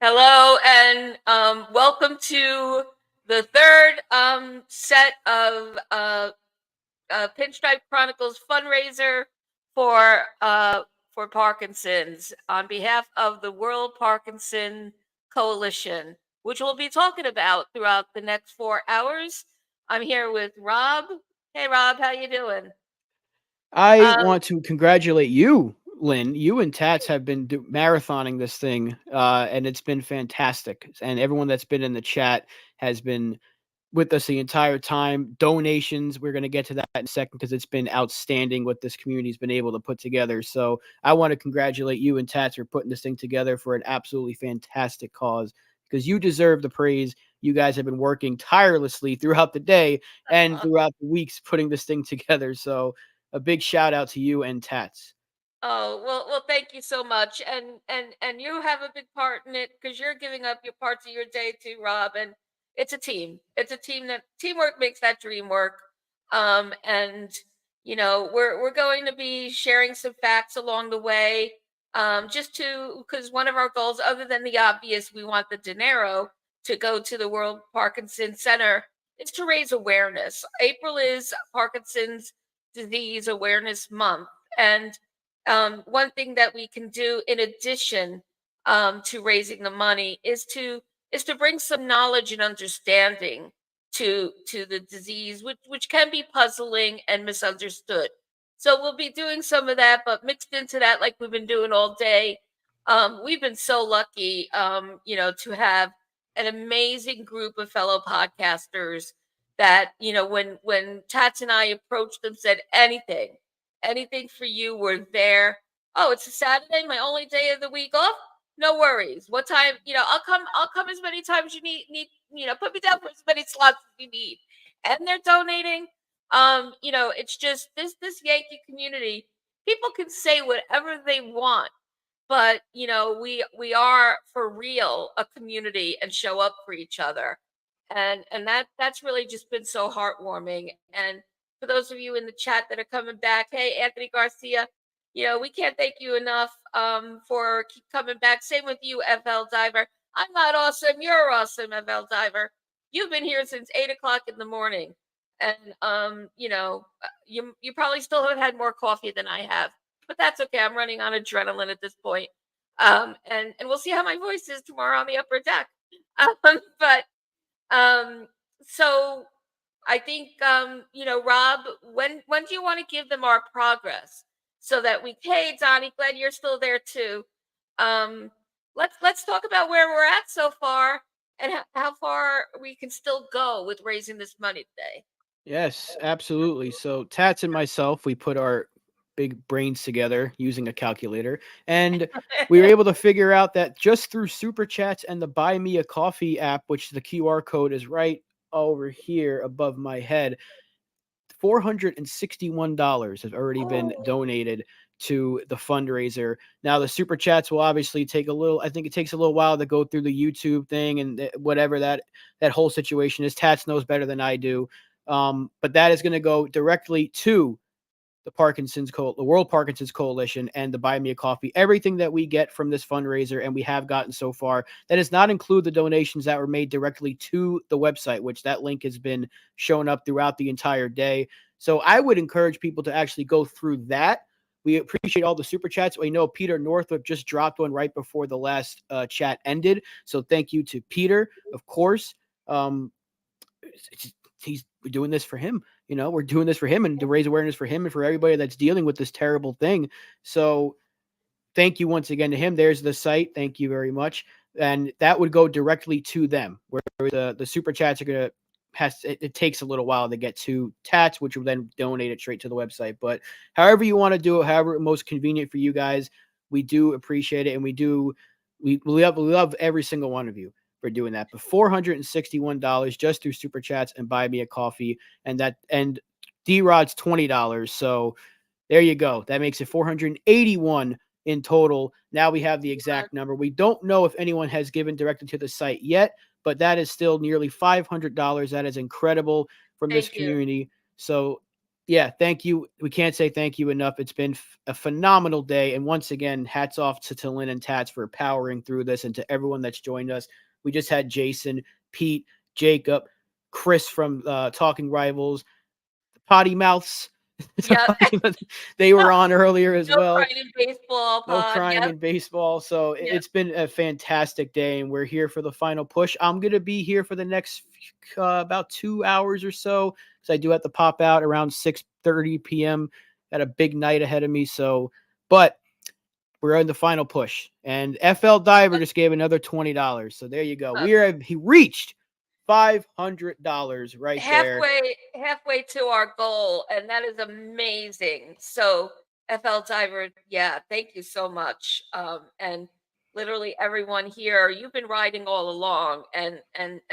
Hello, and welcome to the third set of Pinstripe Chronicles fundraiser for uh, for Parkinson's on behalf of the World Parkinson Coalition, which we'll be talking about throughout the next 4 hours. I'm here with Rob. Hey, Rob, how you doing? I Um, want to congratulate you, Lynn. You and Tats have been marathoning this thing, and it's been fantastic. And everyone that's been in the chat has been with us the entire time. Donations, we're going to get to that in a second because it's been outstanding what this community's been able to put together. So I want to congratulate you and Tats for putting this thing together for an absolutely fantastic cause because you deserve the praise. You guys have been working tirelessly throughout the day and throughout the weeks putting this thing together. So a big shout out to you and Tats. Oh, well, thank you so much. And you have a big part in it because you're giving up your parts of your day too, Rob. And it's a team. It's a team that teamwork makes that dream work. And we're going to be sharing some facts along the way. Just to because one of our goals, other than the obvious, we want the dinero to go to the World Parkinson Center, is to raise awareness. April is Parkinson's Disease Awareness Month, and one thing that we can do in addition to raising the money is to bring some knowledge and understanding to the disease, which can be puzzling and misunderstood. So we'll be doing some of that, but mixed into that, like we've been doing all day. We've been so lucky, to have an amazing group of fellow podcasters that, when Tats and I approached them, said anything for you, we're there. Oh, it's a Saturday, my only day of the week off. No worries. What time? I'll come as many times you need. Put me down for as many slots as you need. And they're donating. It's just this Yankee community. People can say whatever they want, but we are for real a community and show up for each other, and that's really just been so heartwarming. And for those of you in the chat that are coming back, hey, Anthony Garcia, we can't thank you enough for keep coming back. Same with you, FL Diver. I'm not awesome, you're awesome, FL Diver. You've been here since 8 o'clock in the morning, and you probably still haven't had more coffee than I have, but that's okay. I'm running on adrenaline at this point. And we'll see how my voice is tomorrow on the upper deck. But so I think, Rob, when do you want to give them our progress so that hey, Donnie, glad you're still there too. Let's talk about where we're at so far and how far we can still go with raising this money today. Yes, absolutely. So Tats and myself, we put our big brains together using a calculator, and we were able to figure out that just through super chats and the Buy Me a Coffee app, which the QR code is right over here above my head, $461 has already been donated to the fundraiser. Now the super chats will obviously take a little. I think it takes a little while to go through the YouTube thing and whatever that whole situation is. Tats knows better than I do. But that is going to go directly to the World Parkinson's Coalition, and the Buy Me a Coffee. Everything that we get from this fundraiser, and we have gotten so far, that does not include the donations that were made directly to the website, which that link has been shown up throughout the entire day. So I would encourage people to actually go through that. We appreciate all the super chats. We know Peter Northrup just dropped one right before the last chat ended. So thank you to Peter, of course. We're doing this for him. We're doing this for him and to raise awareness for him and for everybody that's dealing with this terrible thing. So thank you once again to him. There's the site. Thank you very much. And that would go directly to them. Where the super chats are going to it takes a little while to get to Tats, which will then donate it straight to the website. But however you want to do it, however most convenient for you guys, we do appreciate it. And we love every single one of you for doing that. But $461 just through super chats and Buy Me a Coffee, and D-Rod's $20. So there you go. That makes it 481 in total. Now we have the exact number. We don't know if anyone has given directly to the site yet, but that is still nearly $500. That is incredible from this community. So Yeah, thank you. We can't say thank you enough. It's been a phenomenal day. And once again, hats off to Lynn and Tats for powering through this and to everyone that's joined us. We just had Jason, Pete, Jacob, Chris from Talking Rivals, the Potty Mouths. Yep. They were on earlier as No well. crying in baseball No pod. crying Yep. in baseball. So Yep. it's been a fantastic day, and we're here for the final push. I'm going to be here for the next about 2 hours or so because I do have to pop out around 6:30 p.m. Got a big night ahead of me. So, but we're in the final push, and FL Diver just gave another $20. So there you go. He reached $500 right there. Halfway to our goal, and that is amazing. So FL Diver, yeah, thank you so much. And literally everyone here, you've been riding all along and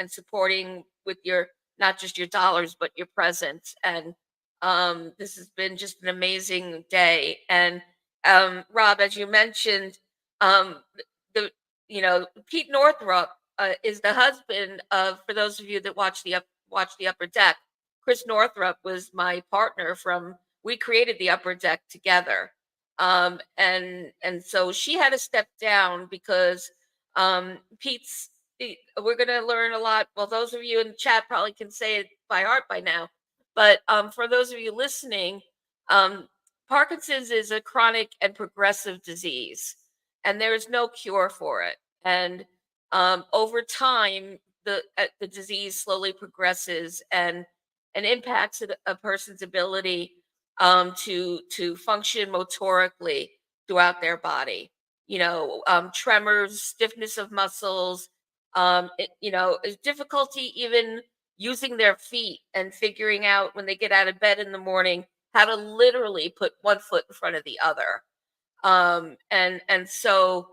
supporting with your, not just your dollars but your presence. And this has been just an amazing day. And Rob, as you mentioned, um the Pete Northrup is the husband of, for those of you that watch the Upper Deck, Chris Northrup was my partner from, we created the Upper Deck together. And so she had to step down because Pete's, we're going to learn a lot. Well, those of you in the chat probably can say it by heart by now, but for those of you listening, um, Parkinson's is a chronic and progressive disease, and there is no cure for it. And over time, the disease slowly progresses and impacts a person's ability to function motorically throughout their body. Tremors, stiffness of muscles, difficulty even using their feet and figuring out when they get out of bed in the morning how to literally put one foot in front of the other. And so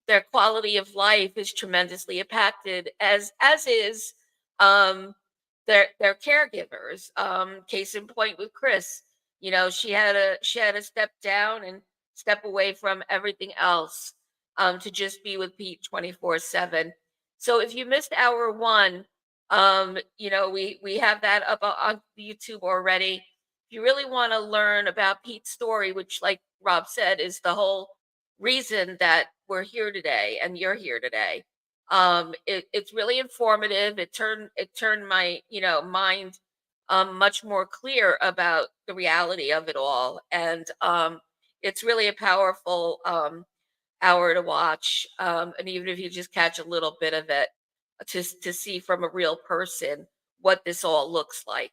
their quality of life is tremendously impacted, as is their caregivers. Case in point with Chris, she had to step down and step away from everything else to just be with Pete 24/7. So if you missed hour one, we have that up on YouTube already. If you really want to learn about Pete's story, which, like Rob said, is the whole reason that we're here today and you're here today, it's really informative. It turned my mind much more clear about the reality of it all, and it's really a powerful hour to watch. And even if you just catch a little bit of it, to see from a real person what this all looks like.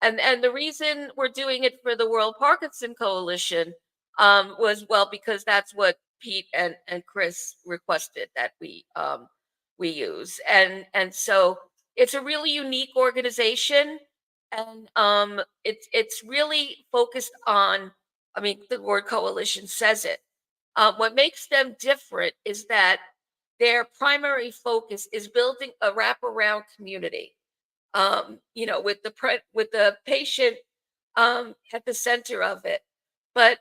And the reason we're doing it for the World Parkinson Coalition was, well, because that's what Pete and Chris requested that we use. And so it's a really unique organization, and it's really focused on, I mean, the word coalition says it. What makes them different is that their primary focus is building a wraparound community, with the patient at the center of it. But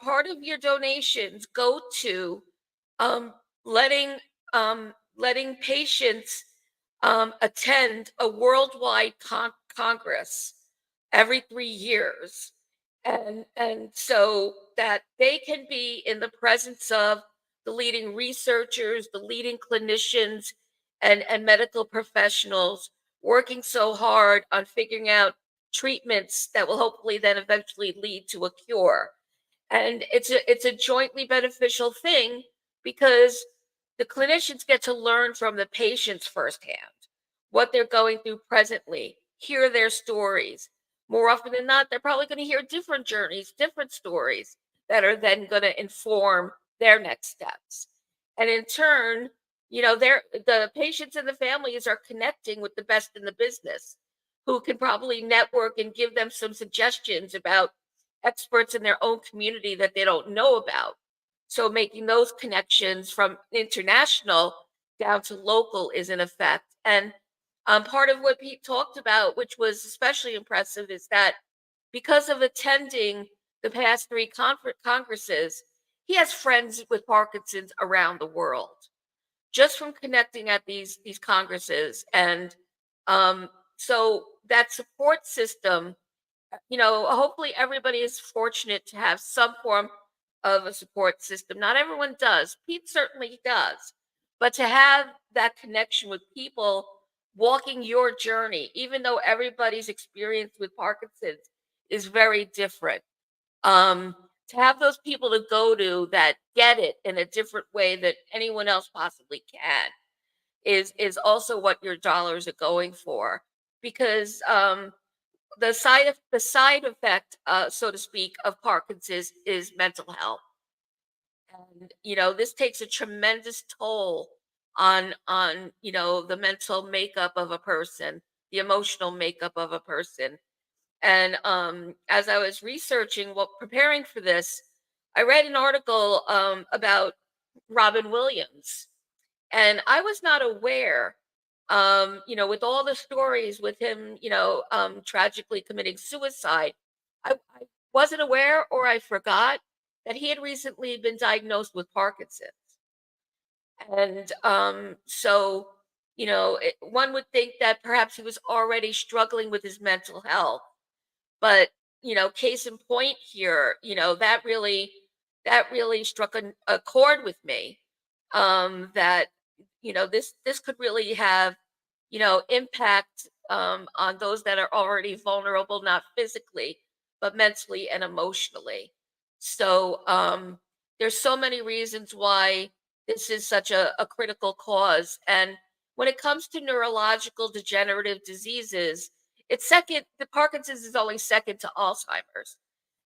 part of your donations go to um, letting letting patients attend a worldwide congress every 3 years, and so that they can be in the presence of the leading researchers, the leading clinicians, and medical professionals working so hard on figuring out treatments that will hopefully then eventually lead to a cure. And it's a jointly beneficial thing because the clinicians get to learn from the patients firsthand what they're going through presently, hear their stories. More often than not, they're probably going to hear different journeys, different stories that are then going to inform their next steps. And in turn, the patients and the families are connecting with the best in the business, who can probably network and give them some suggestions about experts in their own community that they don't know about. So making those connections from international down to local is in effect. And part of what Pete talked about, which was especially impressive, is that because of attending the past three congresses, he has friends with Parkinson's around the world just from connecting at these congresses. And so that support system hopefully everybody is fortunate to have some form of a support system. Not everyone does. Pete certainly does. But to have that connection with people walking your journey, even though everybody's experience with Parkinson's is very different, um, to have those people to go to that get it in a different way that anyone else possibly can is also what your dollars are going for. Because the side effect, so to speak, of Parkinson's is mental health, and this takes a tremendous toll on the mental makeup of a person, the emotional makeup of a person. And as I was researching, well, preparing for this, I read an article about Robin Williams, and I was not aware, with all the stories with him, tragically committing suicide. I wasn't aware, or I forgot that he had recently been diagnosed with Parkinson's. And so, one would think that perhaps he was already struggling with his mental health. But, case in point here, that really struck a chord with me. That this could really have impact on those that are already vulnerable, not physically, but mentally and emotionally. So there's so many reasons why this is such a critical cause. And when it comes to neurological degenerative diseases, it's second. The Parkinson's is only second to Alzheimer's.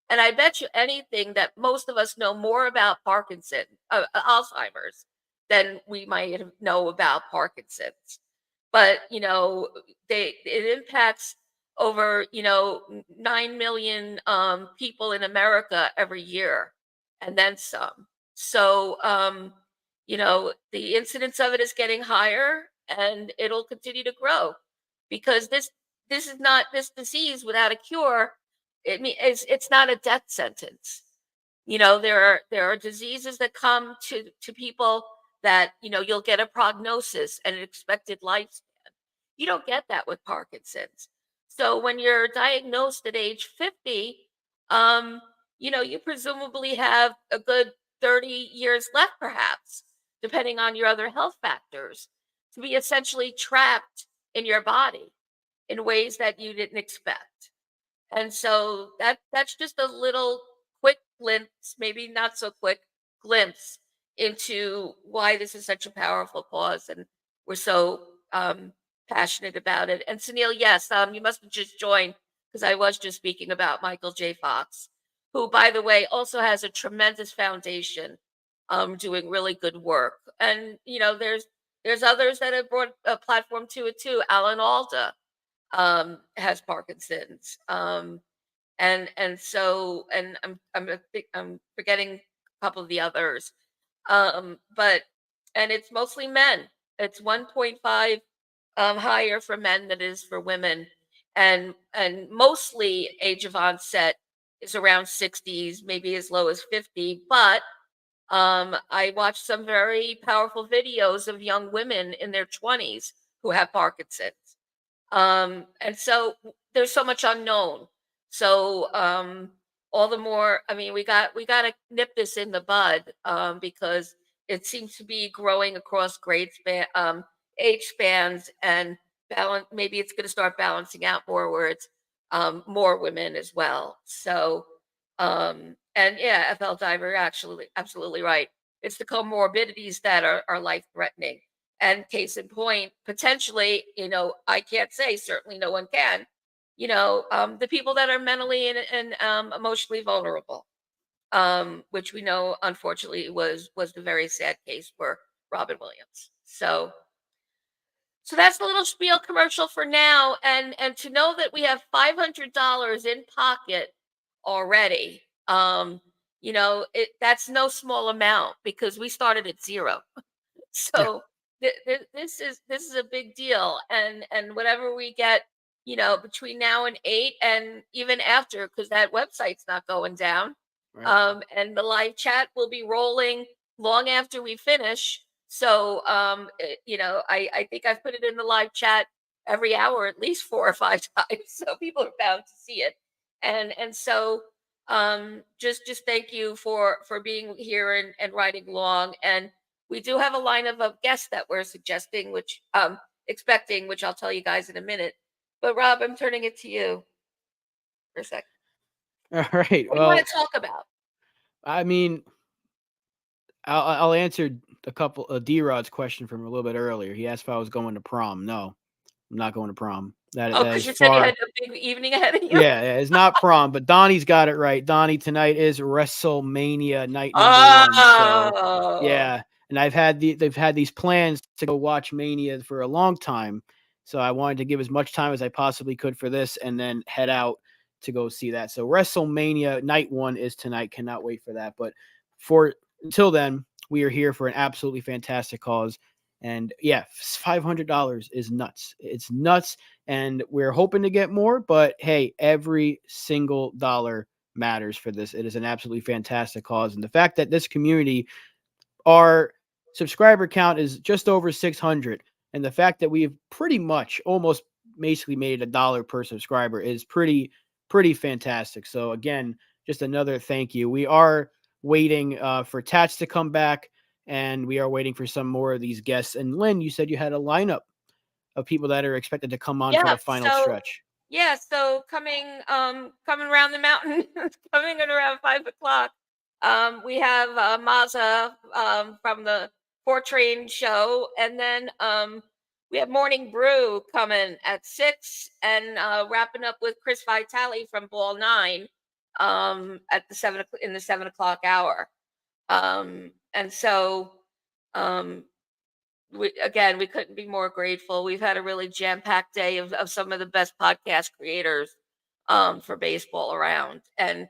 And I bet you anything that most of us know more about Alzheimer's, than we might know about Parkinson's. But it impacts over 9 million people in America every year, and then some. So the incidence of it is getting higher, and it'll continue to grow, because this is not this disease without a cure. It's not a death sentence. There are diseases that come to people that you'll get a prognosis and an expected lifespan. You don't get that with Parkinson's. So when you're diagnosed at age 50, um, you presumably have a good 30 years left, perhaps, depending on your other health factors, to be essentially trapped in your body in ways that you didn't expect. And so that's just a little quick glimpse, maybe not so quick glimpse, into why this is such a powerful cause, and we're so passionate about it. And Sunil, yes, you must have just joined, because I was just speaking about Michael J. Fox, who, by the way, also has a tremendous foundation doing really good work. And there's others that have brought a platform to it too. Alan Alda has Parkinson's. And I'm forgetting a couple of the others. But and it's mostly men. It's 1.5 higher for men than it is for women. And mostly age of onset is around 60s, maybe as low as 50. But I watched some very powerful videos of young women in their 20s who have Parkinson's. And so there's so much unknown. So all the more, I mean, we got to nip this in the bud, because it seems to be growing across age spans, and balance. Maybe it's going to start balancing out more, where it's more women as well. So and yeah, FL Diver, actually absolutely right. It's the comorbidities that are life threatening. And case in point, potentially, I can't say, certainly no one can, the people that are mentally and emotionally vulnerable, which we know, unfortunately, was the very sad case for Robin Williams. So that's the little spiel commercial for now. And to know that we have $500 in pocket already, that's no small amount, because we started at zero. Yeah. So this is a big deal. And whatever we get, between now and 8, and even after, because that website's not going down, Right. and the live chat will be rolling long after we finish. So I think I've put it in the live chat every hour at least 4 or 5 times, so people are bound to see it. And so just thank you for being here and riding along. And we do have a lineup of guests that we're suggesting, which expecting, which I'll tell you guys in a minute. But Rob, I'm turning it to you for a second. All right. What do you want Well, to talk about? I mean, I'll answer a couple D-Rod's question from a little bit earlier. He asked if I was going to prom. No, I'm not going to prom. Oh, That because is you said you had far. a big evening ahead of you. Yeah, yeah, it's not prom, but Donnie's got it right. Donnie, tonight is WrestleMania night number one. So, Oh, yeah, and they've had these plans to go watch Mania for a long time. So I wanted to give as much time as I possibly could for this, and then head out to go see that. So WrestleMania night one is tonight. Cannot wait for that. But for until then, we are here for an absolutely fantastic cause. And yeah, $500 is nuts. It's nuts, and we're hoping to get more, but hey, every single dollar matters for this. It is an absolutely fantastic cause. And the fact that this community, our subscriber count is just over 600, and the fact that we've pretty much almost basically made a dollar per subscriber is pretty fantastic. So again, just another thank you. We are waiting for Tats to come back, and we are waiting for some more of these guests. And Lynn, you said you had a lineup of people that are expected to come on for yeah. the final stretch. So coming around the mountain, coming at around 5 o'clock. We have Maza from the Four Train show, and then we have Morning Brew coming at 6, and wrapping up with Chris Vitale from Ball 9 at the 7 o'clock hour. And so um, we couldn't be more grateful. We've had a really jam-packed day of some of the best podcast creators for baseball around, and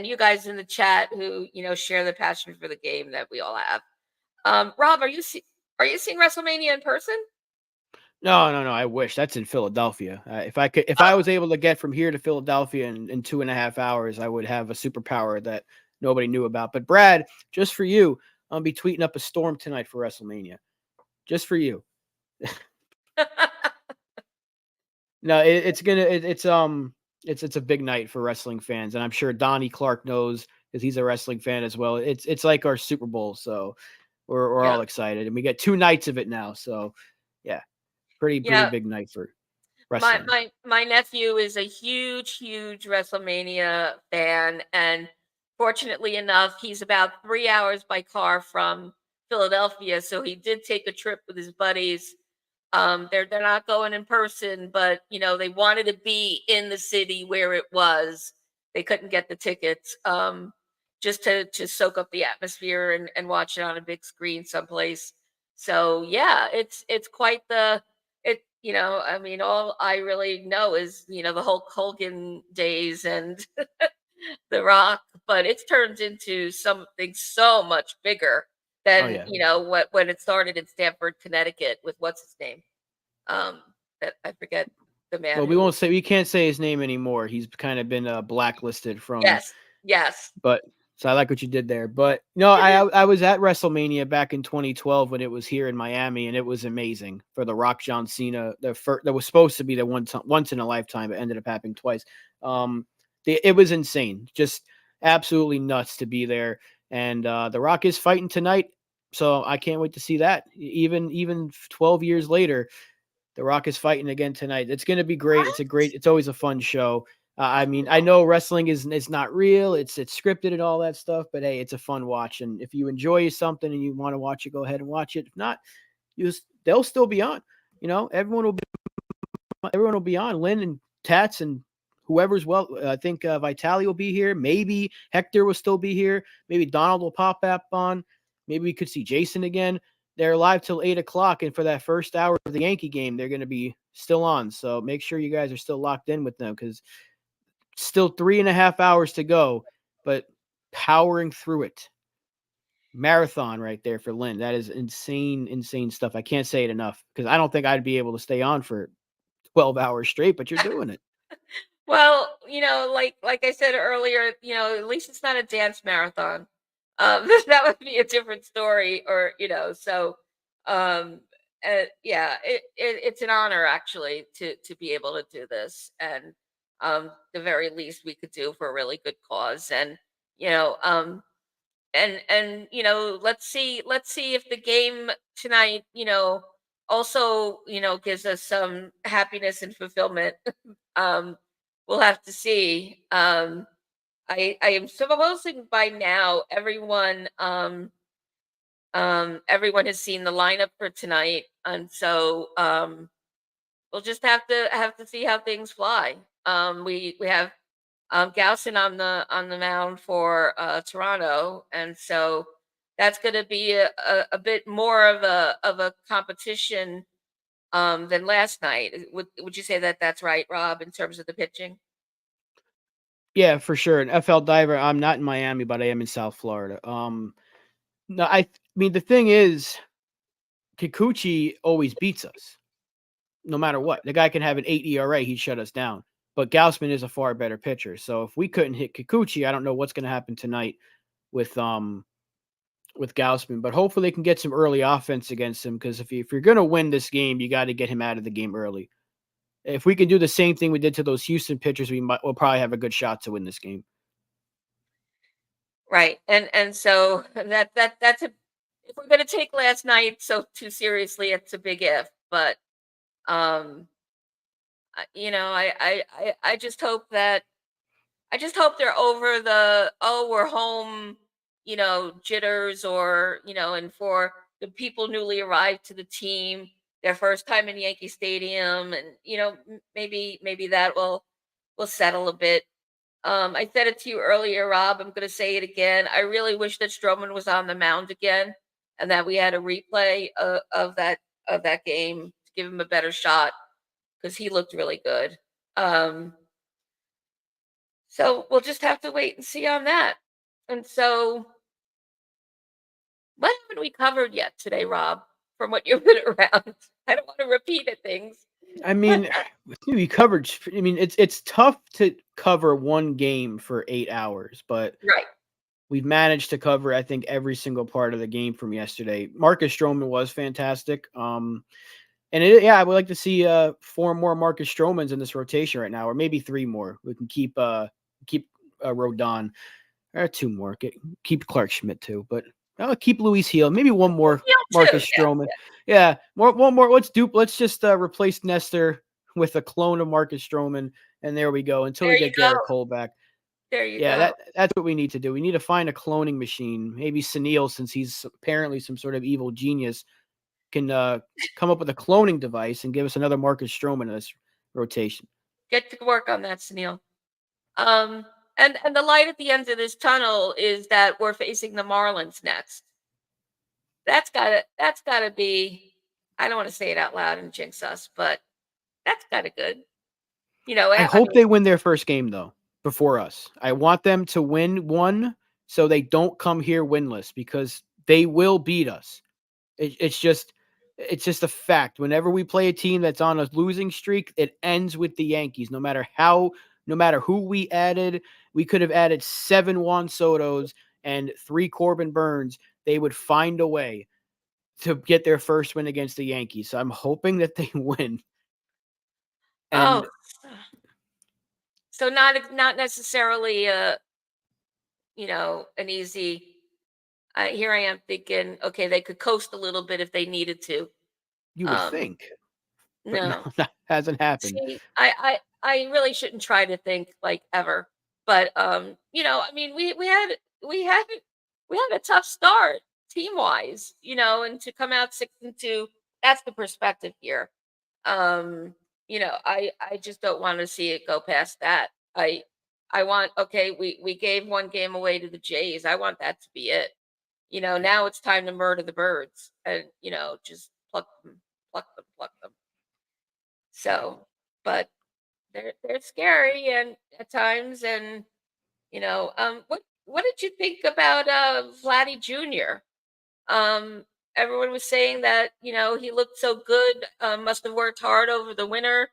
you guys in the chat who share the passion for the game that we all have. Rob, are you seeing WrestleMania in person? No, no, no. I wish that's in Philadelphia. If I Oh, was able to get from here to Philadelphia in 2.5 hours, I would have a superpower that nobody knew about. But Brad, just for you, I'll be tweeting up a storm tonight for WrestleMania. Just for you. No, it's a big night for wrestling fans, and I'm sure Donnie Clark knows because he's a wrestling fan as well. It's like our Super Bowl, so we're yeah, all excited, and we get 2 nights of it now. So yeah, pretty yeah. big night for My wrestling. my my nephew is a huge WrestleMania fan, and fortunately enough, he's about 3 hours by car from Philadelphia. So he did take a trip with his buddies. They're not going in person, but they wanted to be in the city where it was. They couldn't get the tickets, just to soak up the atmosphere and watch it on a big screen someplace. So yeah, it's quite the it. I mean, all I really know is the Hulk Hogan days and The Rock, but it's turned into something so much bigger Oh than yeah. what when it started in Stamford, Connecticut with what's his name. Um, that I forget the man Well, who. we can't say his name anymore. He's kind of been blacklisted from. Yes, yes. But so I like what you did there. But no, I was at WrestleMania back in 2012 when it was here in Miami, and it was amazing for The Rock, John Cena. The first that was supposed to be the once in a lifetime, but ended up happening twice. It was insane, just absolutely nuts to be there. And The Rock is fighting tonight, so I can't wait to see that. Even 12 years later, The Rock is fighting again tonight. It's going to be great. What? It's always a fun show. I mean, I know wrestling is not real. It's scripted and all that stuff, but hey, it's a fun watch. And if you enjoy something and you want to watch it, go ahead and watch it. If not, they'll still be on. Everyone will be on. Lynn and Tats and whoever's well. I think Vitali will be here. Maybe Hector will still be here. Maybe Donald will pop up on. Maybe we could see Jason again. They're live till 8 o'clock, and for that first hour of the Yankee game, they're going to be still on. So make sure you guys are still locked in with them because still 3.5 hours to go, but powering through it. Marathon right there for Lynn. That is insane stuff. I can't say it enough because I don't think I'd be able to stay on for 12 hours straight, but you're doing it. Well, like I said earlier, at least it's not a dance marathon. That would be a different story, or so. Um, yeah, it's an honor actually to be able to do this, and the very least we could do for a really good cause. And you know, let's see if the game tonight, also, gives us some happiness and fulfillment. um, we'll have to see. I am supposing by now everyone has seen the lineup for tonight, and so we'll just have to see how things fly. We have Gaussen on the mound for Toronto, and so that's going to be a bit more of a competition than last night. Would you say that that's right, Rob, in terms of the pitching? Yeah, for sure. An FL diver. I'm not in Miami, but I am in South Florida. No, I mean the thing is, Kikuchi always beats us, no matter what. The guy can have an 8 ERA, he'd shut us down. But Gaussman is a far better pitcher. So if we couldn't hit Kikuchi, I don't know what's going to happen tonight with Gaussman. But hopefully they can get some early offense against him because if you're going to win this game, you got to get him out of the game early. If we can do the same thing we did to those Houston pitchers, we'll probably have a good shot to win this game. Right. And so that's a if we're going to take last night so too seriously, it's a big if. But um, I just hope that I just hope they're over the, oh, we're home, jitters, or, and for the people newly arrived to the team, their first time in Yankee Stadium, and maybe that will settle a bit. I said it to you earlier, Rob. I'm going to say it again. I really wish that Stroman was on the mound again, and that we had a replay of that game to give him a better shot because he looked really good. So we'll just have to wait and see on that. And so, what haven't we covered yet today, Rob? From what you've been around, I don't want to repeat it, things. I mean, we covered. I mean, it's tough to cover one game for 8 hours, but Right. we've managed to cover, I think, every single part of the game from yesterday. Marcus Stroman was fantastic. Yeah, I would like to see 4 more Marcus Stromans in this rotation right now, or maybe 3 more. We can keep Rodon, or 2 more. Keep Clark Schmidt too, but keep Luis Heel. Maybe one more Deal too. Marcus Yeah. Stroman. Yeah, one more. Let's just replace Nestor with a clone of Marcus Stroman, and there we go until we There you get go. Garrett Cole back. There you Yeah, go. that's what we need to do. We need to find a cloning machine. Maybe Sunil, since he's apparently some sort of evil genius, can come up with a cloning device and give us another Marcus Stroman in this rotation. Get to work on that, Sunil. Um, and the light at the end of this tunnel is that we're facing the Marlins next. That's gotta be. I don't want to say it out loud and jinx us, but that's kind of good. I I hope mean, they win their first game though before us. I want them to win one so they don't come here winless because they will beat us. It's just a fact. Whenever we play a team that's on a losing streak, it ends with the Yankees. No matter who we added, we could have added 7 Juan Sotos and 3 Corbin Burns. They would find a way to get their first win against the Yankees. So I'm hoping that they win. oh, And so not necessarily an easy. Here I am thinking, okay, they could coast a little bit if they needed to. you would Um, think, but no, no, that hasn't happened. see, I really shouldn't try to think like ever, but I mean, we had we had a tough start team wise, and to come out 6-2, that's the perspective here. Um, I just don't want to see it go past that. I want, okay, we gave one game away to the Jays. I want that to be it. Yeah. Now it's time to murder the birds and just pluck them, pluck them, pluck them. So, but they're scary and at times, and what did you think about Vladdy Jr.? Everyone was saying that he looked so good, must have worked hard over the winter.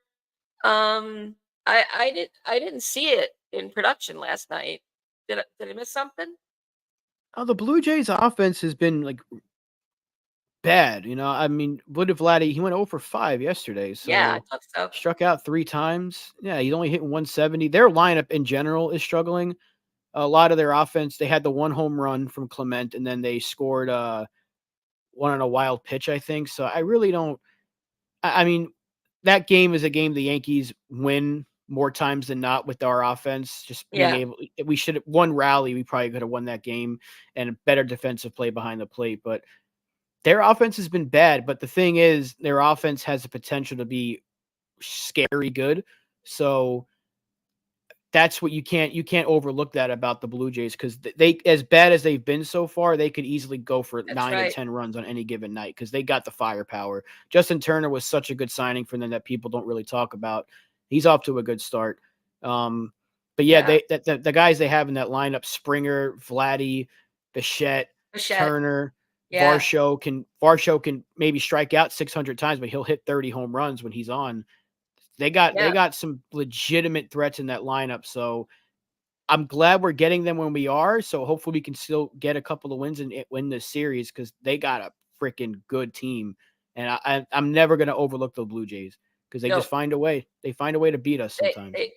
Um, I didn't see it in production last night. Did I miss something? The Blue Jays offense has been like bad. I mean, what if Vladdy? He went 0 for 5 yesterday, Yeah, I so thought so. struck out 3 times. Yeah, he's only hitting 170. Their lineup in general is struggling. A lot of their offense, they had the one home run from Clement, and then they scored one on a wild pitch, I think. So I really don't. I mean, that game is a game the Yankees win more times than not with our offense. Just being Yeah, able, we should have one rally. We probably could have won that game and a better defensive play behind the plate. But their offense has been bad. But the thing is, their offense has the potential to be scary good. So that's what you can't overlook that about the Blue Jays, because they, as bad as they've been so far, they could easily go for that's 9 to 10 runs on any given night because they got the firepower. Justin Turner was such a good signing for them that people don't really talk about. He's off to a good start. Um, but yeah, yeah. the guys they have in that lineup: Springer, Vladdy, Bichette, Bichette, Turner. yeah, Varsho can maybe strike out 600 times, but he'll hit 30 home runs when he's on. They yeah. got some legitimate threats in that lineup. So I'm glad we're getting them when we are. So hopefully we can still get a couple of wins and win this series, because they got a freaking good team. And I'm never gonna overlook the Blue Jays because they just No, find a way. They find a way to beat us sometimes. they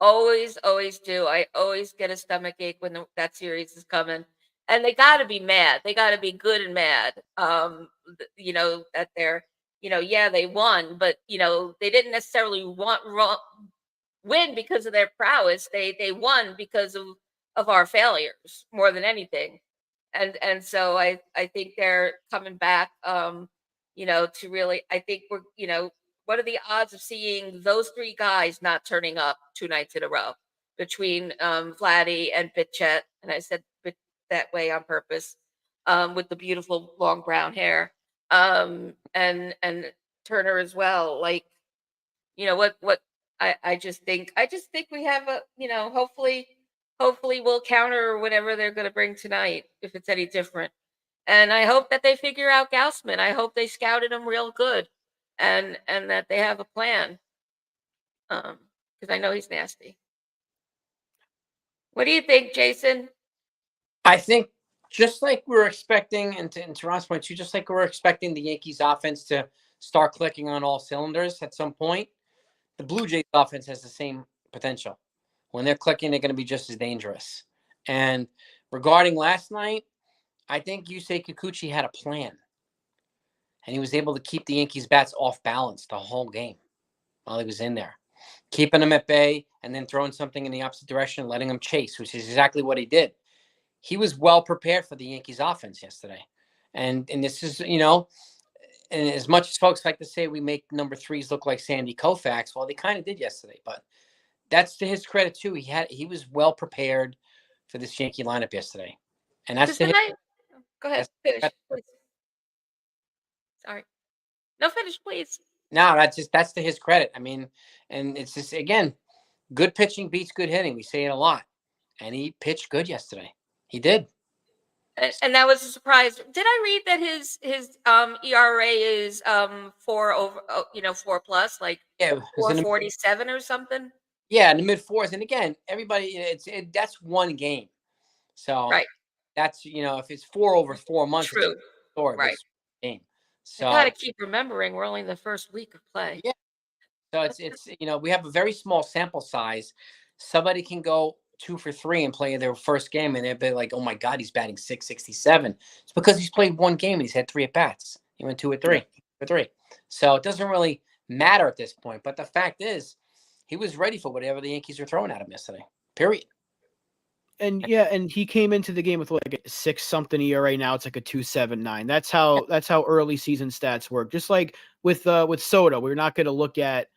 always do. I always get a stomach ache when that series is coming, and they got to be mad. They got to be good and mad. That they're, yeah, they won, but they didn't necessarily win because of their prowess. They won because of our failures more than anything. And so I think they're coming back, to really, I think we're, what are the odds of seeing those three guys not turning up 2 nights in a row between Vladdy and Bitchet? And I said that way on purpose, with the beautiful long brown hair, and Turner as well. Like, what I just think we have a, hopefully we'll counter whatever they're going to bring tonight, if it's any different. And I hope that they figure out Gaussman. I hope they scouted him real good, and that they have a plan, because I know he's nasty. What do you think, Jason? I think just like we're expecting, and to Ron's point too, just like we're expecting the Yankees offense to start clicking on all cylinders at some point, the Blue Jays offense has the same potential. When they're clicking, they're going to be just as dangerous. And regarding last night, I think Yusei Kikuchi had a plan, and he was able to keep the Yankees bats off balance the whole game while he was in there, keeping them at bay and then throwing something in the opposite direction and letting them chase, which is exactly what he did. He was well prepared for the Yankees offense yesterday. And this is, and as much as folks like to say we make number threes look like Sandy Koufax, well, they kind of did yesterday, but that's to his credit too. He was well prepared for this Yankee lineup yesterday. And that's Because to the his night. Go ahead, that's finish, please. Sorry, no, finish, please. no, that's to his credit. I mean, and it's just again, good pitching beats good hitting. We say it a lot. And he pitched good yesterday. He did. And that was a surprise. Did I read that his ERA is 4 plus, like Yeah, it was in the 4.47 or something? Yeah, in the mid fours. And again, everybody, that's one game. So Right. that's if it's 4 over 4 months, it's a True. story, but Right. it's a game. I gotta So keep remembering we're only in the first week of play. yeah, so it's we have a very small sample size. Somebody can go 2 for 3 and play their first game, and they'll be like, "Oh my God, he's batting 667." It's because he's played one game and he's had 3 at bats. He went 2 or 3. So it doesn't really matter at this point. But the fact is, he was ready for whatever the Yankees were throwing at him yesterday. Period. And yeah, and he came into the game with like a 6 something ERA. Now it's like a 2.79. That's how early season stats work. Just like with Soto, we're not going to look at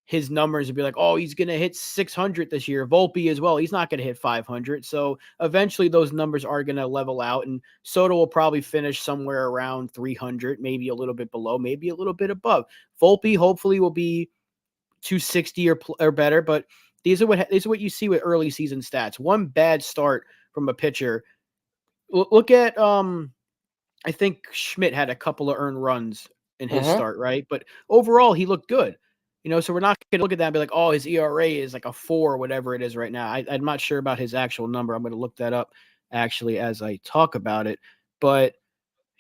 his numbers and be like, oh, he's going to hit 600 this year. Volpe as well. He's not going to hit 500. So eventually those numbers are going to level out, and Soto will probably finish somewhere around 300, maybe a little bit below, maybe a little bit above. Volpe hopefully will be 260 or better, but these are what you see with early season stats. One bad start from a pitcher. Look at I think Schmidt had a couple of earned runs in his Mm-hmm. start, right? But overall, he looked good. So we're not going to look at that and be like, oh, his ERA is like a 4 or whatever it is right now. I'm not sure about his actual number. I'm going to look that up actually as I talk about it. But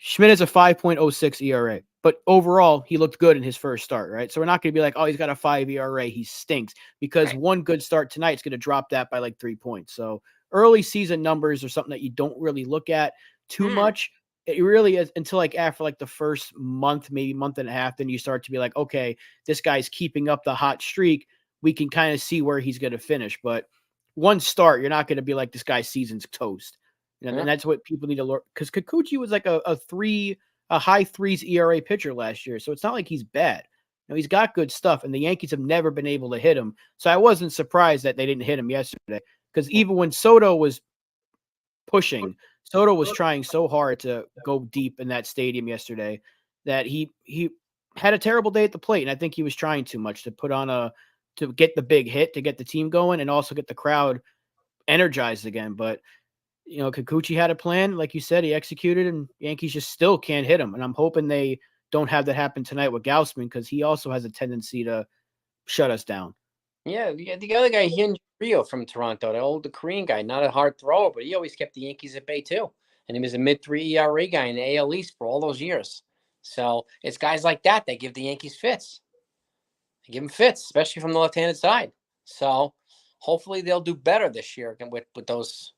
Schmidt has a 5.06 ERA, but overall he looked good in his first start, right? So we're not going to be like, oh, he's got a 5 ERA, he stinks, because Right. one good start tonight's going to drop that by like 3 points. So early season numbers are something that you don't really look at too much. It really is until like after like the first month, maybe month and a half, then you start to be like, okay, this guy's keeping up the hot streak. We can kind of see where he's going to finish. But one start, you're not going to be like, this guy's season's toast. And Yeah. that's what people need to learn, because Kikuchi was like a high threes ERA pitcher last year. So it's not like he's bad. You know, he's got good stuff, and the Yankees have never been able to hit him. So I wasn't surprised that they didn't hit him yesterday, because even when Soto was pushing, Soto was trying so hard to go deep in that stadium yesterday that he had a terrible day at the plate. And I think he was trying too much to get the big hit, to get the team going, and also get the crowd energized again. But Kikuchi had a plan, like you said, he executed, and Yankees just still can't hit him. And I'm hoping they don't have that happen tonight with Gausman, because he also has a tendency to shut us down. Yeah, the other guy, Hyun Rio from Toronto, the Korean guy, not a hard thrower, but he always kept the Yankees at bay too. And he was a mid-3 ERA guy in the AL East for all those years. So it's guys like that give the Yankees fits. They give them fits, especially from the left-handed side. So hopefully they'll do better this year with those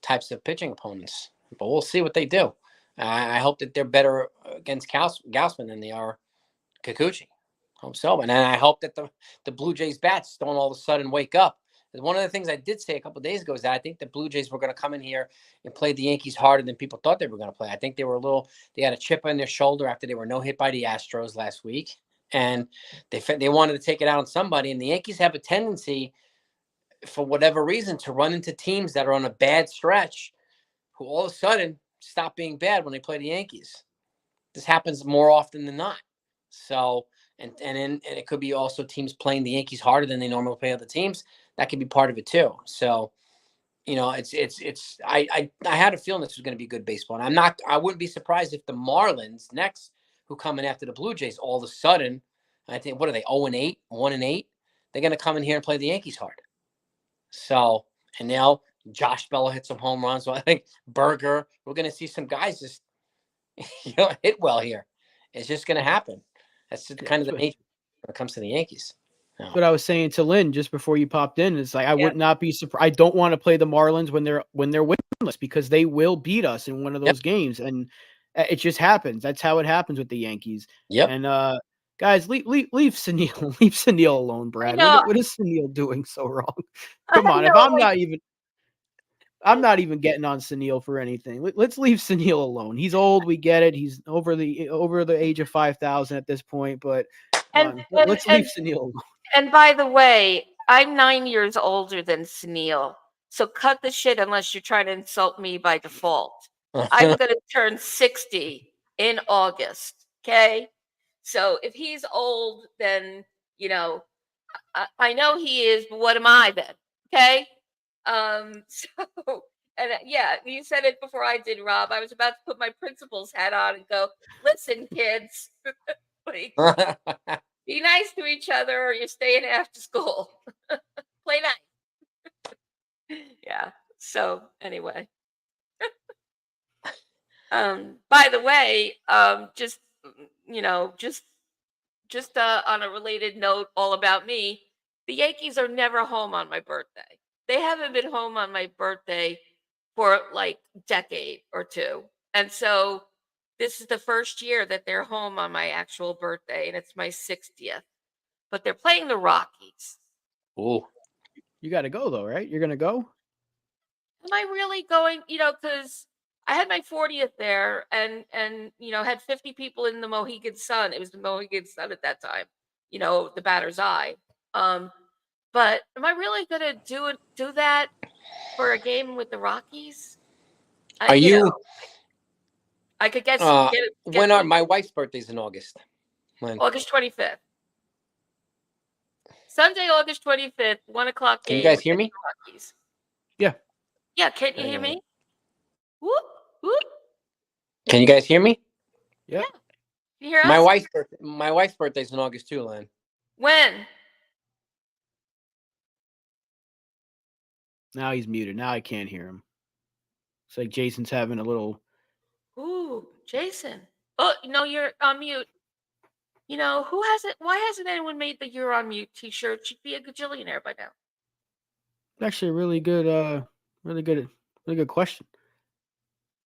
types of pitching opponents. But we'll see what they do. I hope that they're better against Gausman than they are Kikuchi. Hope so. And I hope that the Blue Jays bats don't all of a sudden wake up. One of the things I did say a couple of days ago is that I think the Blue Jays were going to come in here and play the Yankees harder than people thought they were going to play. I think they had a chip on their shoulder after they were no hit by the Astros last week. And they wanted to take it out on somebody. And the Yankees have a tendency, for whatever reason, to run into teams that are on a bad stretch who all of a sudden stop being bad when they play the Yankees. This happens more often than not. So, and it could be also teams playing the Yankees harder than they normally play other teams. That could be part of it too. So, I had a feeling this was going to be good baseball. And I wouldn't be surprised if the Marlins next, who come in after the Blue Jays, all of a sudden, I think, what are they, 0-8, 1-8? They're going to come in here and play the Yankees hard. So, and now Josh Bell hit some home runs. So I think Berger, we're going to see some guys just hit well here. It's just going to happen. That's just kind of the nature when it comes to the Yankees. That's what I was saying to Lynn just before you popped in. It's like, I Yeah. would not be surprised. I don't want to play the Marlins when they're winless, because they will beat us in one of those games. And it just happens. That's how it happens with the Yankees. Yep. And guys, leave Sunil, leave Sunil alone, Brad. know. What is Sunil doing so wrong? Come on. If know, I'm not even getting on Sunil for anything. Let's leave Sunil alone. He's old. We get it. He's over the age of 5,000 at this point, but let's leave Sunil alone. And by the way, I'm 9 years older than Sunil. So cut the shit unless you're trying to insult me by default. I'm going to turn 60 in August. Okay. So if he's old, then, I know he is, but what am I then? Okay. So, and yeah, you said it before I did, Rob. I was about to put my principal's hat on and go, listen, kids, like, be nice to each other or you're staying after school. Play nice. Yeah. So anyway. By the way, just on a related note, all about me, the Yankees are never home on my birthday. They haven't been home on my birthday for like a decade or two. And so this is the first year that they're home on my actual birthday, and it's my 60th. But they're playing the Rockies. Oh, You got to go though, right? You're going to go? Am I really going? Because I had my 40th there, and had 50 people in the Mohegan Sun. It was the Mohegan Sun at that time. The batter's eye. But am I really gonna do that for a game with the Rockies? are you? I could get when are my wife's birthday's in August? When? August 25th. Sunday, August 25th, 1:00 Can game. you guys hear me? Rockies. Yeah. Yeah, can't you hear me? Whoop, whoop. Can you guys hear me? Yeah. Can you hear us? My wife's birthday's in August too, Len. When? Now he's muted. Now I can't hear him. It's like Jason's having a little. Ooh, Jason. Oh, no, you're on mute. Who hasn't? Why hasn't anyone made the "You're on mute" T-shirt? She'd be a gajillionaire by now. Actually, a really good, really good question.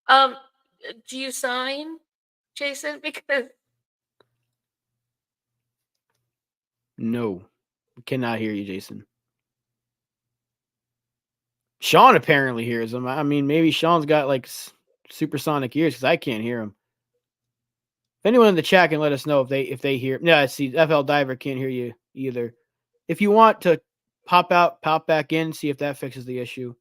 Do you sign, Jason? Because No, we cannot hear you, Jason. Sean apparently hears him. I mean, maybe Sean's got like supersonic ears because I can't hear him. If anyone in the chat can let us know if they hear. No, I see. FL Diver can't hear you either. If you want to pop out, pop back in, see if that fixes the issue.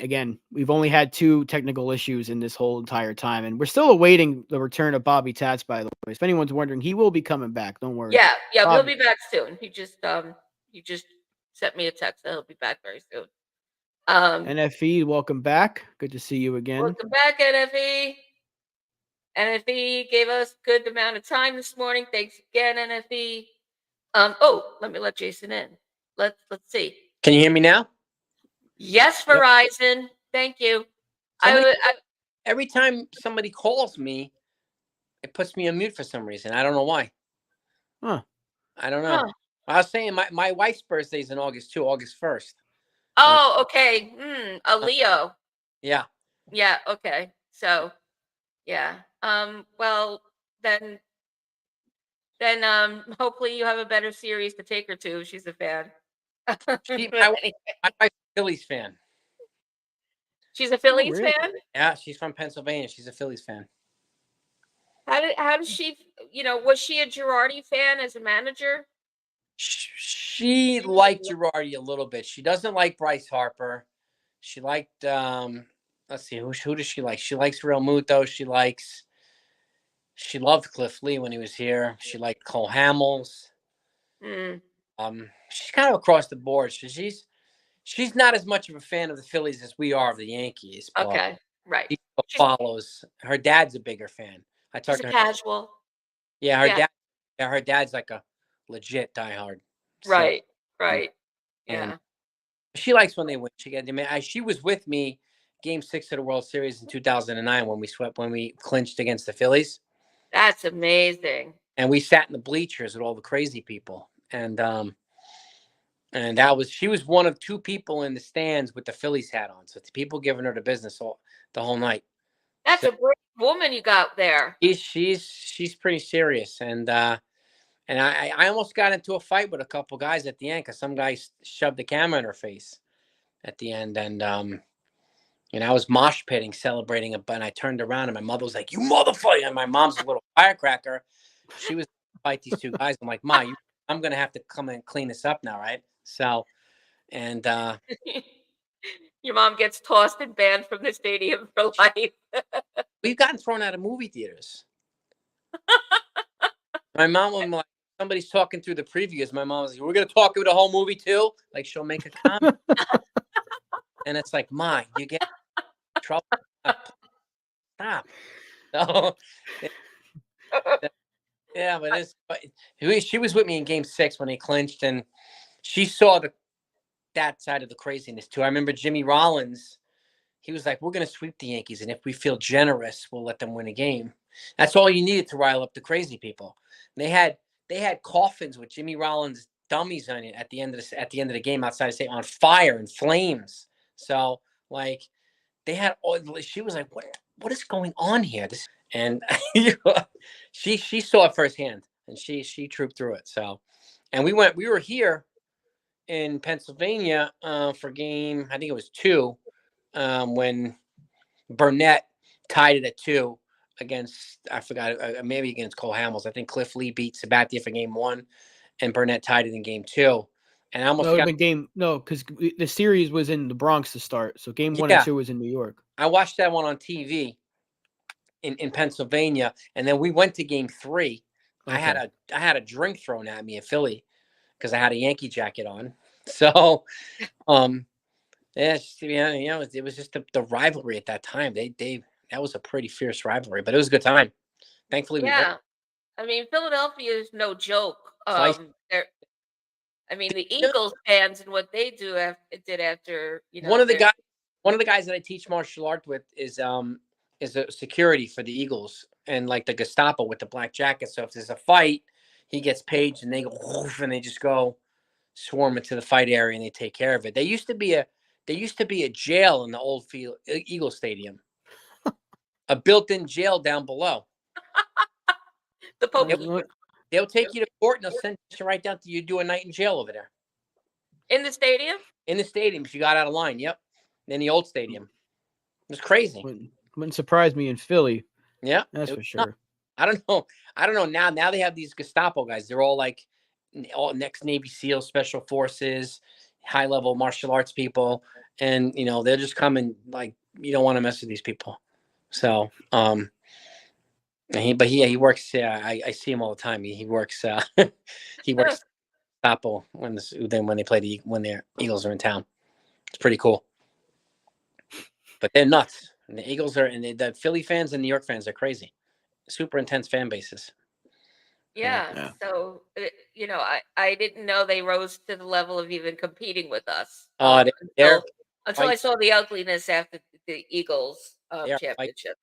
Again, we've only had 2 technical issues in this whole entire time, and we're still awaiting the return of Bobby Tats, by the way. If anyone's wondering, he will be coming back. Don't worry. yeah, he'll Bobby. be back soon. He just sent me a text that he'll be back very soon. NFE, welcome back. Good to see you again. Welcome back, NFE. NFE gave us a good amount of time this morning. Thanks again, NFE. Let me let Jason in. Let's see. Can you hear me now? Yes, Verizon. Thank you. Every time somebody calls me, it puts me on mute for some reason. I don't know why. Huh. I don't know. Huh. I was saying my wife's birthday is in August too, August 1st. Oh, okay. A Leo. Yeah. Yeah. Okay. So, yeah. Well, then, hopefully you have a better series to take her to. She's a fan. My wife's a Phillies fan. She's a Phillies really? fan. Yeah, she's from Pennsylvania. She's a Phillies fan. How does she? Was she a Girardi fan as a manager? She liked Girardi a little bit. She doesn't like Bryce Harper. She liked let's see, who does she like? She likes Real Muto. She loved Cliff Lee when he was here. She liked Cole Hamels. She's kind of across the board. She's not as much of a fan of the Phillies as we are of the Yankees. Okay, right. She follows. Her dad's a bigger fan. I talked to her. Casual. Yeah, her dad. Yeah, her dad's like a legit diehard. Right. Right. And Yeah. she likes when they win. She was with me Game 6 of the World Series in 2009 when we clinched against the Phillies. That's amazing. And we sat in the bleachers with all the crazy people. And she was one of 2 people in the stands with the Phillies hat on. So people giving her the business the whole night. That's a great woman you got there. She's pretty serious. And I almost got into a fight with a couple guys at the end because some guy shoved the camera in her face at the end. And I was mosh pitting, celebrating it, and I turned around and my mother was like, "You motherfucker!" And my mom's a little firecracker. She was fight these 2 guys. I'm like, "Ma, I'm gonna have to come and clean this up now, right?" So, and your mom gets tossed and banned from the stadium for life. We've gotten thrown out of movie theaters. My mom was like, somebody's talking through the previews. My mom was like, "We're gonna talk through the whole movie too." Like she'll make a comment, and it's like, "Ma, you get in trouble. Stop." So, yeah, but she was with me in Game 6 when they clinched, and she saw that side of the craziness too. I remember Jimmy Rollins. He was like, "We're going to sweep the Yankees, and if we feel generous, we'll let them win a game." That's all you needed to rile up the crazy people. And they had coffins with Jimmy Rollins dummies on it at the end of the game outside of state on fire and flames. So like they had all. She was like, "What is going on here?" And she saw it firsthand, and she trooped through it. So, and we were here in Pennsylvania for game, I think it was 2. When Burnett tied it at 2 against, I forgot, maybe against Cole Hamels. I think Cliff Lee beat Sabathia for game 1, and Burnett tied it in game 2. And I almost because the series was in the Bronx to start, so game 1 and 2 was in New York. I watched that one on TV in Pennsylvania, and then we went to game 3. Okay. I had a drink thrown at me in Philly because I had a Yankee jacket on. So, yeah, it was just the rivalry at that time. That was a pretty fierce rivalry, but it was a good time. Thankfully, we won. I mean, Philadelphia is no joke. The They Eagles fans and what they did after, one of the one of the guys that I teach martial art with is a security for the Eagles and like the Gestapo with the black jacket. So if there's a fight, he gets paged and they go whoosh, and they just go swarm into the fight area and they take care of it. There used to be a jail in the old field Eagle Stadium, a built-in jail down below. The Pope They'll take you to court and they'll send you right down to you do a night in jail over there. in the stadium? In the stadium, if you got out of line. Yep. In the old stadium. It was crazy. Wouldn't surprise me in Philly. Yeah. That's for sure. I don't know. Now they have these Gestapo guys. They're all like all next Navy SEAL special forces, high level martial arts people. And they'll just come and like, you don't want to mess with these people. So, he works. I see him all the time. He works. He works Gestapo when the Eagles are in town. It's pretty cool. But they're nuts. And the Eagles are, and the Philly fans and New York fans are crazy. Super intense fan bases. Yeah. So, I didn't know they rose to the level of even competing with us. Until I saw the ugliness after the Eagles championship.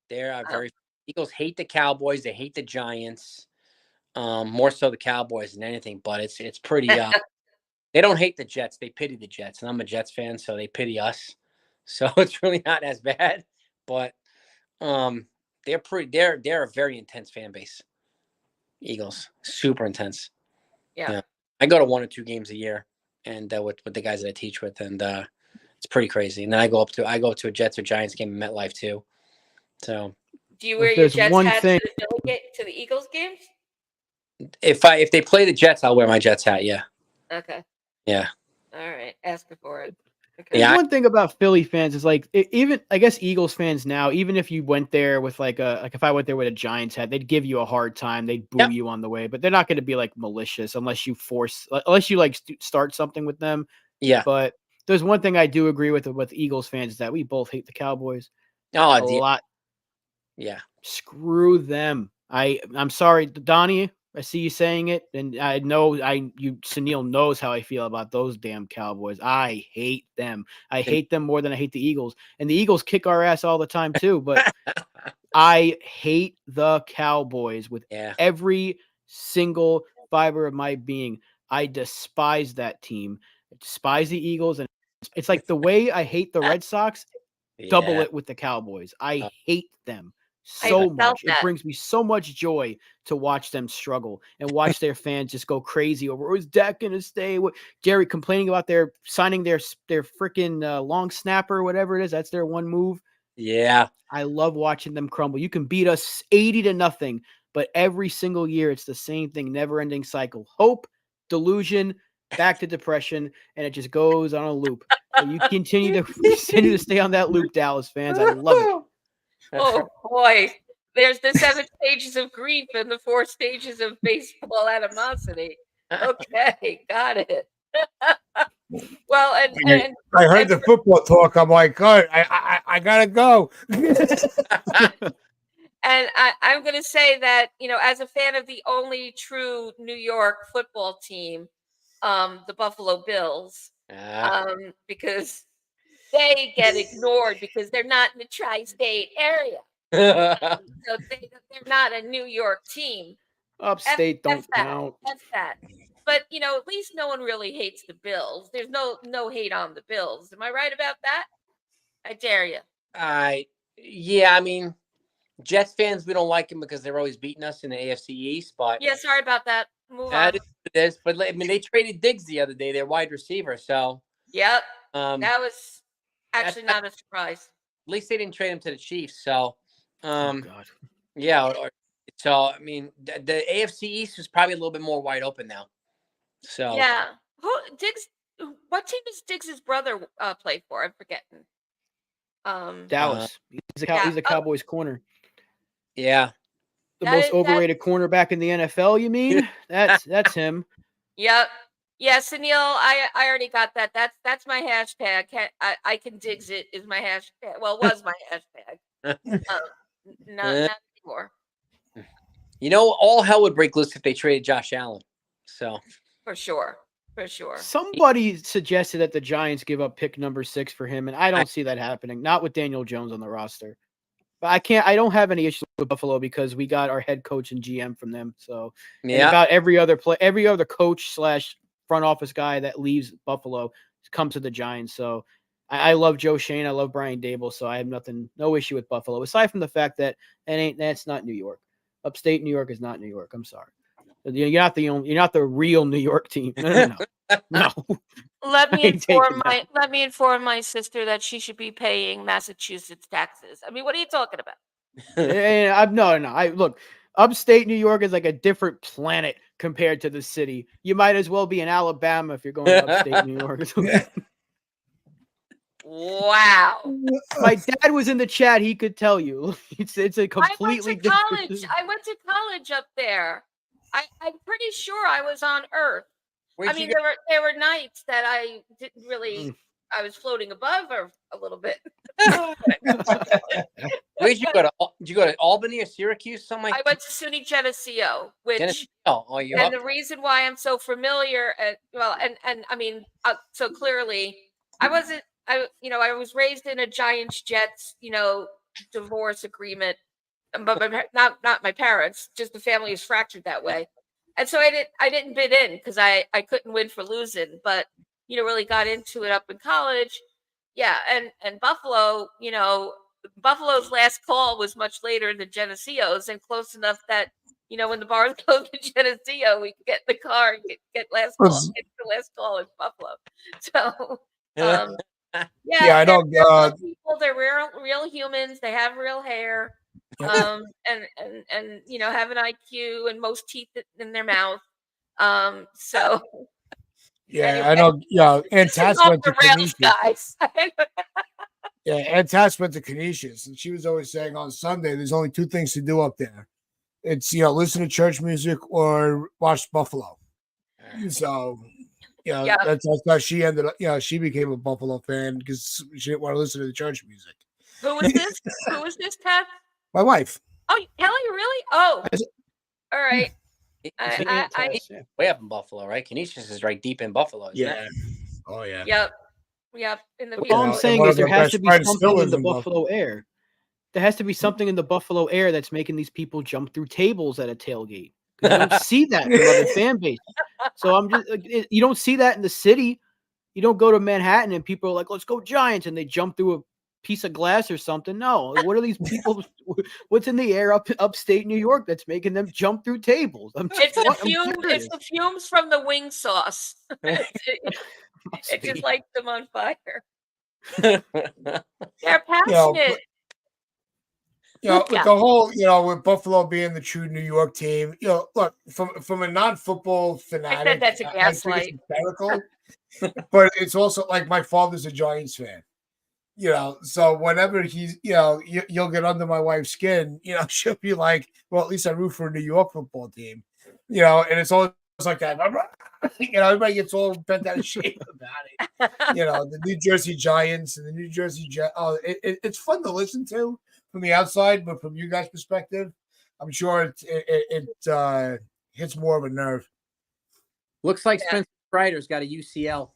They're very Eagles hate the Cowboys. They hate the Giants. More so the Cowboys than anything. But it's pretty. They don't hate the Jets. They pity the Jets, and I'm a Jets fan, so they pity us. So it's really not as bad. But they're a very intense fan base. Eagles, super intense. Yeah. I go to 1 or 2 games a year, and with the guys that I teach with, and it's pretty crazy. And then I go up to a Jets or Giants game in MetLife too. So, do you wear your Jets hat to the Eagles games? If they play the Jets, I'll wear my Jets hat. Yeah. Okay. Yeah. All right. Asking for it. Okay. Yeah, one thing about Philly fans is like even I guess Eagles fans now, even if you went there with like if I went there with a Giants hat, they'd give you a hard time. They'd boo you on the way, but they're not going to be like malicious unless you like start something with them. Yeah. But there's one thing I do agree with Eagles fans is that we both hate the Cowboys. Oh, a lot. Yeah. Screw them. I'm sorry, Donnie. I see you saying it, and I know Sunil knows how I feel about those damn Cowboys. I hate them. I hate them more than I hate the Eagles. And the Eagles kick our ass all the time too, but I hate the Cowboys with every single fiber of my being. I despise that team. I despise the Eagles, and it's like the way I hate the Red Sox, double it with the Cowboys. I hate them so much. It brings me so much joy to watch them struggle and watch their fans just go crazy over, is Dak going to stay? Jerry complaining about their signing their freaking long snapper or whatever it is. That's their one move. Yeah. I love watching them crumble. You can beat us 80-0, but every single year it's the same thing, never ending cycle. Hope, delusion, back to depression, and it just goes on a loop. And you continue to stay on that loop, Dallas fans. I love it. Oh boy, there's the 7 stages of grief and the 4 stages of baseball animosity. Okay, got it. Well, and I heard the football talk. I'm like, oh, I gotta go. And I'm going to say that, as a fan of the only true New York football team, the Buffalo Bills, because they get ignored because they're not in the tri-state area. So they're not a New York team. Upstate don't count. That's that. But, at least no one really hates the Bills. There's no hate on the Bills. Am I right about that? I dare you. Yeah, I mean, Jets fans, we don't like them because they're always beating us in the AFC East. But yeah, sorry about that. Move on. But I mean, they traded Diggs the other day, their wide receiver. So yep, that was actually not a surprise. At least they didn't trade him to the Chiefs. So, oh God. Yeah. So I mean, the AFC East is probably a little bit more wide open now. So yeah, what team does Diggs' brother play for? I'm forgetting. Dallas. He's a Cowboys corner. Yeah. The most overrated cornerback in the NFL, you mean? That's him. Yep. Yeah, Sunil, I already got that. That's my hashtag. I can Diggs it is my hashtag. Well, was my hashtag. Not anymore. All hell would break loose if they traded Josh Allen. So for sure. for sure. Somebody suggested that the Giants give up pick number 6 for him, and I don't see that happening. Not with Daniel Jones on the roster. But I don't have any issues with Buffalo because we got our head coach and GM from them. So and about every other coach / front office guy that leaves Buffalo comes to the Giants. So I love Joe Shane. I love Brian Dable. So I have no issue with Buffalo, aside from the fact that that's not New York. Upstate New York is not New York. I'm sorry. You're not the real New York team. No. Let me inform my sister that she should be paying Massachusetts taxes. I mean, what are you talking about? No. Look, upstate New York is like a different planet compared to the city. You might as well be in Alabama if you're going to upstate New York. Wow. My dad was in the chat. He could tell you. It's a completely different. I went to college up there. I'm pretty sure I was on Earth. There were nights that I didn't really. I was floating above or a little bit. Where'd you go to? Did you go to Albany or Syracuse? Something like I went to SUNY Geneseo, which and the reason why I'm so familiar, and I mean, so clearly, I wasn't. I was raised in a Giants Jets, divorce agreement, but not my parents. Just the family is fractured that way, and so I didn't bid in because I couldn't win for losing, but really got into it up in college. Yeah, and Buffalo, Buffalo's last call was much later than Geneseo's, and close enough that when the bars closed in Geneseo, we could get in the car and get the last call in Buffalo. So. I know. People, they're real humans. They have real hair, and have an IQ and most teeth in their mouth. So. Yeah, anyway, I know. Yeah, and Tess went to Canisius, guys. Yeah, and Tess went to Canisius, and she was always saying on Sunday, there's only 2 things to do up there. It's listen to church music or watch Buffalo. So. That's how she ended up. She became a Buffalo fan because she didn't want to listen to the church music. Who was this? Who was this, Ted? My wife. Oh, Kelly, really? Oh, all right. Way up in Buffalo, right? Canisius is right deep in Buffalo. Yeah. Oh yeah. Yep. In the all I'm saying is there has to be something in the Buffalo air. There has to be something in the Buffalo air that's making these people jump through tables at a tailgate. You don't see that from other fan bases. So I'm just you don't see that in the city. You don't go to Manhattan and people are like, let's go Giants, and they jump through a piece of glass or something. No, what are these people? What's in the air upstate New York that's making them jump through tables? It's the fumes from the wing sauce. It just lights them on fire. They're passionate. The whole, with Buffalo being the true New York team, look, from a non-football fanatic, I said that's a gaslight. But it's also like my father's a Giants fan, so whenever he's, you'll get under my wife's skin, she'll be like, well, at least I root for a New York football team, and it's always like that. Everybody gets all bent out of shape about it. The New Jersey Giants and the New Jersey Jets. Oh, it's fun to listen to from the outside, but from you guys' perspective, I'm sure it hits more of a nerve. Looks like Spencer Strider's got a UCL.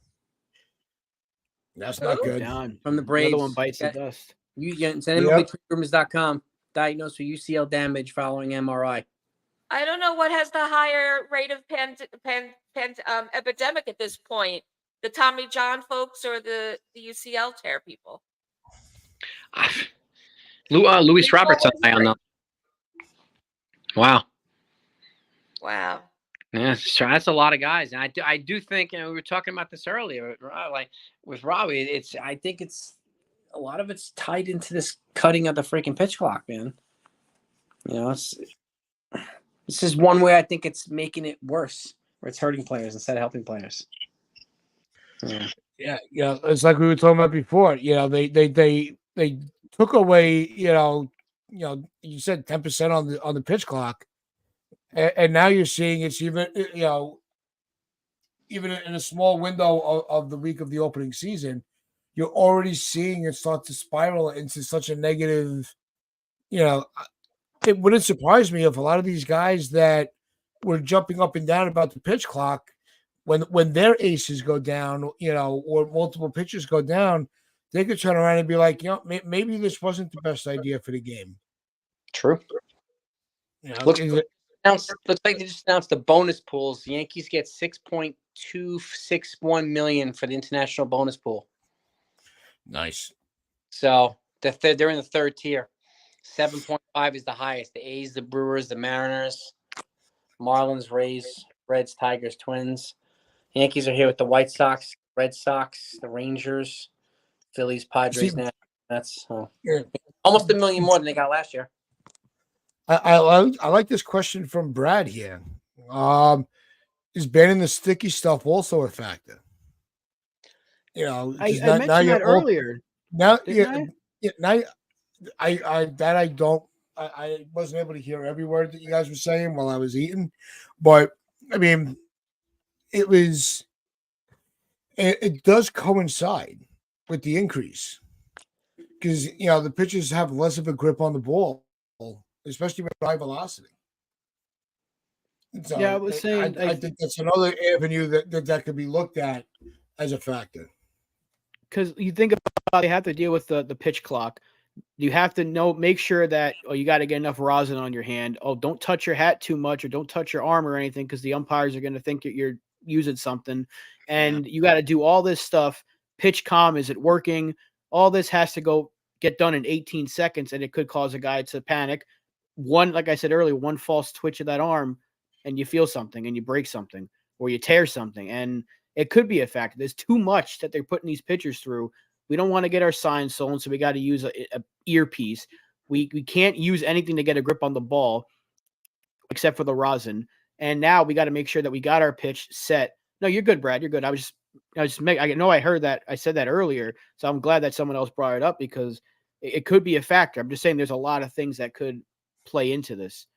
That's not good. From the Braves. Another one bites the dust. It's MLBTreatments.com. Diagnosed with UCL damage following MRI. I don't know what has the higher rate of epidemic at this point, the Tommy John folks or the UCL tear people. Luis Robertson, I don't know. Wow. Yeah, that's a lot of guys, and I do think, we were talking about this earlier, like with Robbie. I think it's a lot of it's tied into this cutting of the freaking pitch clock, man. This is one way I think it's making it worse, where it's hurting players instead of helping players. Yeah. It's like we were talking about before. They took away, you said 10% on the pitch clock, and now you're seeing it's even, even in a small window of the week of the opening season, you're already seeing it start to spiral into such a negative. It wouldn't surprise me if a lot of these guys that were jumping up and down about the pitch clock when their aces go down, or multiple pitchers go down, they could turn around and be like, maybe this wasn't the best idea for the game. True. Is it, Looks like they just announced the bonus pools. The Yankees get $6.261 million for the international bonus pool. nice? So they're in the third tier. 7.5 is the highest. The A's, the Brewers, the Mariners, Marlins, Rays, Reds, Tigers, Twins. Yankees are here with the White Sox, Red Sox, the Rangers, Phillies, Padres, See, Nats. yeah, Almost $1 million more than they got last year. I like this question from Brad here. Is banning the sticky stuff also a factor? I 'Cause now mentioned you're that all earlier. now. Didn't I? Now I don't. I wasn't able to hear every word that you guys were saying while I was eating, but I mean, it was. It does coincide with the increase because the pitchers have less of a grip on the ball, especially with high velocity. So Yeah, I was saying. I think that's another avenue that could be looked at as a factor. Because you think about, they have to deal with the pitch clock. You have to make sure that, you got to get enough rosin on your hand. Oh, don't touch your hat too much, or don't touch your arm or anything, because the umpires are going to think that you're using something. And you got to do all this stuff. Pitch calm, is it working? All this has to get done in 18 seconds, and it could cause a guy to panic. Like I said earlier, one false twitch of that arm, and you feel something, and you break something, or you tear something, and it could be a factor. There's too much that they're putting these pitchers through. We don't want to get our signs stolen, so we got to use a earpiece. We can't use anything to get a grip on the ball except for the rosin. And now we got to make sure that we got our pitch set. No, you're good, Brad. You're good. I know I heard that. I said that earlier, so I'm glad that someone else brought it up, because it could be a factor. I'm just saying there's a lot of things that could play into this.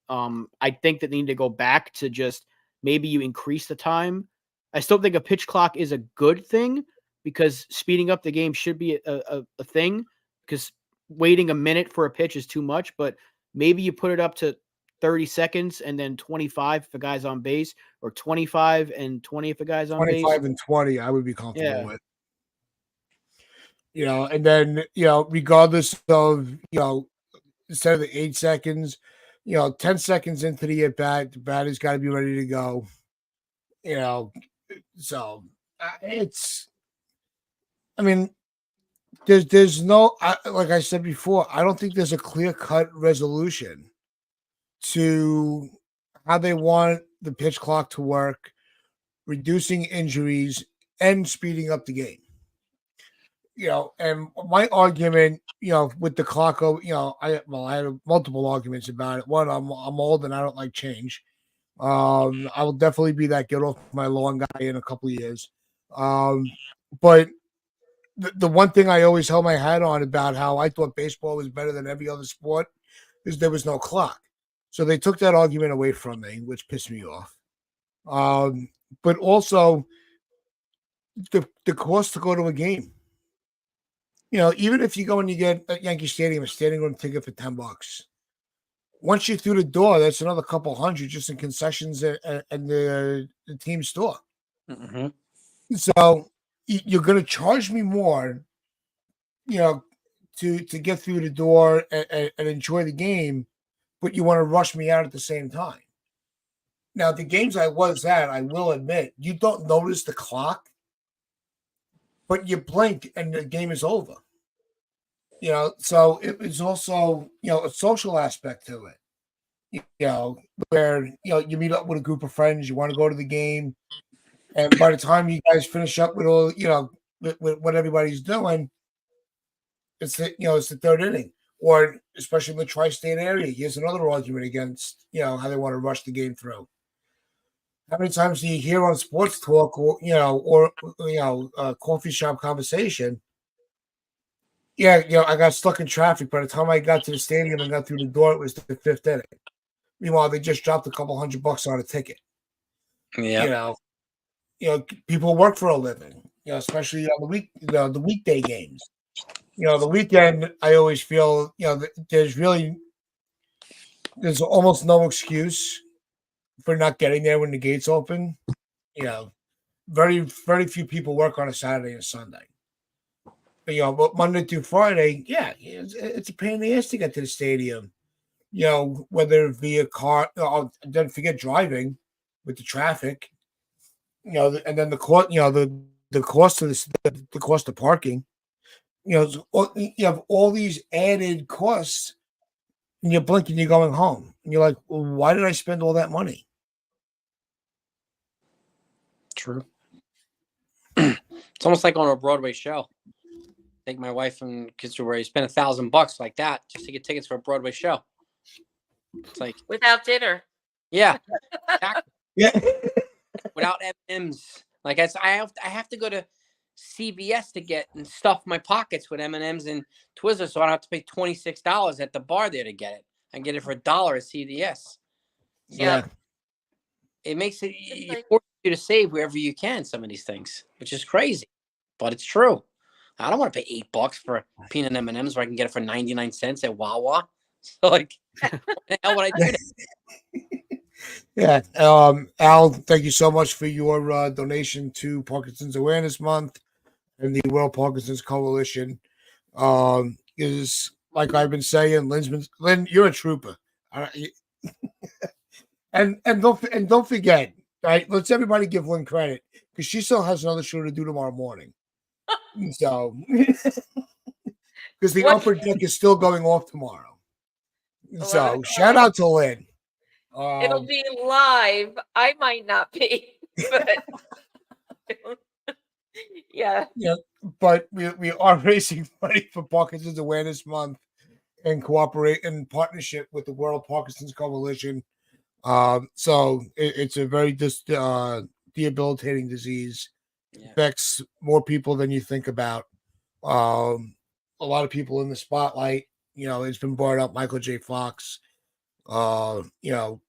I think that they need to go back to just maybe you increase the time. I still think a pitch clock is a good thing, because speeding up the game should be a thing, because waiting a minute for a pitch is too much. But maybe you put it up to 30 seconds and then 25 if a guy's on base, or 25 and 20 if a guy's on base. 25 and 20, I would be comfortable Yeah. with. And then, regardless of, instead of the 8 seconds, 10 seconds into the at bat, the batter's got to be ready to go. So I mean, there's no, like I said before, I don't think there's a clear-cut resolution to how they want the pitch clock to work, reducing injuries and speeding up the game. And my argument, with the clock, I had multiple arguments about it. One, I'm old and I don't like change. I will definitely be that get off my lawn guy in a couple of years. But the one thing I always held my hat on about how I thought baseball was better than every other sport is there was no clock. So they took that argument away from me, which pissed me off. But also the cost to go to a game. Even if you go and you get at Yankee Stadium a standing room ticket for $10, once you're through the door, that's another couple hundred just in concessions and the team store. Mm-hmm. So you're going to charge me more, to get through the door and enjoy the game, but you want to rush me out at the same time. Now, the games I was at, I will admit, you don't notice the clock, but you blink and the game is over. So it was also, a social aspect to it. Where you meet up with a group of friends, you want to go to the game, and by the time you guys finish up with all, with what everybody's doing, it's the third inning, or especially in the tri-state area. Here's another argument against how they want to rush the game through. How many times do you hear on sports talk, or coffee shop conversation? Yeah, I got stuck in traffic. By the time I got to the stadium and got through the door, it was the fifth inning. Meanwhile, they just dropped a couple $100 on a ticket. Yeah. People work for a living. Especially on the week, the weekday games. The weekend, I always feel there's almost no excuse for not getting there when the gates open. You know, very few people work on a Saturday and Sunday. But Monday through Friday, yeah, it's a pain in the ass to get to the stadium. Whether via car, don't forget driving with the traffic. And then the cost, the cost of this, the cost of parking. You have all these added costs, and you blink and you're going home, and you're like, well, why did I spend all that money? True. It's almost like on a Broadway show. Take my wife and kids to where you spend $1,000 like that just to get tickets for a Broadway show. It's like without dinner. Yeah, exactly. Yeah. Without M&Ms. Like I have to go to CVS to get and stuff my pockets with M&Ms and Twizzlers, so I don't have to pay $26 at the bar there to get it. I can get it for $1 at CVS. So Yeah. it makes it like- forces you to save wherever you can. Some of these things, which is crazy, but it's true. I don't want to pay $8 for peanut M&Ms where I can get it for 99 cents at Wawa. So like, what the hell would I do that? Yeah. Al, thank you so much for your donation to Parkinson's Awareness Month and the World Parkinson's Coalition. Is like I've been saying, Lynn, you're a trooper. And don't forget, right? Let's everybody give Lynn credit because she still has another show to do tomorrow morning. So, because the upper deck is still going off tomorrow. So, shout out to Lynn. It'll be live. I might not be, but yeah. Yeah, but we are raising money for Parkinson's Awareness Month and in partnership with the World Parkinson's Coalition. So it's a very debilitating disease. Yeah. Affects more people than you think about. A lot of people in the spotlight. It's been brought up. Michael J. Fox. Robin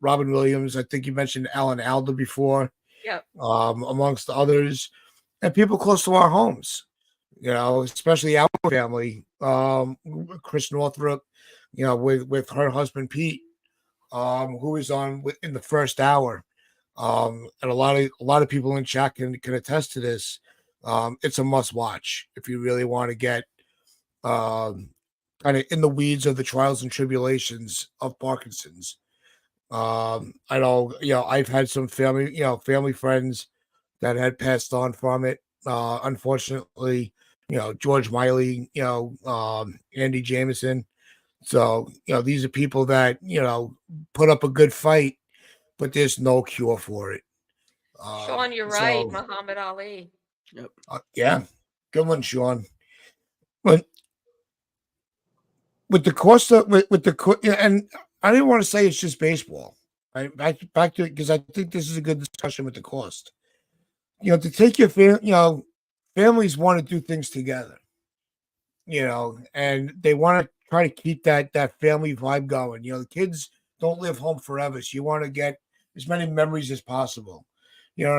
Williams. I think you mentioned Alan Alda before. Yeah. Amongst others, and people close to our homes. Especially our family. Chris Northrup. With her husband Pete. Who was on in the first hour. And a lot of people in chat can attest to this. It's a must watch if you really want to get kind of in the weeds of the trials and tribulations of Parkinson's. I know, I've had some family friends that had passed on from it. Unfortunately, George Miley, Andy Jameson. So, these are people that, put up a good fight, but there's no cure for it. Sean, you're right. Muhammad Ali. Yep. Yeah. Good one, Sean. But with the cost of, and I didn't want to say it's just baseball. Right? Back to it, because I think this is a good discussion with the cost. To take your families want to do things together. And they want to try to keep that family vibe going. The kids don't live home forever, so you want to get as many memories as possible.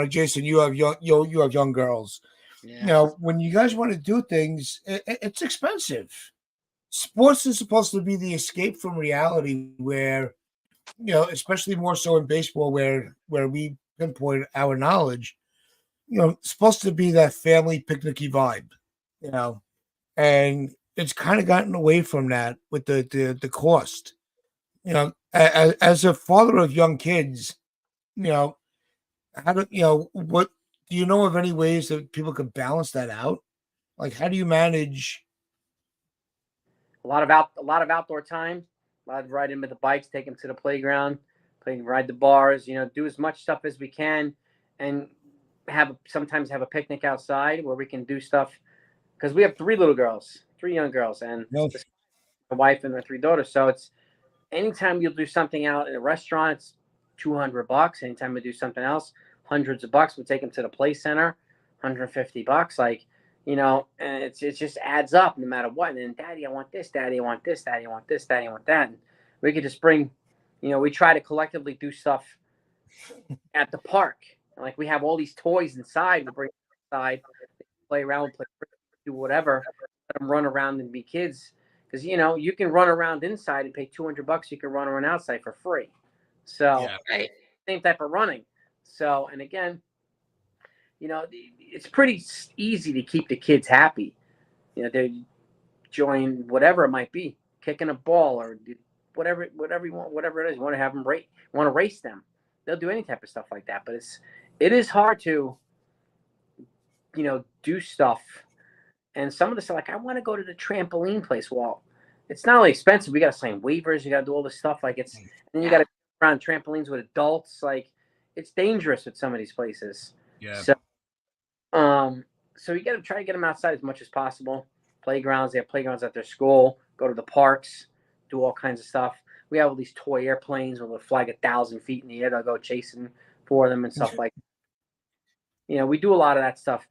Jason, you have young girls. Yeah. When you guys want to do things, it's expensive. Sports is supposed to be the escape from reality, where especially more so in baseball, where we pinpoint our knowledge. It's supposed to be that family picnicky vibe. And it's kind of gotten away from that with the cost. As a father of young kids, how do what do you know of any ways that people could balance that out? Like, how do you manage? A lot of outdoor time. A lot of riding with the bikes, take them to the playground, ride the bars. Do as much stuff as we can, and sometimes have a picnic outside where we can do stuff. Because we have 3 young girls, and my wife and my 3 daughters. So it's anytime you'll do something out in a restaurant, it's $200. Anytime we do something else, hundreds of bucks. We take them to the play center, $150. Like, and it just adds up no matter what. And then, Daddy, I want this. Daddy, I want this. Daddy, I want this. Daddy, I want that. And we could just bring, we try to collectively do stuff at the park. Like, we have all these toys inside. We bring them inside, play around, do whatever, let them run around and be kids. Because you can run around inside and pay $200. You can run around outside for free. So Right. Same type of running. So, and again, it's pretty easy to keep the kids happy. They join whatever it might be, kicking a ball or whatever you want, whatever it is. You want to have them want to race them. They'll do any type of stuff like that. But it is hard to, do stuff. And some of the stuff, like, I want to go to the trampoline place. Well, it's not only expensive. We got to sign waivers. You got to do all this stuff. Like, and you got to run on trampolines with adults. Like, it's dangerous at some of these places. Yeah. So you got to try to get them outside as much as possible. Playgrounds. They have playgrounds at their school. Go to the parks. Do all kinds of stuff. We have all these toy airplanes where they'll fly 1,000 feet in the air. They'll go chasing for them and stuff like that. We do a lot of that stuff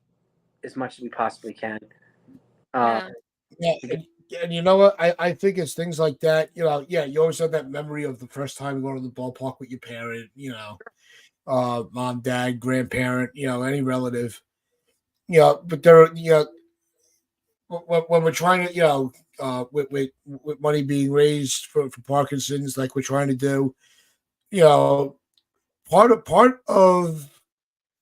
as much as we possibly can. Yeah, and you know what? I think it's things like that. You always have that memory of the first time going to the ballpark with your parent. Mom, dad, grandparent. Any relative. But there, when we're trying to, with money being raised for Parkinson's, like we're trying to do, part of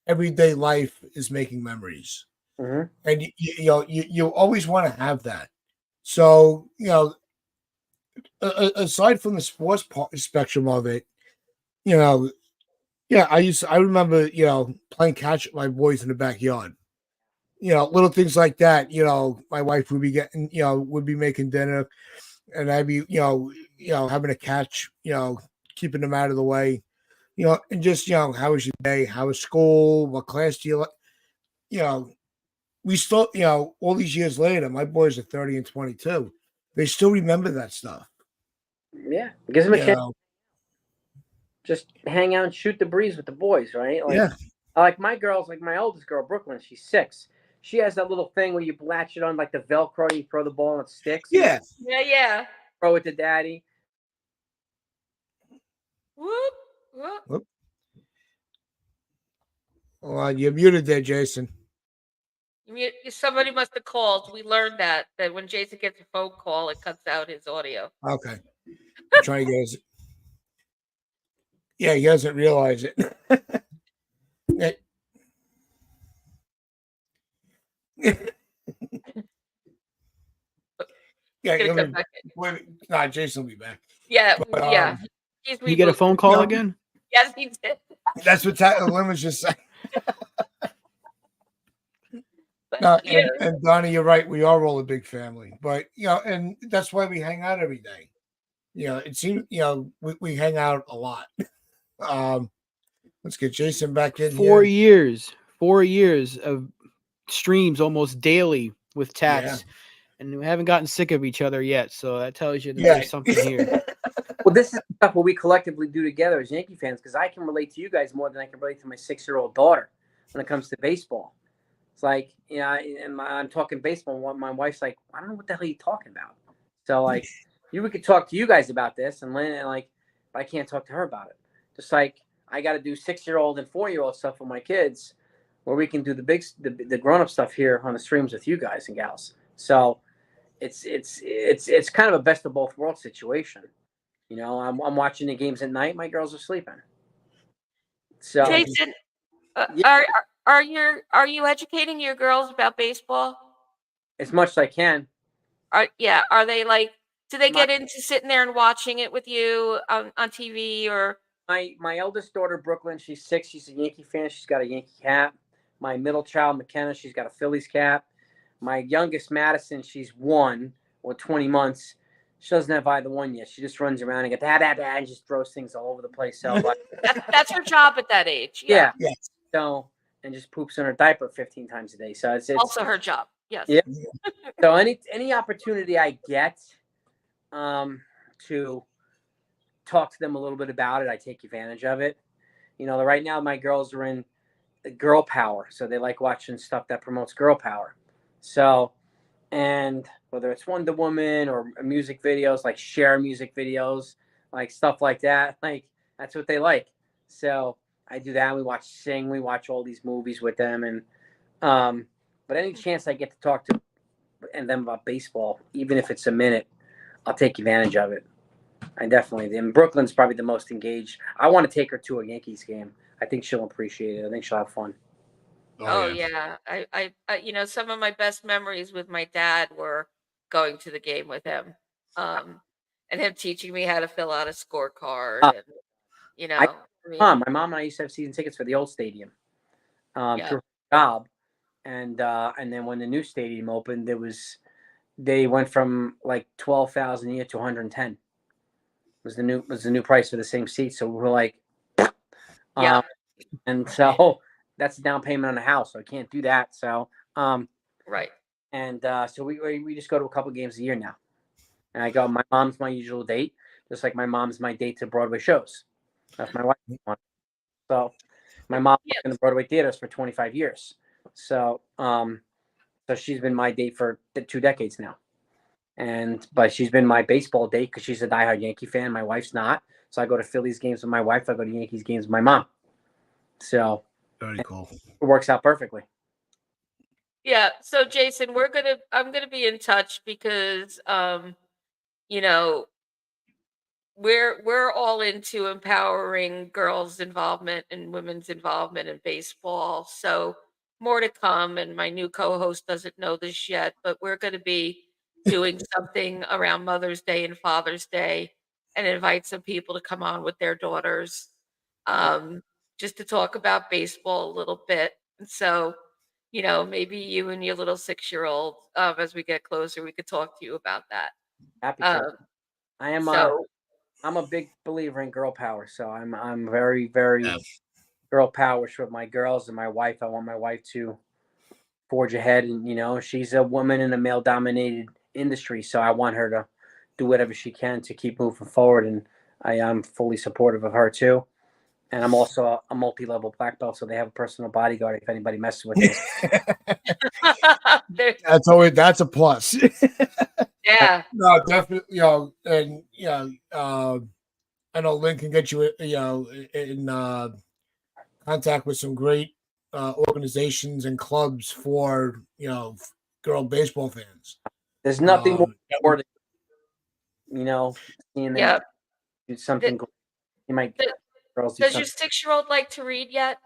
everyday life is making memories. Mm-hmm. And you always want to have that. So aside from the sports spectrum of it, I remember playing catch with my boys in the backyard. Little things like that. My wife would be getting would be making dinner, and I'd be having a catch, keeping them out of the way, and just how was your day? How was school? What class do you like? We still, all these years later, my boys are 30 and 22. They still remember that stuff. Yeah. It gives them a chance. Just hang out and shoot the breeze with the boys, right? Like, like my girls, like my oldest girl, Brooklyn, she's 6. She has that little thing where you latch it on like the Velcro and you throw the ball and it sticks. Yeah. Throw it to daddy. Whoop. Well, you're muted there, Jason. Somebody must have called. We learned that when Jason gets a phone call, it cuts out his audio. Okay. I'm trying to get his... Yeah, he doesn't realize it. Jason will be back. Yeah, but, You get a phone call again? Yes, he did. That's what Lynn was just saying. No, and Donnie, you're right. We are all a big family, but and that's why we hang out every day. It seems we hang out a lot. Let's get Jason back in. 4 years of streams almost daily with Tats, and we haven't gotten sick of each other yet. So that tells you that there's something here. Well, this is stuff what we collectively do together as Yankee fans, because I can relate to you guys more than I can relate to my 6-year-old daughter when it comes to baseball. It's like, and I'm talking baseball. My wife's like, I don't know what the hell you're talking about. So like, we could talk to you guys about this, and Lynn, and like, but I can't talk to her about it. Just like I got to do 6-year-old and 4-year-old stuff with my kids, where we can do the grown-up stuff here on the streams with you guys and gals. So it's kind of a best of both worlds situation. I'm watching the games at night. My girls are sleeping. So Jason, are you educating your girls about baseball? As much as I can. Are they like? Do they get into sitting there and watching it with you on TV or? My eldest daughter, Brooklyn, she's 6. She's a Yankee fan. She's got a Yankee cap. My middle child, McKenna, she's got a Phillies cap. My youngest, Madison, she's 1 or 20 months. She doesn't have either one yet. She just runs around and gets and just throws things all over the place. So that's her job at that age. Yeah. So and just poops in her diaper 15 times a day. So it's also her job. Yes. Yeah. So any opportunity I get to talk to them a little bit about it, I take advantage of it. Right now my girls are in girl power, so they like watching stuff that promotes girl power. So, and whether it's Wonder Woman or music videos, like share music videos, like stuff like that, like that's what they like. So I do that. We watch Sing. We watch all these movies with them, and but any chance I get to talk to them about baseball, even if it's a minute, I'll take advantage of it. I definitely. And Brooklyn's probably the most engaged. I want to take her to a Yankees game. I think she'll appreciate it. I think she'll have fun. Oh yeah. Some of my best memories with my dad were going to the game with him. Um, and him teaching me how to fill out a scorecard Uh, and, I I mean, my mom and I used to have season tickets for the old stadium yeah. through her job, and then when the new stadium opened, they went from like 12,000 a year to 110 was the new price for the same seat. So we were like, Yeah. um, and so that's a down payment on a house, so I can't do that. So Right. and so we just go to a couple games a year now. And I go. My mom's my usual date, just like my mom's my date to Broadway shows. That's my wife. So my mom Yeah. worked in the Broadway theaters for 25 years. So so she's been my date for 2 decades now. But she's been my baseball date because she's a diehard Yankee fan. My wife's not. So I go to Phillies games with my wife. I go to Yankees games with my mom. So Very cool. it works out perfectly. Yeah. So Jason, I'm gonna be in touch because you know, we're all into empowering girls' involvement and women's involvement in baseball. So more to come. And my new co-host doesn't know this yet, but we're going to be doing something around Mother's Day and Father's Day, and invite some people to come on with their daughters, um, just to talk about baseball a little bit. And so, maybe you and your little 6-year-old, as we get closer, we could talk to you about that. Happy to. Um, I am. so I'm a big believer in girl power. So I'm very very Yeah. girl power with my girls and my wife. I want my wife to forge ahead, and she's a woman in a male dominated industry. So I want her to do whatever she can to keep moving forward, and I am fully supportive of her too. And I'm also a multi-level black belt, so they have a personal bodyguard if anybody messes with them. there- That's a plus. yeah. No, definitely, and I know Lynn can get you, in contact with some great organizations and clubs for girl baseball fans. There's nothing more Yeah, important, seeing them Yeah. do something great. You might Th- girls do Does your something. 6-year-old like to read yet?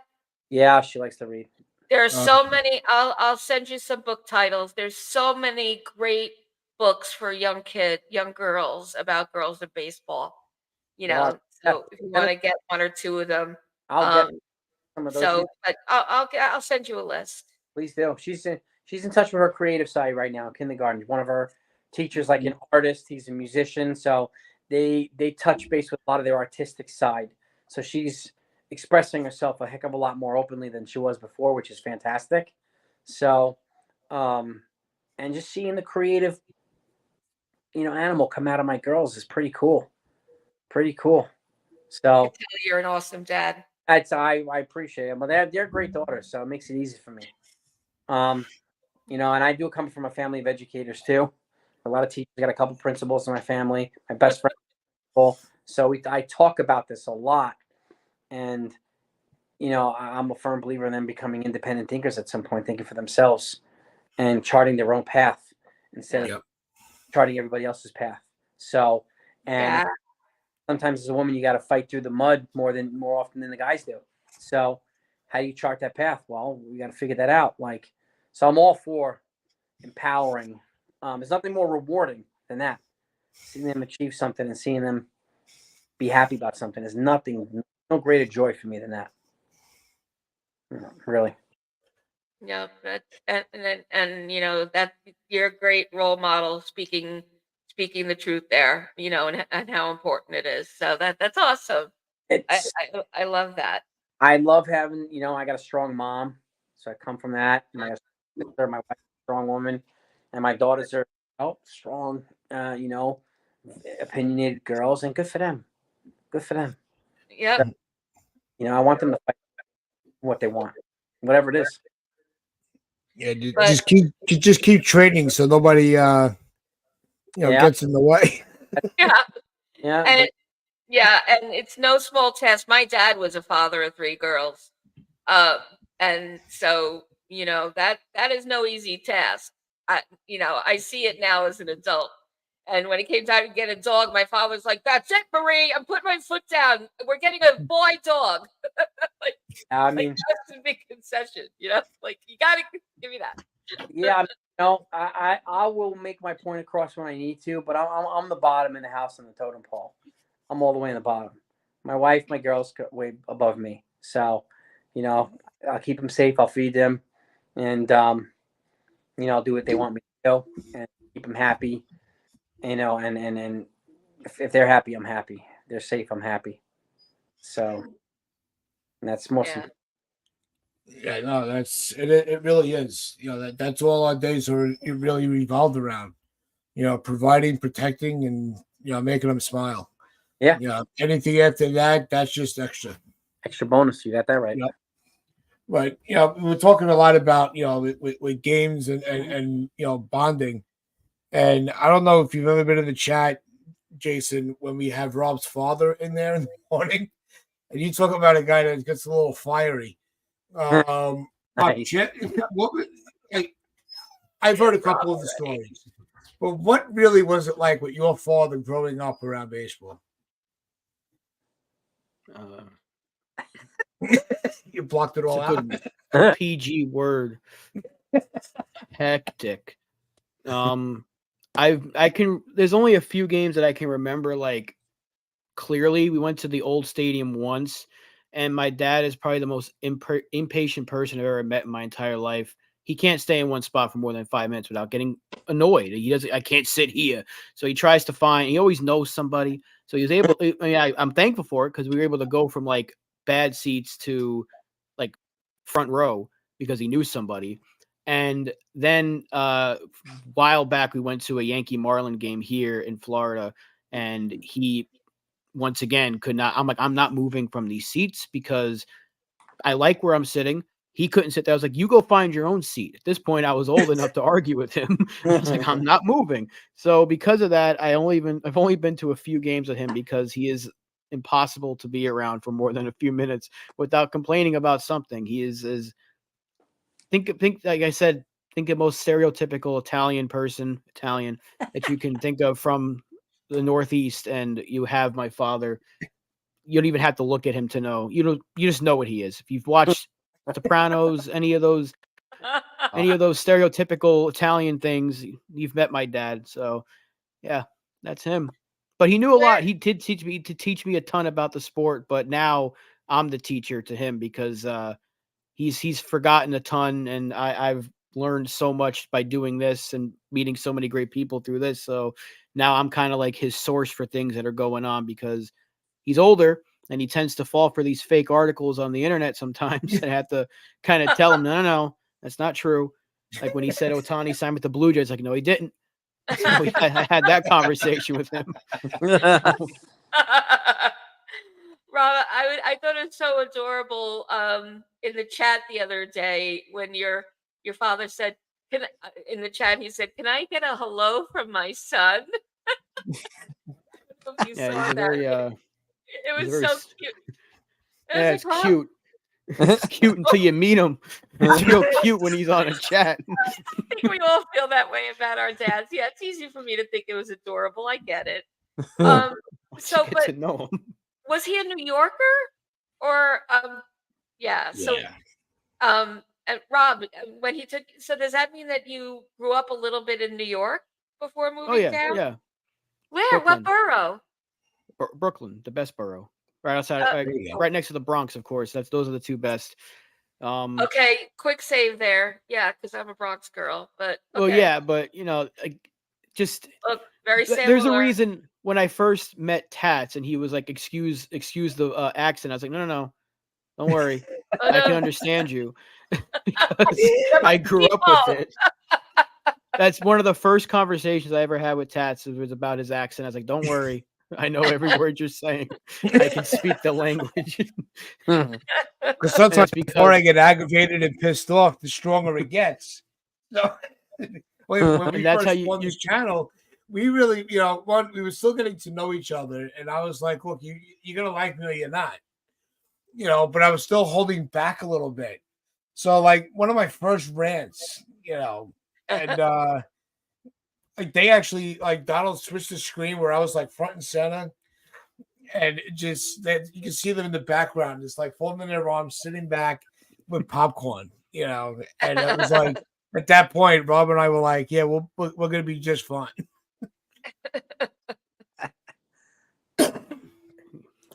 Yeah, she likes to read. There are uh, so many. I'll send you some book titles. There's so many great books for young girls about girls in baseball. Well, yeah, So if you want to get one or two of them, I'll get um, some of those. so but I'll send you a list. Please do. She's in touch with her creative side right now. Kindergarten. One of her teachers, like an artist, he's a musician, so they touch base with a lot of their artistic side. So she's expressing herself a heck of a lot more openly than she was before, which is fantastic. So, and just seeing the creative, animal come out of my girls is pretty cool. Pretty cool. I can So tell you're an awesome dad. I appreciate it. But they're great daughters, so it makes it easy for me. Um, and I do come from a family of educators too. A lot of teachers, got a couple principals in my family. My best friend, so I talk about this a lot, and I'm a firm believer in them becoming independent thinkers at some point, thinking for themselves and charting their own path instead Yeah. of charting everybody else's path. So, and Yeah. sometimes as a woman, you got to fight through the mud more often than the guys do. So, how do you chart that path? Well, we got to figure that out. So I'm all for empowering. There's nothing more rewarding than that. Seeing them achieve something and seeing them be happy about something is no greater joy for me than that. Really. Yeah, that you're a great role model, speaking the truth there, and how important it is. So that's awesome. I It's I love that. I love having, I got a strong mom, so I come from that. My sister, my wife, is a strong woman, and my daughters are strong, opinionated girls, and good for them. Good for them. So, Yep. I want them to fight what they want, whatever it is. yeah, But just keep training so nobody Yeah, gets in the way. yeah, yeah. and it's no small task. My dad was a father of 3 girls. Um, and so, that is no easy task. I see it now as an adult. And when it came time to get a dog, my father was like, "That's it, Marie. I'm putting my foot down. We're getting a boy dog." I Like mean, that's a big concession, Like you gotta give me that. yeah, I mean, no, I will make my point across when I need to, but I'm the bottom in the house on the totem pole. I'm all the way in the bottom. My wife, my girls, way above me. So, I'll keep them safe. I'll feed them, and I'll do what they want me to do, and keep them happy. And if they're happy, I'm happy. If they're safe, I'm happy. So that's most Yeah. important. Yeah, no, it really is. That's all our days are. It really revolved around. Providing, protecting, and making them smile. Yeah. Anything after that, that's just extra. Extra bonus. You got that right. Yeah. But we were talking a lot about with games and bonding, and I don't know if you've ever been in the chat, Jason, when we have Rob's father in there in the morning, and you talk about a guy that gets a little fiery. Nice. I've heard a couple of the stories, but what really was it like with your father growing up around baseball? You blocked it all It's a out. good PG word. Hectic. There's only a few games that I can remember like clearly. We went to the old stadium once, and my dad is probably the most impatient person I've ever met in my entire life. He can't stay in one spot for more than 5 minutes without getting annoyed. I can't sit here. So he tries to he always knows somebody. So he was able, I'm thankful for it because we were able to go from like bad seats to like front row because he knew somebody. And then a while back, we went to a Yankee Marlin game here in Florida, and he once again could not. I'm like, I'm not moving from these seats because I like where I'm sitting. He couldn't sit there. I was like, you go find your own seat. At this point, I was old enough to argue with him. I was like, I'm not moving. So because of that, I've only been to a few games with him because he is impossible to be around for more than a few minutes without complaining about something. He is think like I said, think of most stereotypical Italian that you can think of from the Northeast, and you have my father. You don't even have to look at him to know. You just know what he is. If you've watched Sopranos, any of those stereotypical Italian things, you've met my dad. So yeah, that's him. But he knew a lot. He did teach me a ton about the sport, but now I'm the teacher to him because he's forgotten a ton, and I've learned so much by doing this and meeting so many great people through this. So now I'm kind of like his source for things that are going on because he's older and he tends to fall for these fake articles on the internet sometimes. I have to kind of tell him, no, that's not true. Like when he said Ohtani signed with the Blue Jays, like, no, he didn't. So I had that conversation with him. Rob, I thought it was so adorable in the chat the other day when your father said, in the chat, he said, "Can I get a hello from my son?" Yeah, it was so cute. Yeah, it's cute. It's cute until you meet him. It's real cute when he's on a chat. I think we all feel that way about our dads. Yeah, it's easy for me to think it was adorable. I get it. Get to know him. Was he a New Yorker or yeah. So and Rob, when he took, so does that mean that you grew up a little bit in New York before moving down? Yeah. Where? Brooklyn. What borough? Brooklyn, the best borough. Right outside, right next to the Bronx, of course. Those are the two best. Okay, quick save there. Yeah, because I'm a Bronx girl. But okay. Well, yeah, but just look, very similar. There's a reason when I first met Tats and he was like, excuse the accent. I was like, no, don't worry. I can understand you because I grew up with it. That's one of the first conversations I ever had with Tats. It was about his accent. I was like, don't worry. I know every word you're saying. I can speak the language. Because sometimes before I get aggravated and pissed off, the stronger it gets. So when we first won this channel, we really, we were still getting to know each other. And I was like, look, you're going to like me or you're not. But I was still holding back a little bit. So like one of my first rants, and like they actually like Donald switched the screen where I was like front and center, and it just that you can see them in the background, just like folding their arms, sitting back with popcorn, and it was like at that point, Rob and I were like, yeah, we're gonna be just fine.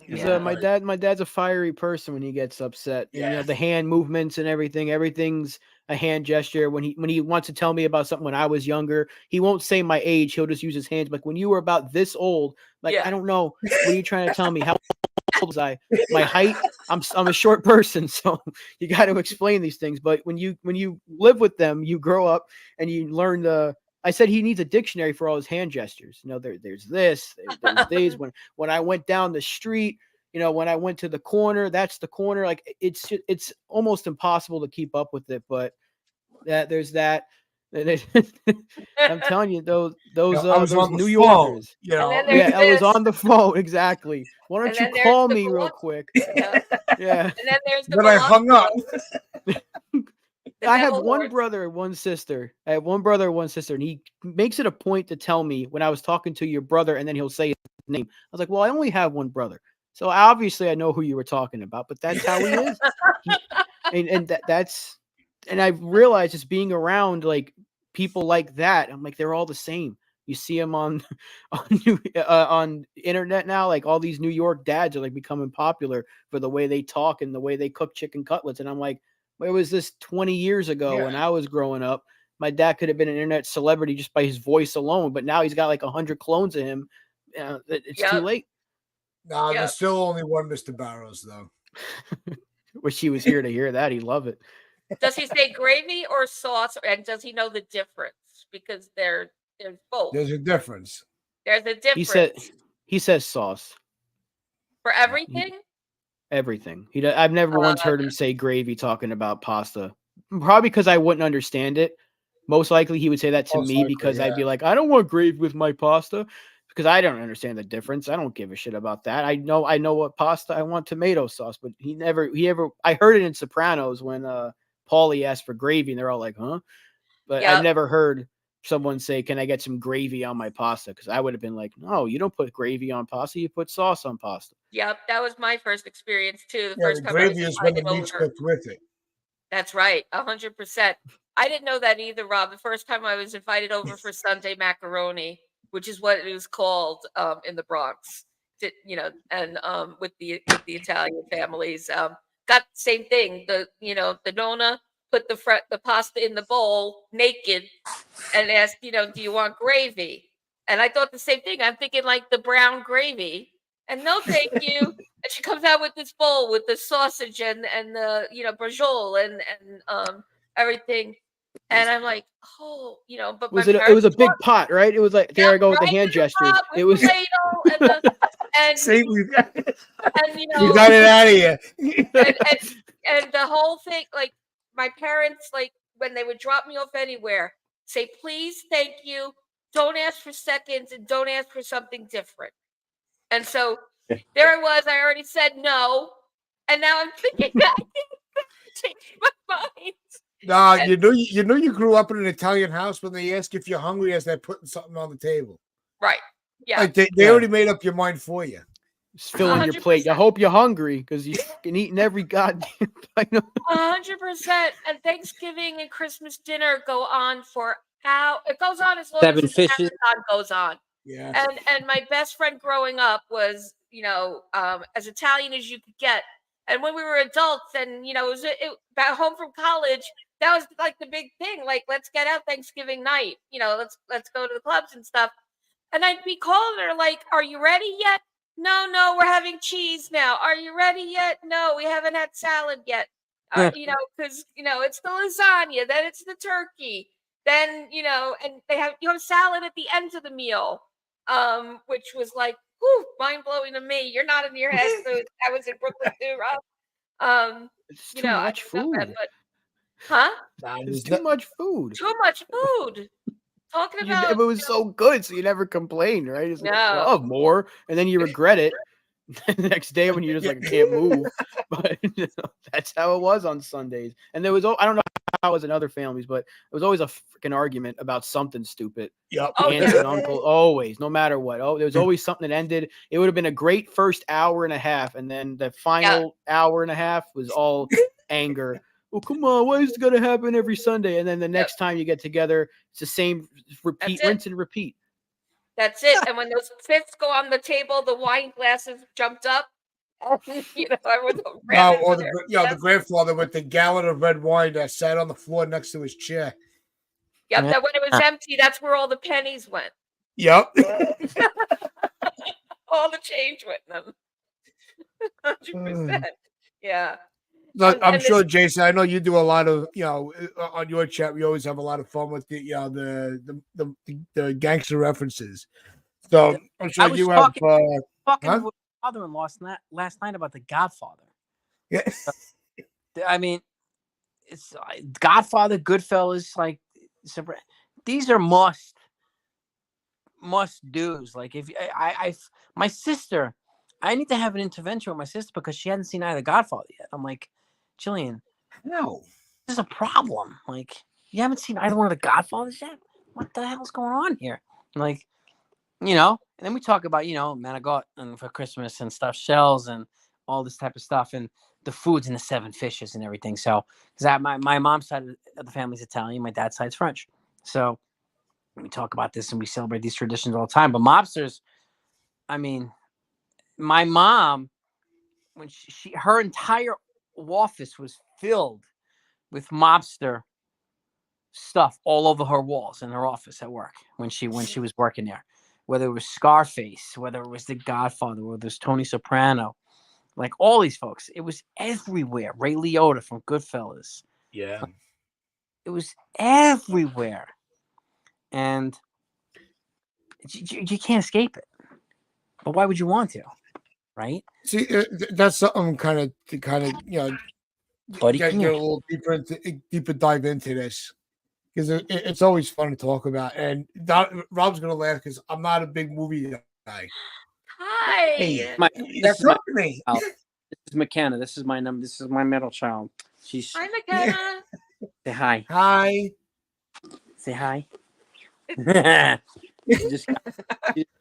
Yeah. My dad's a fiery person when he gets upset. And Yeah. the hand movements and everything's a hand gesture. When he wants to tell me about something when I was younger, he won't say my age. He'll just use his hands. Like, when you were about this old, like, Yeah. I don't know. What are you trying to tell me? How old was I? My height? I'm a short person, so you got to explain these things. But when you live with them, you grow up and you learn I said he needs a dictionary for all his hand gestures. There's this, there's these. When I went down the street, when I went to the corner, that's the corner. Like, it's almost impossible to keep up with it. But there's that. I'm telling you, those I was on the New phone, Yorkers. And then there's Yeah, I was this. on the phone. Exactly. Why don't And you then there's call the me real Milwaukee. quick? Yeah. Yeah. And then there's the Then I hung up. I have Devil one Lords. brother, one sister. I have one brother, one sister, and he makes it a point to tell me when I was talking to your brother, and then he'll say his name. I was like, well, I only have one brother. So obviously I know who you were talking about, but that's how he is. That's and I've realized just being around like people like that, I'm like, they're all the same. You see them on on internet now, like all these New York dads are like becoming popular for the way they talk and the way they cook chicken cutlets. And I'm like, where was this 20 years ago when I was growing up? My dad could have been an internet celebrity just by his voice alone, but now he's got like 100 clones of him. It's too late. Nah, there's still only one Mr. Barrows, though. Wish he was here to hear that. He'd love it. Does he say gravy or sauce, and does he know the difference? Because there's both. There's a difference. There's a difference. He says sauce For everything. everything. I've never once heard him say gravy talking about pasta. Probably because I wouldn't understand it. Most likely he would say that to me because I'd be like, I don't want gravy with my pasta because I don't understand the difference. I don't give a shit about that. I know what pasta I want tomato sauce, but I heard it in Sopranos when Paulie asked for gravy and they're all like, huh? But I've never heard someone say, can I get some gravy on my pasta? Because I would have been like, no, you don't put gravy on pasta. You put sauce on pasta. Yep. That was my first experience too. The Yeah, first the time I was gravy is when the invited meat's over. cooked with it. That's right. 100%. I didn't know that either, Rob. The first time I was invited over for Sunday macaroni, which is what it was called in the Bronx, and with the Italian families, got the same thing. The nonna put the pasta in the bowl naked and asked, do you want gravy? And I thought the same thing. I'm thinking like the brown gravy. And no, thank you. And she comes out with this bowl with the sausage and the brajol and everything. And I'm like, oh, but It was a big pot, right? It was like, there I go with the hand gestures. It was See, we got it out of here. and the whole thing, like my parents, like when they would drop me off anywhere, say, please, thank you. Don't ask for seconds and don't ask for something different. And so there I was. I already said no. And now I'm thinking I can't change my mind. Nah, you know you grew up in an Italian house when they ask if you're hungry as they're putting something on the table. Right. Yeah. Like they already made up your mind for you. Just filling your plate. I hope you're hungry because you're eating every goddamn. 100%. And Thanksgiving and Christmas dinner go on for it goes on as long 7 as fishes. the marathon goes on. Yeah. And my best friend growing up was, as Italian as you could get. And when we were adults and, it was back home from college, that was like the big thing. Like, let's get out Thanksgiving night, let's go to the clubs and stuff. And I'd be calling her like, are you ready yet? No, we're having cheese now. Are you ready yet? No, we haven't had salad yet. Because, it's the lasagna, then it's the turkey, then, and you have salad at the end of the meal, which was like, whew, mind blowing to me. You're not in your head. So I was in Brooklyn too, Rob. It's too much food. Huh? It's too much food. Too much food. Talking about it was so good, so you never complain, right? It's like, no. oh, more, and then you regret it. the next day when you just like can't move. But that's how it was on Sundays. And there was, I don't know how it was in other families, but it was always a freaking argument about something stupid. Yep. Oh, Aunts yeah. and uncle, always, no matter what. Oh, there was always something that ended. It would have been a great first hour and a half, and then the final hour and a half was all anger. Oh, come on, why is it gonna happen every Sunday? And then the next time you get together, it's the same repeat, That's it. rinse and repeat. That's it. And when those fists go on the table, the wine glasses jumped up. You know, everyone's No, grabbing or for their the glass. grandfather with the gallon of red wine that sat on the floor next to his chair. Yep, that when it was empty, that's where all the pennies went. Yep. All the change went in them. 100%. Yeah. Look, I'm and sure, this- Jason. I know you do a lot of, on your chat. We always have a lot of fun with the, the gangster references. So I'm sure was you have. talking Huh? with my father-in-law last night about the Godfather. Yeah. I mean, it's Godfather, Goodfellas, like these are must do's. Like if my sister, I need to have an intervention with my sister because she hadn't seen either Godfather yet. I'm like, Jillian, No. this is a problem. Like, you haven't seen either one of the Godfathers yet? What the hell's going on here? Like, and then we talk about, Manigot and for Christmas and stuffed shells and all this type of stuff and the foods and the 7 fishes and everything. So, because my mom's side of the family's Italian, my dad's side's French. So we talk about this and we celebrate these traditions all the time. But mobsters, I mean, my mom, when her entire office was filled with mobster stuff all over her walls in her office at work when she was working there, whether it was Scarface, whether it was The Godfather, whether it was Tony Soprano, like all these folks, it was everywhere. Ray Liotta from Goodfellas, Yeah. it was everywhere, and you can't escape it. But why would you want to, right? See, that's something kind of Buddy, get come a here. little deeper dive into this because it's always fun to talk about. And Rob's gonna laugh because I'm not a big movie guy. Hi. Hey, That's it's me. child. This is McKenna. This is my number. This is my middle child. She's Hi, McKenna. say hi. Hi. Say hi. she just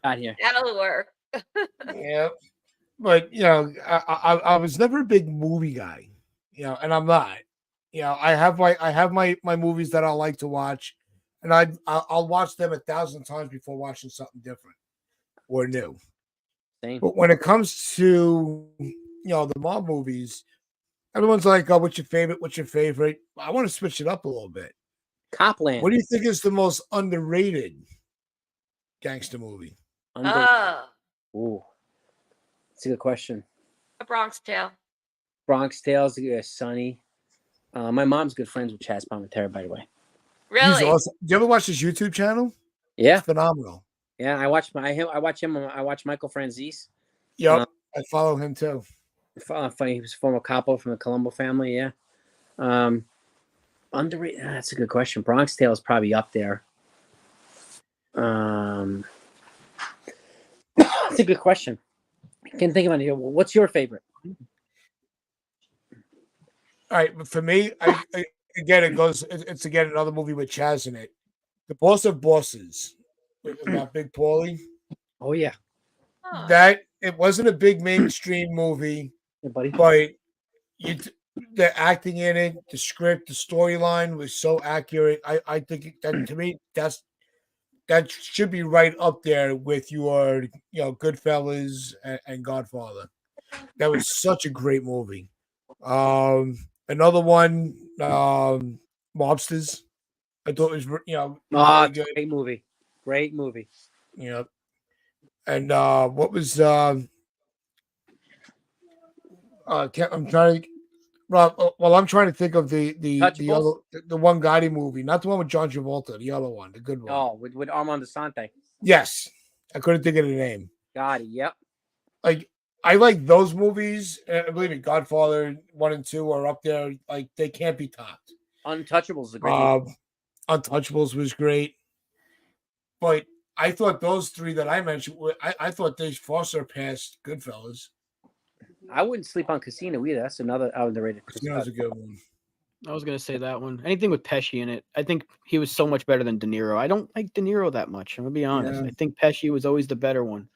got here. That'll work. Yeah, but I was never a big movie guy, and I'm not. I have my movies that I like to watch, and I'll watch them 1,000 times before watching something different or new. Same. But when it comes to the mob movies, everyone's like, "Oh, what's your favorite? What's your favorite?" I want to switch it up a little bit. Copland. What do you think is the most underrated gangster movie? Ooh, that's a good question. A Bronx Tale. Bronx Tales, Sonny. My mom's good friends with Chaz Palminteri, by the way. Really? He's awesome. Do you ever watch his YouTube channel? Yeah, It's phenomenal. yeah. I watch him. I watch Michael Franzese. Yep, I follow him too. Funny, he was a former capo from the Colombo family. Yeah. Underrated. That's a good question. Bronx Tale is probably up there. That's a good question. I can't think of any. What's your favorite? All right, but for me, again, it's again another movie with Chaz in it. The Boss of Bosses, about Big Paulie. Oh yeah, That it wasn't a big mainstream movie, buddy. but the acting in it, the script, the storyline was so accurate. I think that to me that should be right up there with your Goodfellas and Godfather. That was such a great movie. Another one, Mobsters. I thought it was really good. Great movie. Great movie. And what was I'm trying to Rob. Well, I'm trying to think of the one Gotti movie, not the one with John Travolta, the other one, the good one. Oh, with Armand Asante. Yes, I couldn't think of the name. Gotti. Yep. Like I like those movies. I believe it. Godfather 1 and 2 are up there. Like they can't be topped. Untouchables is a great movie. Untouchables was great, but I thought those three that I mentioned, I thought they far surpassed Goodfellas. I wouldn't sleep on Casino either. That's another underrated. Casino's a good one. I was gonna say that one. Anything with Pesci in it. I think he was so much better than De Niro. I don't like De Niro that much. I'm gonna be honest. Yeah. I think Pesci was always the better one.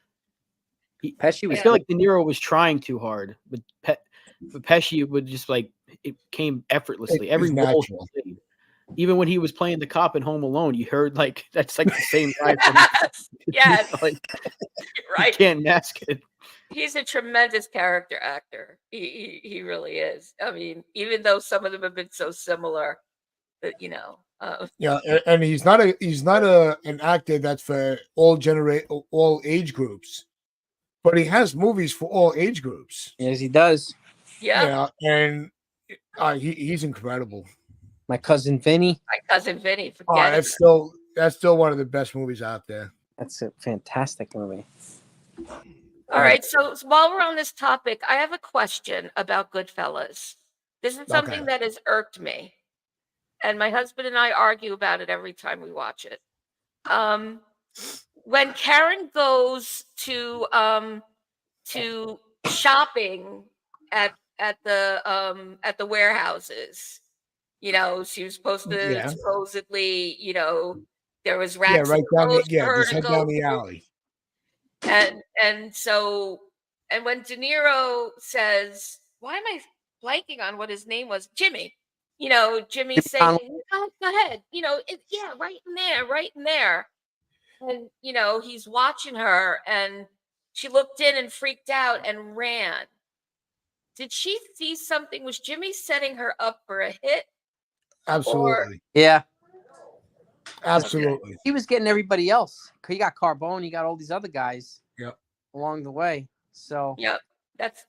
Pesci I was. feel like De Niro was trying too hard, but Pesci would just like it came effortlessly. Every was role he natural. played. Even when he was playing the cop in Home Alone, you heard like that's like the same guy. Yes. Like, Right. you can't mask it. He's a tremendous character actor. He really is. I mean, even though some of them have been so similar, that Yeah, and he's not an actor that's for all age groups, but he has movies for all age groups. Yes, he does. yeah. And he's incredible. My cousin Vinny. My cousin Vinny. Oh, Forget it. that's still one of the best movies out there. That's a fantastic movie. All right. So while we're on this topic, I have a question about Goodfellas. This is something Okay. that has irked me, and my husband and I argue about it every time we watch it. When Karen goes to shopping at the warehouses, she was supposed to Yeah. supposedly, there was Yeah, racks right of down clothes for her just to head go down the through. alley. And when De Niro says, why am I blanking on what his name was? Jimmy. Jimmy's saying, go ahead. Right in there. And, he's watching her and she looked in and freaked out and ran. Did she see something? Was Jimmy setting her up for a hit? Absolutely. Yeah. Absolutely. He was getting everybody else. He got Carbone. He got all these other guys. Yep. Along the way. So. Yep. That's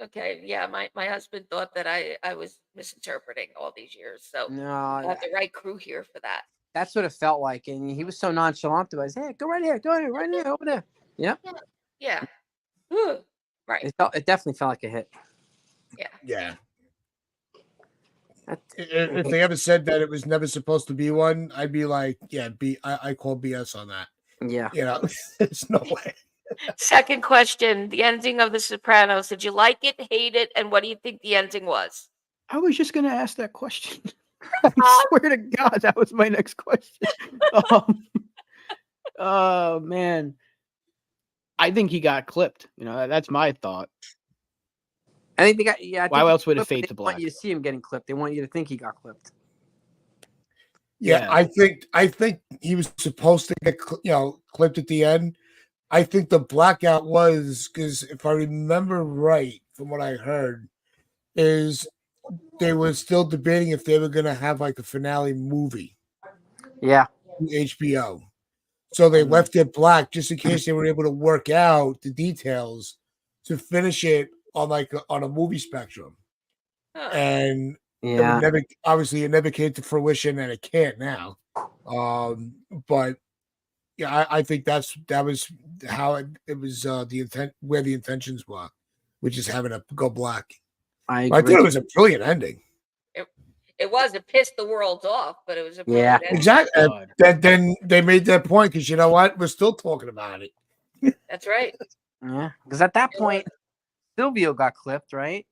okay. Yeah, my husband thought that I was misinterpreting all these years. So No, I have the right crew here for that. That's what it felt like, and he was so nonchalant to us. Hey, go right here, right here, over there. Yep. Yeah. Ooh, right. It definitely felt like a hit. Yeah. If they ever said that it was never supposed to be one, I'd be like, yeah, I call BS on that. Yeah. There's no way. Second question: the ending of The Sopranos. Did you like it, hate it, and what do you think the ending was? I was just gonna ask that question. I swear to God, that was my next question. Oh man, I think he got clipped. That's my thought. I think they got. Yeah. I Why think else would it they fade to don't want black? you to see him getting clipped. They want you to think he got clipped. Yeah, I think he was supposed to get clipped at the end. I think the blackout was because if I remember right from what I heard, is they were still debating if they were going to have like a finale movie. Yeah. HBO. So they left it black just in case they were able to work out the details to finish it on a movie spectrum. Huh. And Yeah. it never came to fruition, and it can't now. But yeah, I think that was how it was the intent, where the intentions were, which is having it go black. I thought it was a brilliant ending. It was. It pissed the world off, but it was a brilliant ending. Exactly. Then they made that point because you know what? We're still talking about it. That's right. Yeah, because at that point, Silvio got clipped, right?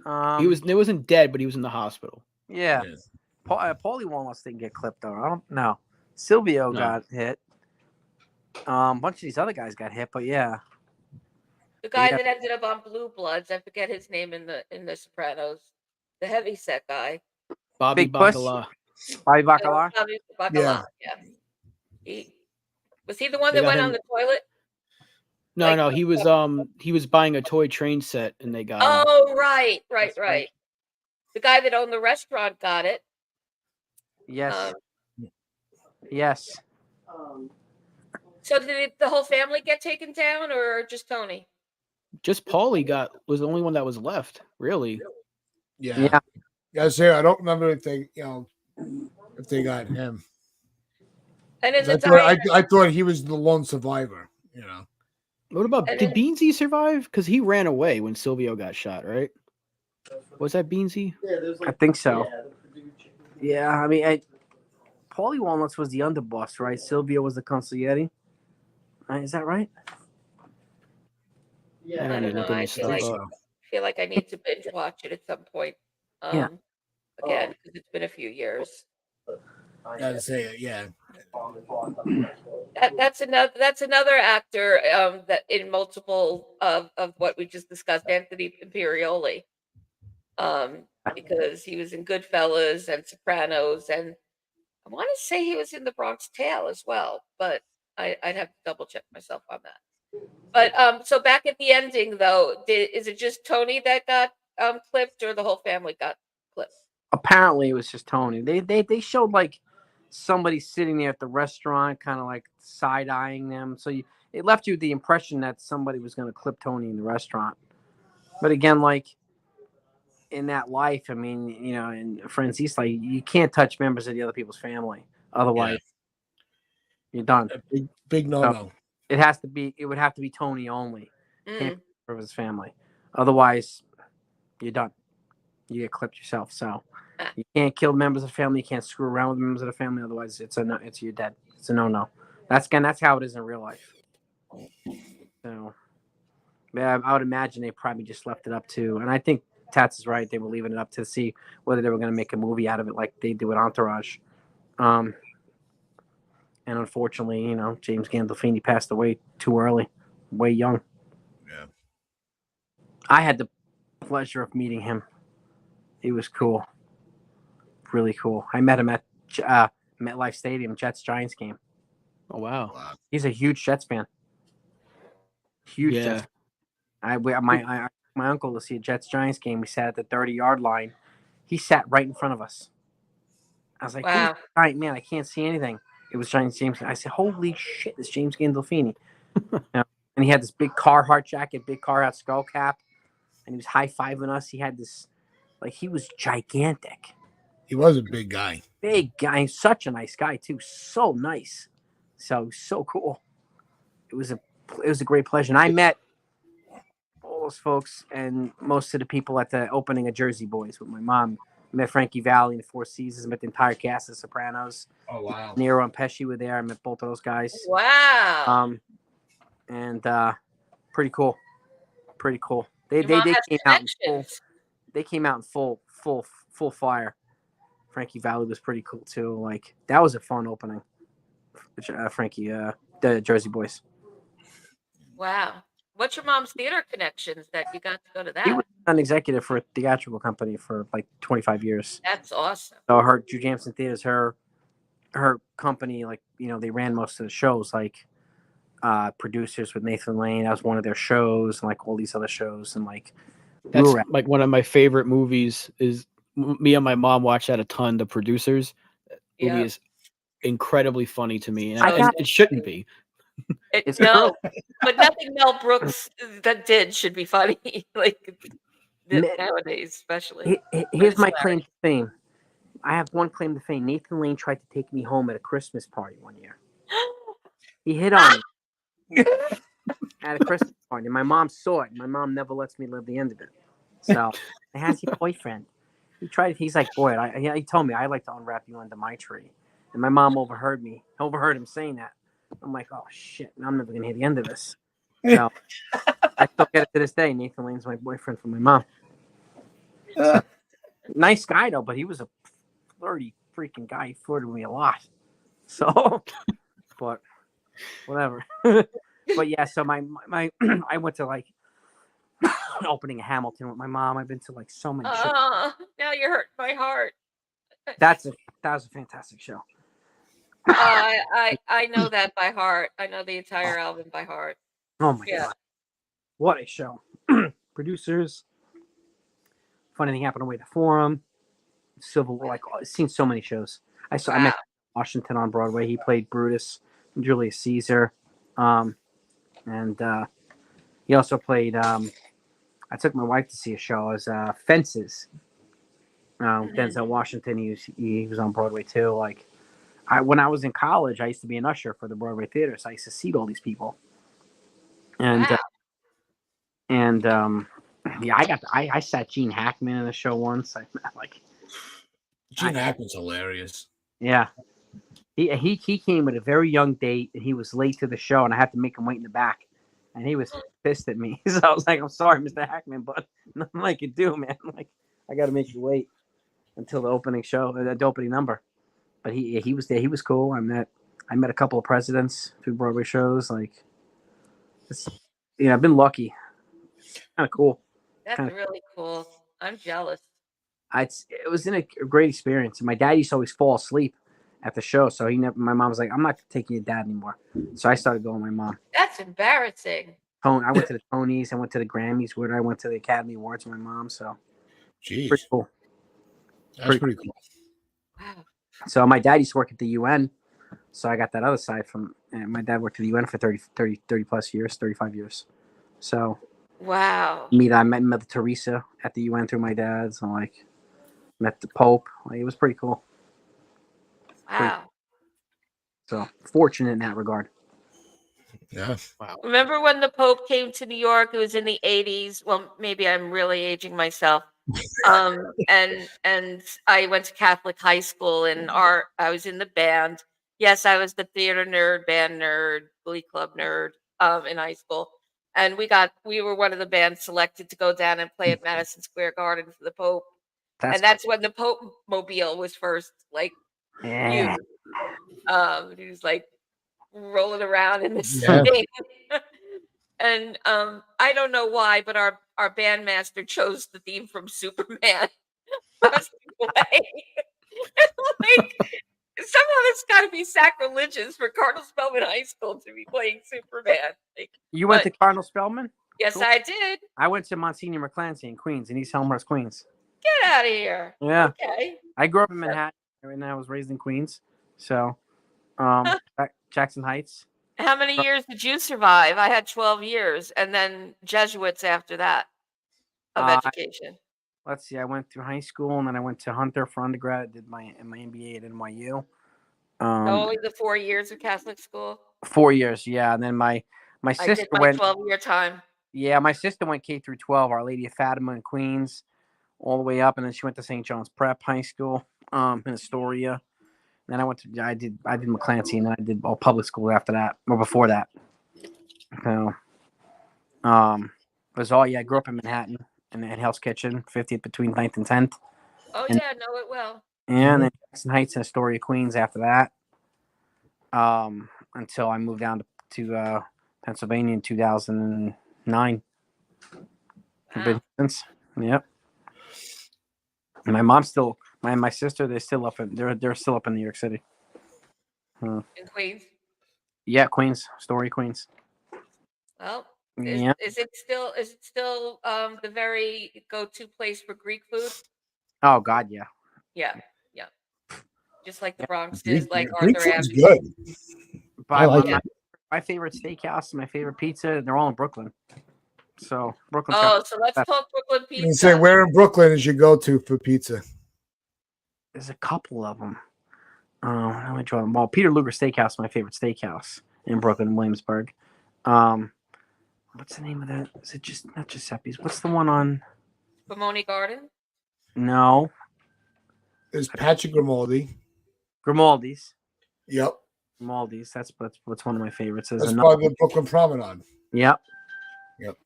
He wasn't dead, but he was in the hospital. Yeah. Paulie Walnuts didn't get clipped though. I don't know. Silvio got hit. A bunch of these other guys got hit, but yeah. The guy that ended up on Blue Bloods, I forget his name in the Sopranos, the heavyset guy. Bobby Big Puss? Bacala. Bobby Bacala? Bobby Bacala, yeah. Was he the one that went on the toilet? No, he was buying a toy train set and they got him. Oh, right. The guy that owned the restaurant got it. Yes. Yes. So did the whole family get taken down, or just Tony? Just Paulie was the only one that was left, really. Yeah. I don't remember if they got him. And in I thought he was the lone survivor. What about did Beansy survive? Because he ran away when Silvio got shot, right? Was that Beansy? I think so. Yeah, I mean, Paulie Walnuts was the underboss, right? Silvio was the consigliere. Is that right? Yeah, I don't know. feel like I need to binge watch it at some point. Yeah. Again, because it's been a few years. Gotta say it, yeah. That's another actor that in multiple of what we just discussed, Anthony Imperioli. Because he was in Goodfellas and Sopranos, and I want to say he was in The Bronx Tale as well, but I'd have to double check myself on that. But so back at the ending though, is it just Tony that got clipped, or the whole family got clipped? Apparently, it was just Tony. They showed like somebody sitting there at the restaurant, kind of like side eyeing them. So it left you the impression that somebody was going to clip Tony in the restaurant. But again, like in that life, I mean, you know, in Friends East, like you can't touch members of the other people's family, otherwise you're done. A big no. It has to be. It would have to be Tony only. Can't Mm. for his family. Otherwise, you're done. You get clipped yourself. So you can't kill members of the family. You can't screw around with members of the family. Otherwise, it's a no. It's you're dead. It's a no. That's how it is in real life. So, yeah, I would imagine they probably just left it up to. And I think Tats is right. They were leaving it up to see whether they were going to make a movie out of it, like they do with Entourage. And unfortunately, you know, James Gandolfini passed away too early, way young. Yeah. I had the pleasure of meeting him. He was cool. Really cool. I met him at MetLife Stadium, Jets-Giants game. Oh wow. Wow. He's a huge Jets fan. Huge Yeah. Jets fan. My uncle to see a Jets-Giants game. We sat at the 30-yard line. He sat right in front of us. I was like, Wow. "Giant man, I can't see anything." It was James. I said, "Holy shit, it's James Gandolfini." And he had this big Carhartt jacket, big Carhartt skull cap, and he was high-fiving us. He had this, like, he was gigantic. He was a big guy. Big guy. Such a nice guy, too. So nice. So cool. It was a great pleasure. And I met all those folks and most of the people at the opening of Jersey Boys with my mom. I met Frankie Valli in the Four Seasons. I met the entire cast of Sopranos. Oh wow. Nero and Pesci were there. I met both of those guys. Wow. And pretty cool. Pretty cool. They Your mom has came out in full. connections. They came out in full fire. Frankie Valli was pretty cool too. Like that was a fun opening. Frankie, the Jersey Boys. Wow. What's your mom's theater connections that you got to go to He that? was an executive for a theatrical company for like 25 years. That's awesome. So her Drew Jameson Theaters, her company, like, you know, they ran most of the shows, like Producers with Nathan Lane. That was one of their shows, and like all these other shows, and like That's like one of my favorite movies. Is me and my mom watch that a ton. The Producers movie Yeah. is incredibly funny to me, and I got- it shouldn't be. It's No, but nothing Mel Brooks that did should be funny, like nowadays, especially. Here's my claim to fame. I have one claim to fame. Nathan Lane tried to take me home at a Christmas party one year. He hit on me at a Christmas party. My mom saw it. My mom never lets me live the end of it. So, how's your boyfriend? He's like, boy, he told me I like to unwrap you under my tree. And my mom overheard him saying that. I'm like, oh shit, I'm never gonna hear the end of this. So I still get it to this day. Nathan Lane's my boyfriend from my mom. Nice guy though, but he was a flirty freaking guy. He flirted with me a lot. So, but whatever. But yeah, so my I went to like an opening of Hamilton with my mom. I've been to like so many shows. Now you're hurting my heart. That was a fantastic show. I know that by heart. I know the entire album by heart. Oh my Yeah. god, what a show! Producers, Funny Thing Happened Away the Forum, Civil War. Like I've seen so many shows. I met Washington on Broadway. He played Brutus and Julius Caesar, and he also played. I took my wife to see a show as Fences. Denzel Washington. He was on Broadway too. Like when I was in college, I used to be an usher for the Broadway theater, so I used to see all these people. And yeah, I sat Gene Hackman in a show once. Gene Hackman's hilarious. Yeah, he came with a very young date, and he was late to the show, and I had to make him wait in the back, and he was pissed at me. So I was like, "I'm sorry, Mr. Hackman, but nothing I could do, man. Like, I got to make you wait until the opening show, the opening number. But he was there. He was cool. I met a couple of presidents through Broadway shows. Like, it's, I've been lucky. Kind of cool. That's Kinda, really cool. I'm jealous. it was a great experience. And my dad used to always fall asleep at the show, so my mom was like, "I'm not taking your dad anymore." So I started going with my mom. That's embarrassing. I went to the Tonys. I went to the Grammys. Where I went to the Academy Awards with my mom. So, Jeez, pretty cool. that's pretty cool. Wow. So my dad used to work at the UN. So I got that other side from my dad worked at the UN for 30 plus years, 35 years. So Wow. I met Mother Teresa at the UN through my dad. So like met the Pope. Like, it was pretty cool. Wow. So fortunate in that regard. Yeah. Wow. Remember when the Pope came to New York? It was in the 80s. Well, maybe I'm really aging myself. And I went to Catholic high school, and I was in the band. Yes, I was the theater nerd, band nerd, glee club nerd in high school. And we were one of the bands selected to go down and play at Madison Square Garden for the Pope. That's when the Pope mobile was first Yeah. used. He was like rolling around in the Yeah. thing. And I don't know why, but our bandmaster chose the theme from Superman for us to play. Like, somehow it's got to be sacrilegious for Cardinal Spellman High School to be playing Superman. Like, You went to Cardinal Spellman? yes, Cool. I did. I went to Monsignor McClancy in Queens, in East Elmhurst, Queens. Get out of here. Yeah. Okay. I grew up in Manhattan, and I was raised in Queens. So, Jackson Heights. How many years did you survive? I had 12 years, and then Jesuits after that of education. Let's see. I went through high school, and then I went to Hunter for undergrad. Did my MBA at NYU. Only the 4 years of Catholic school. 4 years, yeah. And then my I sister did my went. 12-year time. Yeah, my sister went K through 12, Our Lady of Fatima in Queens, all the way up, and then she went to St. John's Prep High School, in Astoria. And then I did McClancy, and then I did all public school after that, or before that. So, I grew up in Manhattan, in Hell's Kitchen, 50th between 9th and 10th. Oh, And- yeah, know it well. And then Jackson Heights and Astoria, Queens after that. Until I moved down to Pennsylvania in 2009. I've been Wow. since. Yep. And my mom still, my sister, they're still up in New York City. In Queens. Yeah, Queens, Astoria, Queens. Well, Yeah. is it still the very go-to place for Greek food? Oh God, yeah. Yeah. Just like the Bronx Greek, is, like Greek Arthur food's Avenue. good. But I like it. my favorite steakhouse, my favorite pizza, they're all in Brooklyn. So Brooklyn's Oh, so let's that's- talk Brooklyn You say pizza. where in Brooklyn is your go-to for pizza? there's a couple of them. Let me draw them. Well, Peter Luger Steakhouse, my favorite steakhouse in Brooklyn, Williamsburg. What's the name of that? Is it just not Giuseppe's? What's the one on? Pomone Garden. No, There's Patrick Grimaldi. Grimaldi's. Yep. Grimaldi's. That's one of my favorites. There's That's another. by the Brooklyn Promenade. Yep. Yep.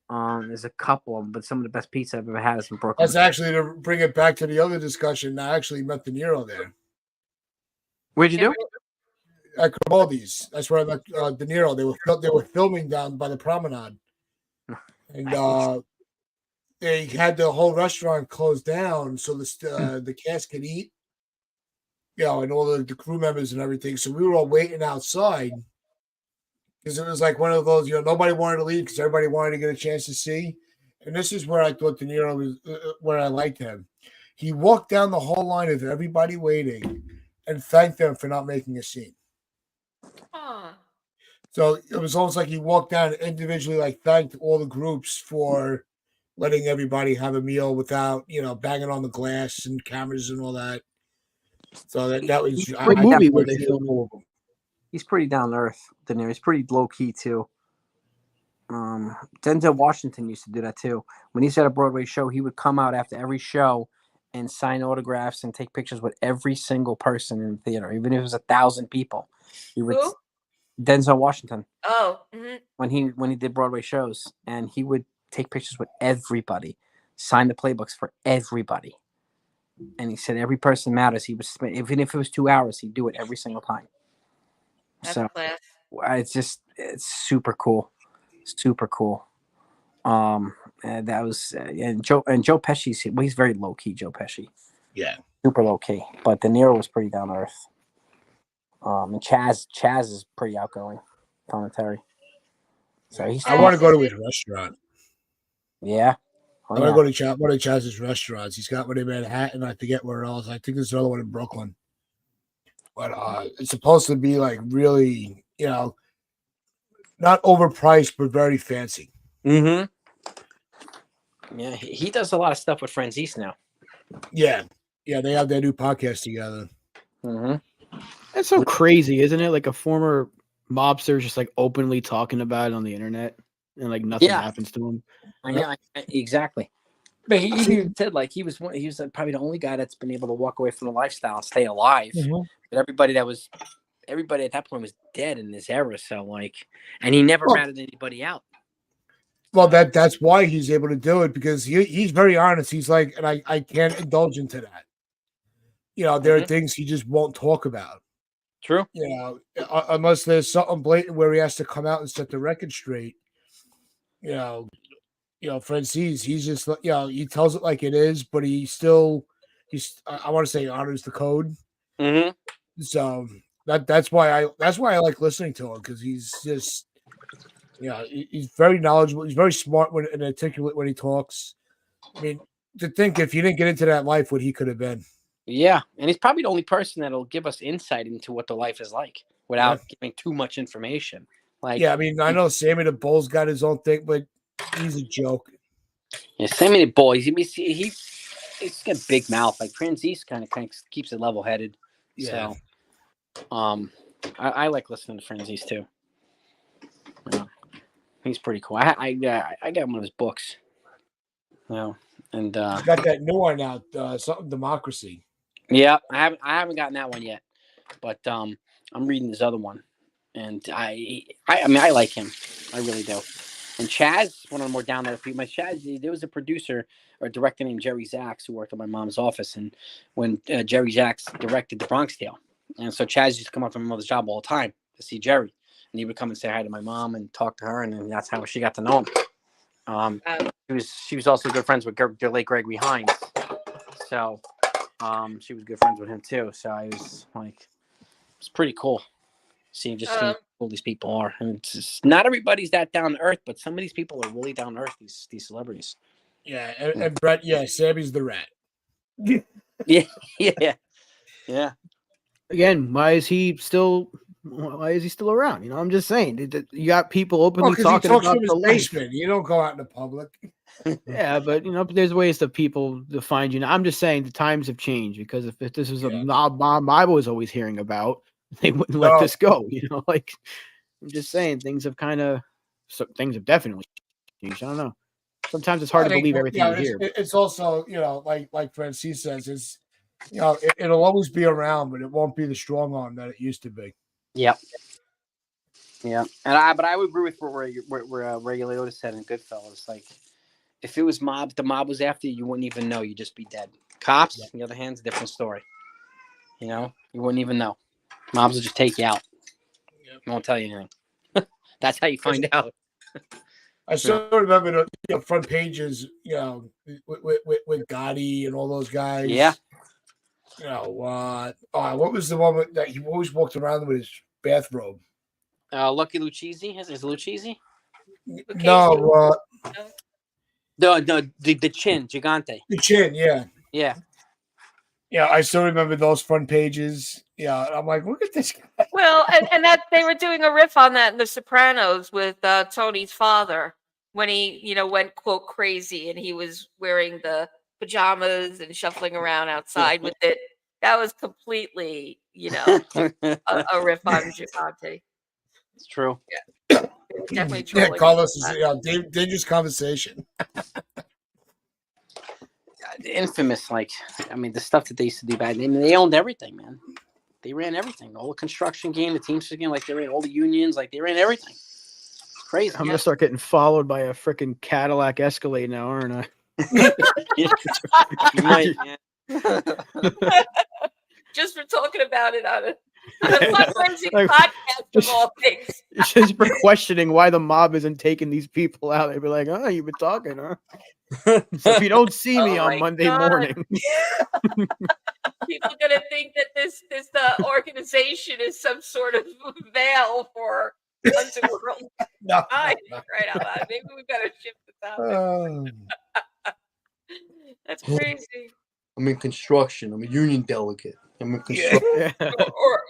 There's a couple of them, but some of the best pizza I've ever had is in Brooklyn. That's actually to bring it back to the other discussion. I actually met De Niro there Where'd you do? at Grimaldi's. That's where I met De Niro. They were filming down by the promenade, and they had the whole restaurant closed down so the cast could eat, and all the crew members and everything. So we were all waiting outside because it was like one of those, nobody wanted to leave because everybody wanted to get a chance to see. And this is where I thought De Niro was, where I liked him. He walked down the whole line of everybody waiting and thanked them for not making a scene. Oh, So it was almost like he walked down and individually thanked all the groups for letting everybody have a meal without, banging on the glass and cameras and all that. So that was What movie were they filming? all of them. He's pretty down to earth. De Niro. He's pretty low key too. Denzel Washington used to do that too. When he's at a Broadway show, he would come out after every show and sign autographs and take pictures with every single person in the theater, even if it was 1,000 people. He would. who? Denzel Washington, Oh, mhm. when he did Broadway shows, and he would take pictures with everybody. signed the playbooks for everybody. And he said every person matters. He was, even if it was 2 hours, he'd do it every single time. That's So class. it's super cool. Super cool. And that was and Joe Pesci's, well, he's very low key, Joe Pesci. Yeah. Super low key. But De Niro was pretty down to earth. And Chaz is pretty outgoing, Terry. So he's I want to go to his restaurant. yeah. Oh, I want to go to one of Chaz's restaurants. He's got one in Manhattan. I forget where else. I think there's another one in Brooklyn. But it's supposed to be like really, not overpriced, but very fancy. Mm-hmm. Yeah, he does a lot of stuff with Franzese now. Yeah. Yeah, they have their new podcast together. Mm-hmm. That's so crazy, isn't it? Like a former mobster just like openly talking about it on the internet, and like nothing happens to him. I know exactly. But he even said like he was probably the only guy that's been able to walk away from the lifestyle and stay alive. Mm-hmm. But everybody at that point was dead in this era. So like, and he never ratted anybody out. Well, that's why he's able to do it, because he's very honest. He's like, and I can't indulge into that. There are things he just won't talk about. True. Unless there's something blatant where he has to come out and set the record straight. Francis, he's just, he tells it like it is, but I want to say honors the code. Mm-hmm. So that's why I like listening to him, because he's just, he's very knowledgeable. He's very smart and articulate when he talks. I mean, to think if he didn't get into that life, what he could have been. Yeah, and he's probably the only person that'll give us insight into what the life is like without giving too much information. Like, I mean, I know Sammy the Bull's got his own thing, but he's a joke. Yeah, Sammy the Bull, he's got a big mouth. Like Franzese kind of keeps it level headed. Yeah. So, I like listening to Franzese too. He's pretty cool. I got one of his books. And he's got that new one out, something Democracy. Yeah, I haven't gotten that one yet, but I'm reading this other one, and I mean I like him, I really do. And Chaz, one of the more down there people. There was a producer or director named Jerry Zaks who worked at my mom's office, and when Jerry Zaks directed The Bronx Tale, and so Chaz used to come up from my mother's job all the time to see Jerry, and he would come and say hi to my mom and talk to her, and then that's how she got to know him. She was also good friends with the late Gregory Hines, so she was good friends with him too. So I was like, it's pretty cool seeing how cool these people are. And it's just, not everybody's that down to earth, but some of these people are really down to earth. These celebrities. Yeah, and Brett. Yeah, Sammy's the rat. Yeah. Again, why is he still around? I'm just saying. You got people openly talking about the basement. You don't go out in the public. Yeah, but there's ways that people to find you. I'm just saying the times have changed, because if this was a mob I was always hearing about, they wouldn't let this go. Like I'm just saying things have definitely changed. I don't know. Sometimes it's hard to believe everything you hear. It's also, like Francis says, is it'll always be around, but it won't be the strong arm that it used to be. Yep. Yeah, but I would agree with where Ray Liotta said in Goodfellas. Like, if it was the mob was after you, you wouldn't even know. You'd just be dead. Cops, on the other hand, is a different story. You wouldn't even know. Mobs will just take you out. They won't tell you anything. That's how you find out. I still remember the front pages, with Gotti and all those guys. Yeah. What was the one that he always walked around with his bathrobe? Lucky Lucchese? Is it Lucchese? No. The chin, Gigante. The chin, yeah. Yeah. Yeah, I still remember those front pages. Yeah, I'm like, look at this guy. Well, and that they were doing a riff on that in The Sopranos with Tony's father, when he, went quote crazy and he was wearing the pajamas and shuffling around outside with it. That was completely, a riff on Gigante. It's true. Yeah, definitely true. Yeah, Carlos is dangerous conversation. Infamous, the stuff that they used to do back then. They owned everything, man. They ran everything. The whole construction game, the Teamsters game, they ran all the unions, they ran everything. It's crazy. I'm gonna start getting followed by a freaking Cadillac Escalade now, aren't I? You might, yeah. Just for talking about it on a fundraising Like, podcast of all things. Just for questioning why the mob isn't taking these people out. They'd be like, "Oh, you've been talking, huh? So if you don't see me Oh on my Monday God. morning, People gonna think that this organization is some sort of veil for underworld. No, Right no. out loud. Maybe we better shift the topic. Oh. That's crazy. I'm in construction. I'm a union delegate. I'm in Yeah. construction.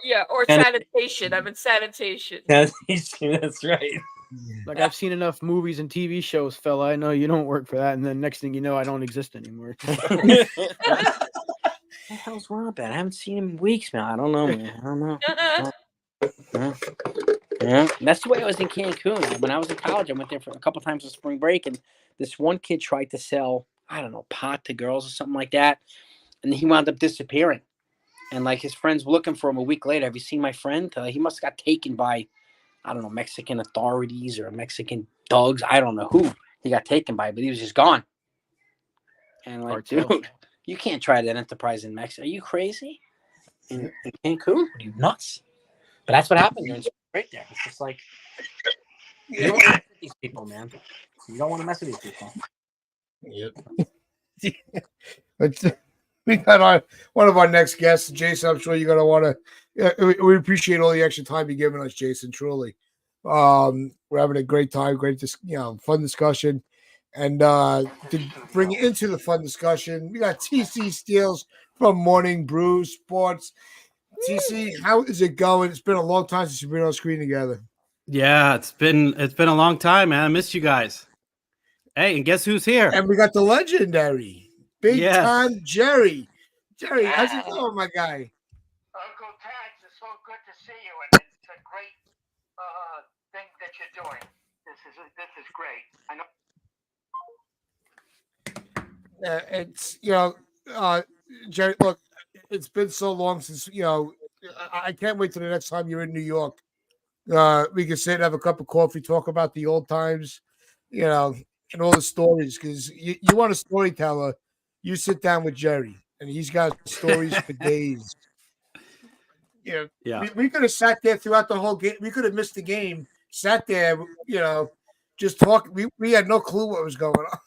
yeah, Or And- sanitation. I'm in sanitation. That's right. like I've seen enough movies and TV shows, fella. I know you don't work for that, and then next thing you know, I don't exist anymore. What the hell's Rob at? I haven't seen him in weeks, man. I don't know, man. I don't know. Yeah. That's the way I was in Cancun. When I was in college, I went there for a couple times on spring break, and this one kid tried to sell, I don't know, pot to girls or something like that, and he wound up disappearing. And like his friends were looking for him a week later. Have you seen my friend? He must have got taken by, I don't know, Mexican authorities or Mexican thugs. I don't know who he got taken by, but he was just gone. And like, Cartel. dude, you can't try that enterprise in Mexico. Are you crazy? In Cancun? Are you nuts? But that's what happened during spring break there. It's just like, you don't want to mess with these people, man. You don't want to mess with these people. Yep. We got one of our next guests, Jason. I'm sure you're gonna want to. We appreciate all the extra time you're giving us, Jason. Truly, we're having a great time, fun discussion, and to bring into the fun discussion, we got TC Steels from Morning Brew Sports. TC, how is it going? It's been a long time since you've been on screen together. Yeah, it's been a long time, man. I missed you guys. Hey, and guess who's here? And we got the legendary Big Yes. Time Jerry. Jerry, how's it going, my guy? Uncle Tags, it's so good to see you, and it's a great thing that you're doing. This is great. I know. It's Jerry. Look, it's been so long since I can't wait till the next time you're in New York. We can sit and have a cup of coffee, talk about the old times, and all the stories. Because you want a storyteller, you sit down with Jerry, and he's got stories for days. Yeah. We could have sat there throughout the whole game. We could have missed the game. Sat there, just talk. We had no clue what was going on.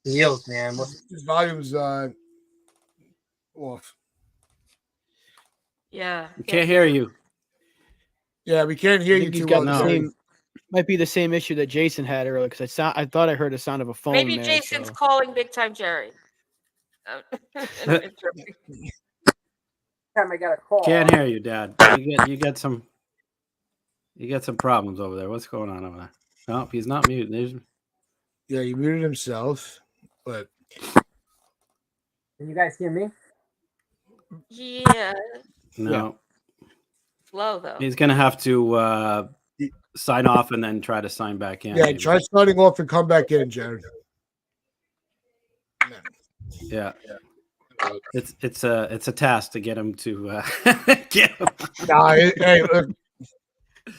Steals, man. His volume's off. Yeah. We can't hear you. Yeah, we can't hear I you think he's too got well. the No. same. Might be the same issue that Jason had earlier because I thought I heard the sound of a phone. Maybe there, Jason's so. calling Big Time Jerry. Time I got a call. Can't hear you, Dad. You got some problems over there. What's going on over there? No, he's not muted. Yeah, he muted himself, but Can you guys hear me? Yeah. No. Slow though. He's gonna have to sign off and then try to sign back in. yeah, maybe. try starting off and come back in, Jared. Yeah. It's a task to get him to get him. Nah, hey, look,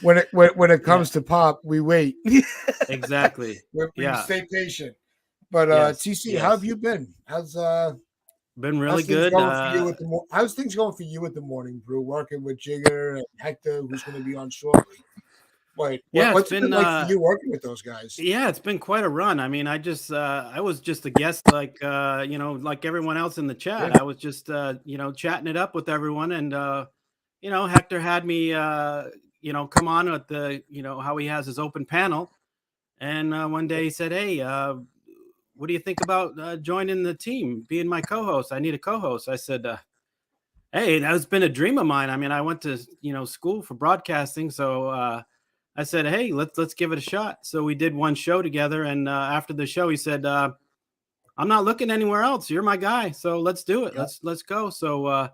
when it comes to pop, we wait. Exactly. we Yeah. stay patient. But Yes, TC, yes. how have you been? How's Been really how's things good. going for you with how's things going for you with the Morning Brew? Working with Jigger and Hector, who's going to be on shortly. Wait, Yeah, what's it's it been been, like for you working with those guys? Yeah, it's been quite a run. I mean, I was just a guest, like like everyone else in the chat. Yeah. I was just chatting it up with everyone, and Hector had me come on with the how he has his open panel, and one day he said, "Hey, what do you think about joining the team, being my co-host? I need a co-host." I said, "Hey, that's been a dream of mine. I mean, I went to school for broadcasting, so." I said, "Hey, let's give it a shot." So we did one show together, and after the show, he said, "I'm not looking anywhere else. You're my guy, so let's do it. Yeah. Let's go." So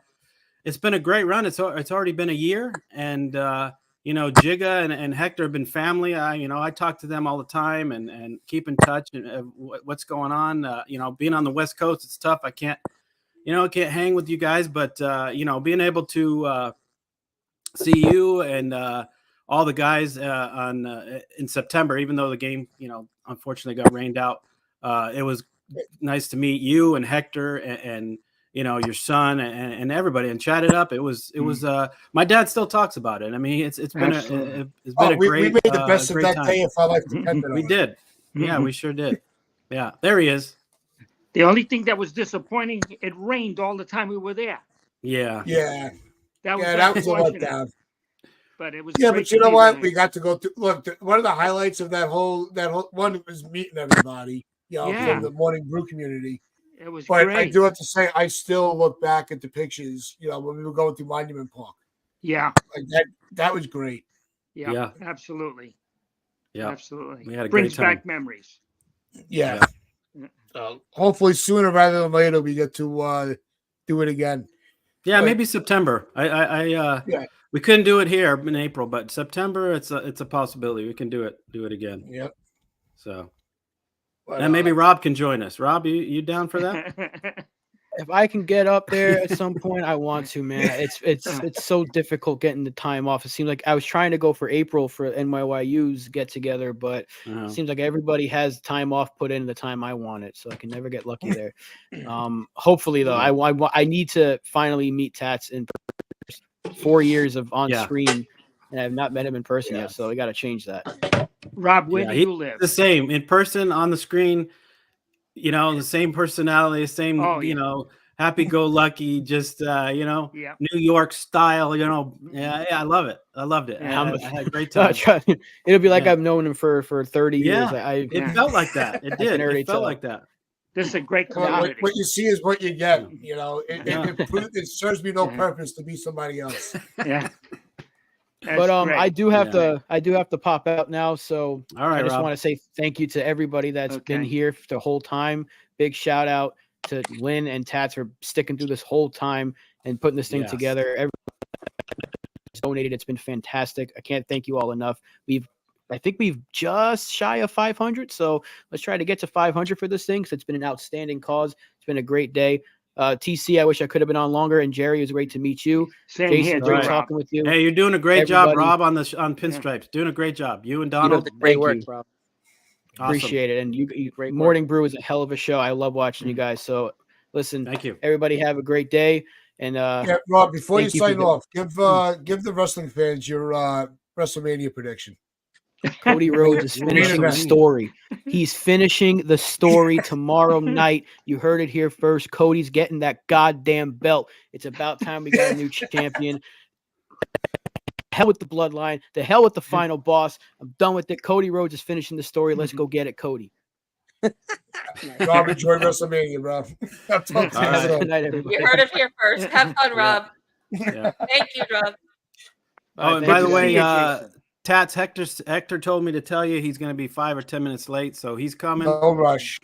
it's been a great run. It's already been a year, and Jigga and Hector have been family. I talk to them all the time and keep in touch and what's going on. Being on the West Coast, it's tough. I can't hang with you guys, but being able to see you and all the guys in September, even though the game, unfortunately got rained out. It was nice to meet you and Hector and your son and everybody and chat it up. It was my dad still talks about it. I mean, it's been Absolutely. a we great made the best of great that time. day if I like to depend on We it. did. Yeah, we sure did. Yeah, there he is. The only thing that was disappointing, it rained all the time we were there. Yeah. Yeah. That was That was a unfortunate. letdown. But it was Yeah, great but you to know be what? there. We got to go through. Look, one of the highlights of that whole one was meeting everybody, Yeah. from the Morning Brew community. It was But great. I do have to say, I still look back at the pictures, when we were going through Monument Park. Yeah. Like that was great. Yeah. Absolutely. Yeah. Absolutely. We had a Brings great time. back memories. Yeah. Hopefully sooner rather than later we get to do it again. Yeah, But- maybe September. Yeah. We couldn't do it here in April, but September it's a possibility. We can do it again. Yep. So But, and maybe Rob can join us. Rob, you down for that? If I can get up there at some point, I want to, man. It's so difficult getting the time off. It seems like I was trying to go for April for NYYU's get together, but it seems like everybody has time off put in the time I want it, so I can never get lucky there. Hopefully though, I need to finally meet Tats in 4 years of on screen, and I've not met him in person yet, so we got to change that. Rob, where do you live? The same in person, on the screen. The same personality, same, happy-go-lucky, just, New York style, Yeah, I love it. I loved it. I had a great time. It'll be like I've known him for 30 years. It felt like that. It did. It felt like that. This is a great Well, community. what you see is what you get. It serves me no purpose to be somebody else. Yeah. But I do have to pop out now. So all right, I just Rob. want to say thank you to everybody that's been here the whole time. Big shout out to Lynn and Tats for sticking through this whole time and putting this thing together. Everyone donated. It's been fantastic. I can't thank you all enough. I think we've just shy of 500. So let's try to get to 500 for this thing, because it's been an outstanding cause. It's been a great day. TC, I wish I could have been on longer. And Jerry, it was great to meet you. Same Jason, here, great Rob. talking with you. Hey, you're doing a great job, Everybody- Rob, on Pinstripes. Doing a great job. You and Donald. Great work, Rob. Awesome. Appreciate it. And you Morning Brew is a hell of a show. I love watching you guys. So listen, Thank you. everybody have a great day. And Rob, before you thank you for sign the- off, give the wrestling fans your WrestleMania prediction. Cody Rhodes is finishing the story. He's finishing the story tomorrow night. You heard it here first. Cody's getting that goddamn belt. It's about time we got a new champion. Hell with the bloodline. The hell with the final boss. I'm done with it. Cody Rhodes is finishing the story. Let's go get it, Cody. Rob, enjoy WrestleMania, bro. I'll talk to you All right. soon. Good night, everybody. You heard it here first. Have fun, Rob. Yeah. Thank you, Rob. Oh, and thank by the you. way, See you, Jason. Tats, Hector told me to tell you he's going to be 5 or 10 minutes late, so he's coming. No rush.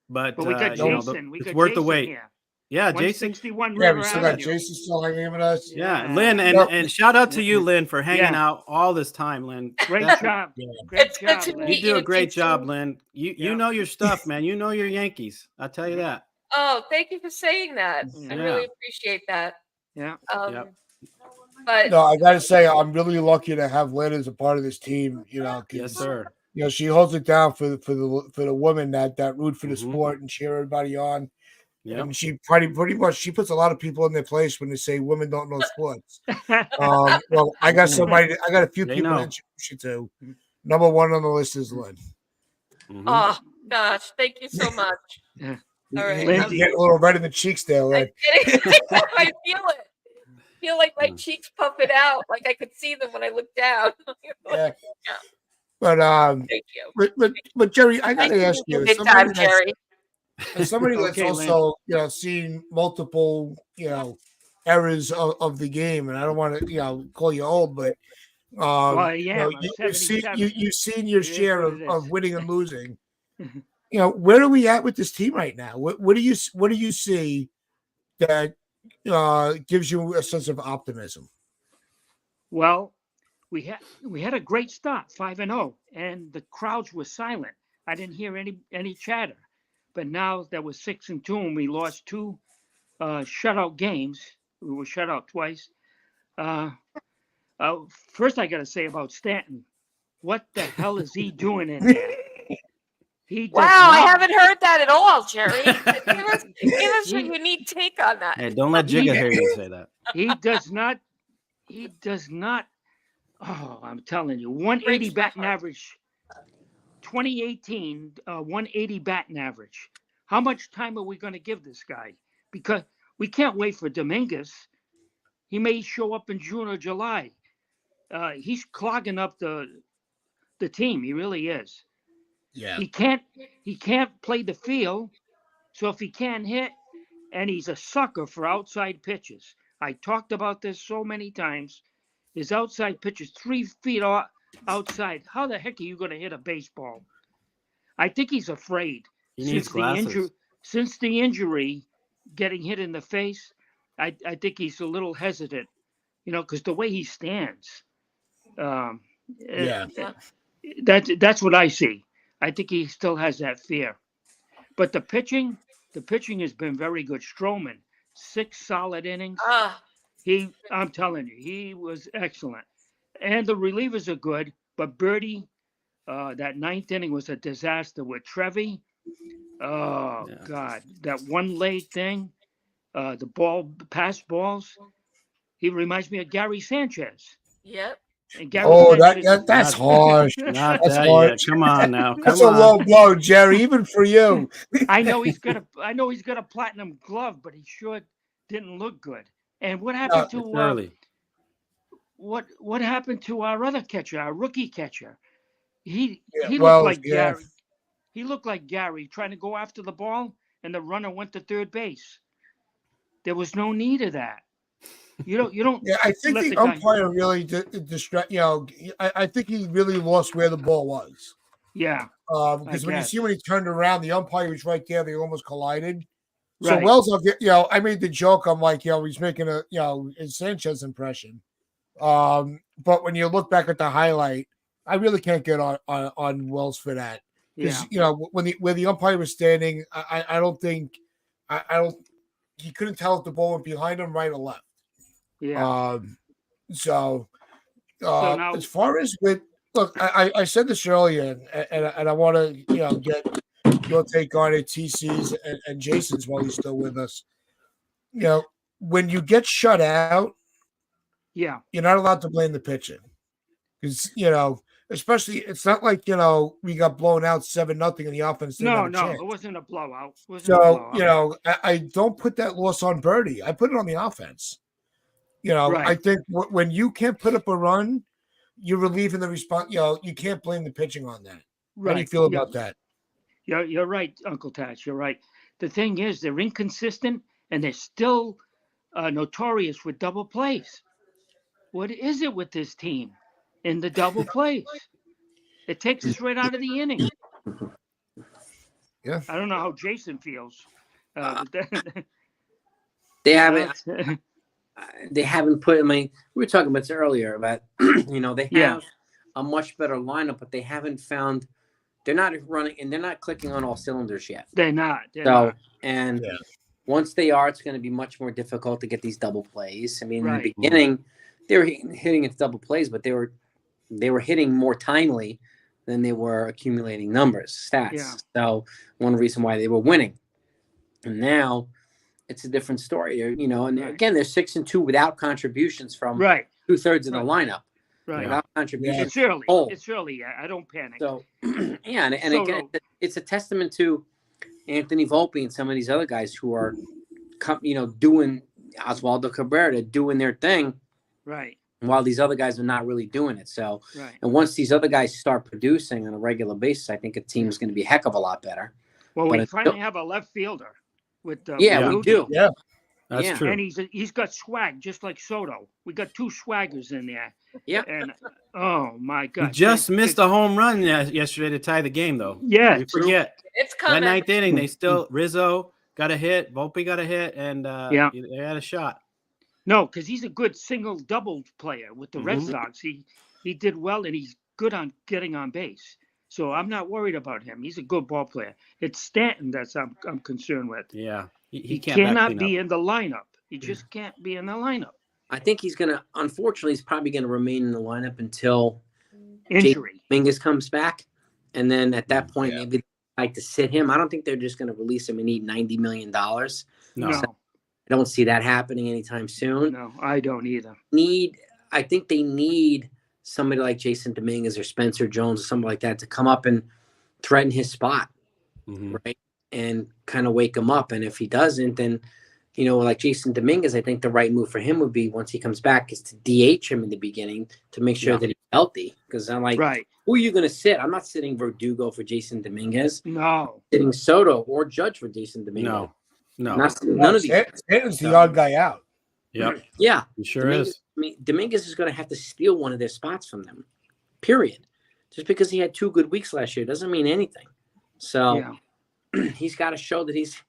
But But we got you know, Jason. We it's got worth the Jason wait. here. Yeah, Jason. 161 Yeah, River we still got Avenue. Jason still hanging with us. Yeah, Yeah. Lynn, Yep. and shout out to you, Lynn, for hanging Yeah. out all this time, Lynn. Great That- job. Yeah. Great It's good job, to Lynn. You meet do a you, great Jason. job, Lynn. You Yeah. know your stuff, man. You know your Yankees. I'll tell you that. Oh, thank you for saying that. I Yeah. really appreciate that. Yeah. But No, I gotta say, I'm really lucky to have Lynn as a part of this team. 'Cause, Yes, sir. she holds it down for the women that root for the Mhm. sport and cheer everybody on. Yep. And she pretty much she puts a lot of people in their place when they say women don't know sports. Well, I got a few They people know. to introduce you to. Number one on the list is Lynn. Mhm. oh gosh, thank you so much. Yeah. All right. You get a little red in the cheeks there, I'm Lynn. kidding. I feel it. I feel like my cheeks puffing out, like I could see them when I look down. Yeah. But Thank you. but Jerry, I Thank gotta ask you, Big time, Jerry. as somebody that's Okay, also seen multiple eras of the game, and I don't want to call you old, but Well, yeah, I'm you've seen 77. you've seen your It is share what of, it of is. winning and losing. Where are we at with this team right now? What do you see that gives you a sense of optimism? Well, we had a great start, 5-0, and the crowds were silent. I didn't hear any chatter. But now that we're 6-2 and we lost 2 shutout games, we were shut out twice. First, I got to say about Stanton. What the hell is he doing in there? He does Wow, I not- haven't heard that at all, Jerry. Give us a unique take on that. Hey, don't let Jigga hear you say that. He does not. He does not. Oh, I'm telling you, 180 Breaks my batting heart. average. 2018, 180 batting average. How much time are we going to give this guy? Because we can't wait for Dominguez. He may show up in June or July. He's clogging up the team. He really is. Yeah. He can't play the field. So if he can't hit, and he's a sucker for outside pitches. I talked about this so many times. His outside pitches 3 feet outside. How the heck are you going to hit a baseball? I think he's afraid. He needs glasses. Since the injury, getting hit in the face, I think he's a little hesitant, because the way he stands. Yeah. That's what I see. I think he still has that fear. But the pitching has been very good. Stroman, 6 solid innings. I'm telling you, he was excellent. And the relievers are good, but Birdie, that 9th inning was a disaster with Trevi. Oh, Yeah. God. That one late thing, the pass balls, he reminds me of Gary Sanchez. Yep. And Gary That's Not- harsh. Not That's that hard. yet. Come on now. That's Come a on. low blow, Jerry, even for you. I know he's got a platinum glove, but he sure didn't look good. And what happened It's to early. what happened to our other catcher, our rookie catcher? He Yeah, looked like yeah. Gary. He looked like Gary trying to go after the ball, and the runner went to third base. There was no need of that. You don't. Yeah, I think let the the guy- umpire really distract. I think he really lost where the ball was. Yeah. Because when you guess. see when he turned around, the umpire was right there. They almost collided. So Right. Wells, I made the joke. I'm like, he's making a, a Sanchez impression. But when you look back at the highlight, I really can't get on Wells for that. Because where the umpire was standing, I don't think he couldn't tell if the ball went behind him, right or left. Yeah. So now- as far as I said this earlier, and I want to get your take on it, TC's and Jason's while he's still with us. When you get shut out, Yeah. you're not allowed to blame the pitcher because especially it's not like we got blown out 7-0 in the offense. No, chance. it wasn't a blowout. So I don't put that loss on Birdie. I put it on the offense. Right. I think when you can't put up a run, you're relieving the response. You can't blame the pitching on that. Right. How do you feel about that? You're right, Uncle Tatch. You're right. The thing is, they're inconsistent, and they're still notorious with double plays. What is it with this team in the double plays? It takes us right out of the inning. Yeah. I don't know how Jason feels. They haven't put. I mean, we were talking about this earlier about they have a much better lineup, but they haven't found. They're not running and they're not clicking on all cylinders yet. They're not. Once they are, it's going to be much more difficult to get these double plays. I mean, in Right. the beginning, they were hitting its double plays, but they were hitting more timely than they were accumulating stats. Yeah. So one reason why they were winning. And now it's a different story. And again, they're 6-2 without contributions from Right. 2/3 of the lineup. Right. Without contributions. It's early. Oh. It's early. I don't panic. So, yeah, and So again, it's a testament to Anthony Volpe and some of these other guys who are, doing Oswaldo Cabrera, doing their thing, Right. while these other guys are not really doing it. So, Right. and once these other guys start producing on a regular basis, I think a team's going to be a heck of a lot better. Well, But we it's finally still- have a left fielder with Yeah, Blue we do. Yeah. That's Yeah. true. And he's got swag just like Soto. We got 2 swaggers in there. Yeah. And oh my We God. just missed a home run yesterday to tie the game, though. Yeah. We forget. It's That coming. 9th inning, they still Rizzo got a hit, Volpe got a hit, and Yeah. they had a shot. No, because he's a good single double player with the Red Mhm. Sox. He did well, and he's good on getting on base. So I'm not worried about him. He's a good ball player. It's Stanton that's I'm concerned with. Yeah, he He can't back cannot clean be up. in the lineup. He just can't be in the lineup. I think unfortunately, he's probably gonna remain in the lineup until Injury. Mingus comes back, and then at that point, Yeah. maybe they'd like to sit him. I don't think they're just gonna release him and eat $90 million. No. No, I don't see that happening anytime soon. no, I don't either. I think they need somebody like Jason Dominguez or Spencer Jones or something like that to come up and threaten his spot, right? And kind of wake him up. And if he doesn't, then, like Jason Dominguez, I think the right move for him would be, once he comes back, is to DH him in the beginning to make sure that he's healthy. Because I'm like, Right. who are you going to sit? I'm not sitting Verdugo for Jason Dominguez. No. Sitting Soto or Judge for Jason Dominguez. No. None of these. Stanton's the odd guy out. Yep. Yeah. He sure Dominguez, is. I mean, Dominguez is going to have to steal one of their spots from them, period. Just because he had 2 good weeks last year doesn't mean anything. So he's got to show that he's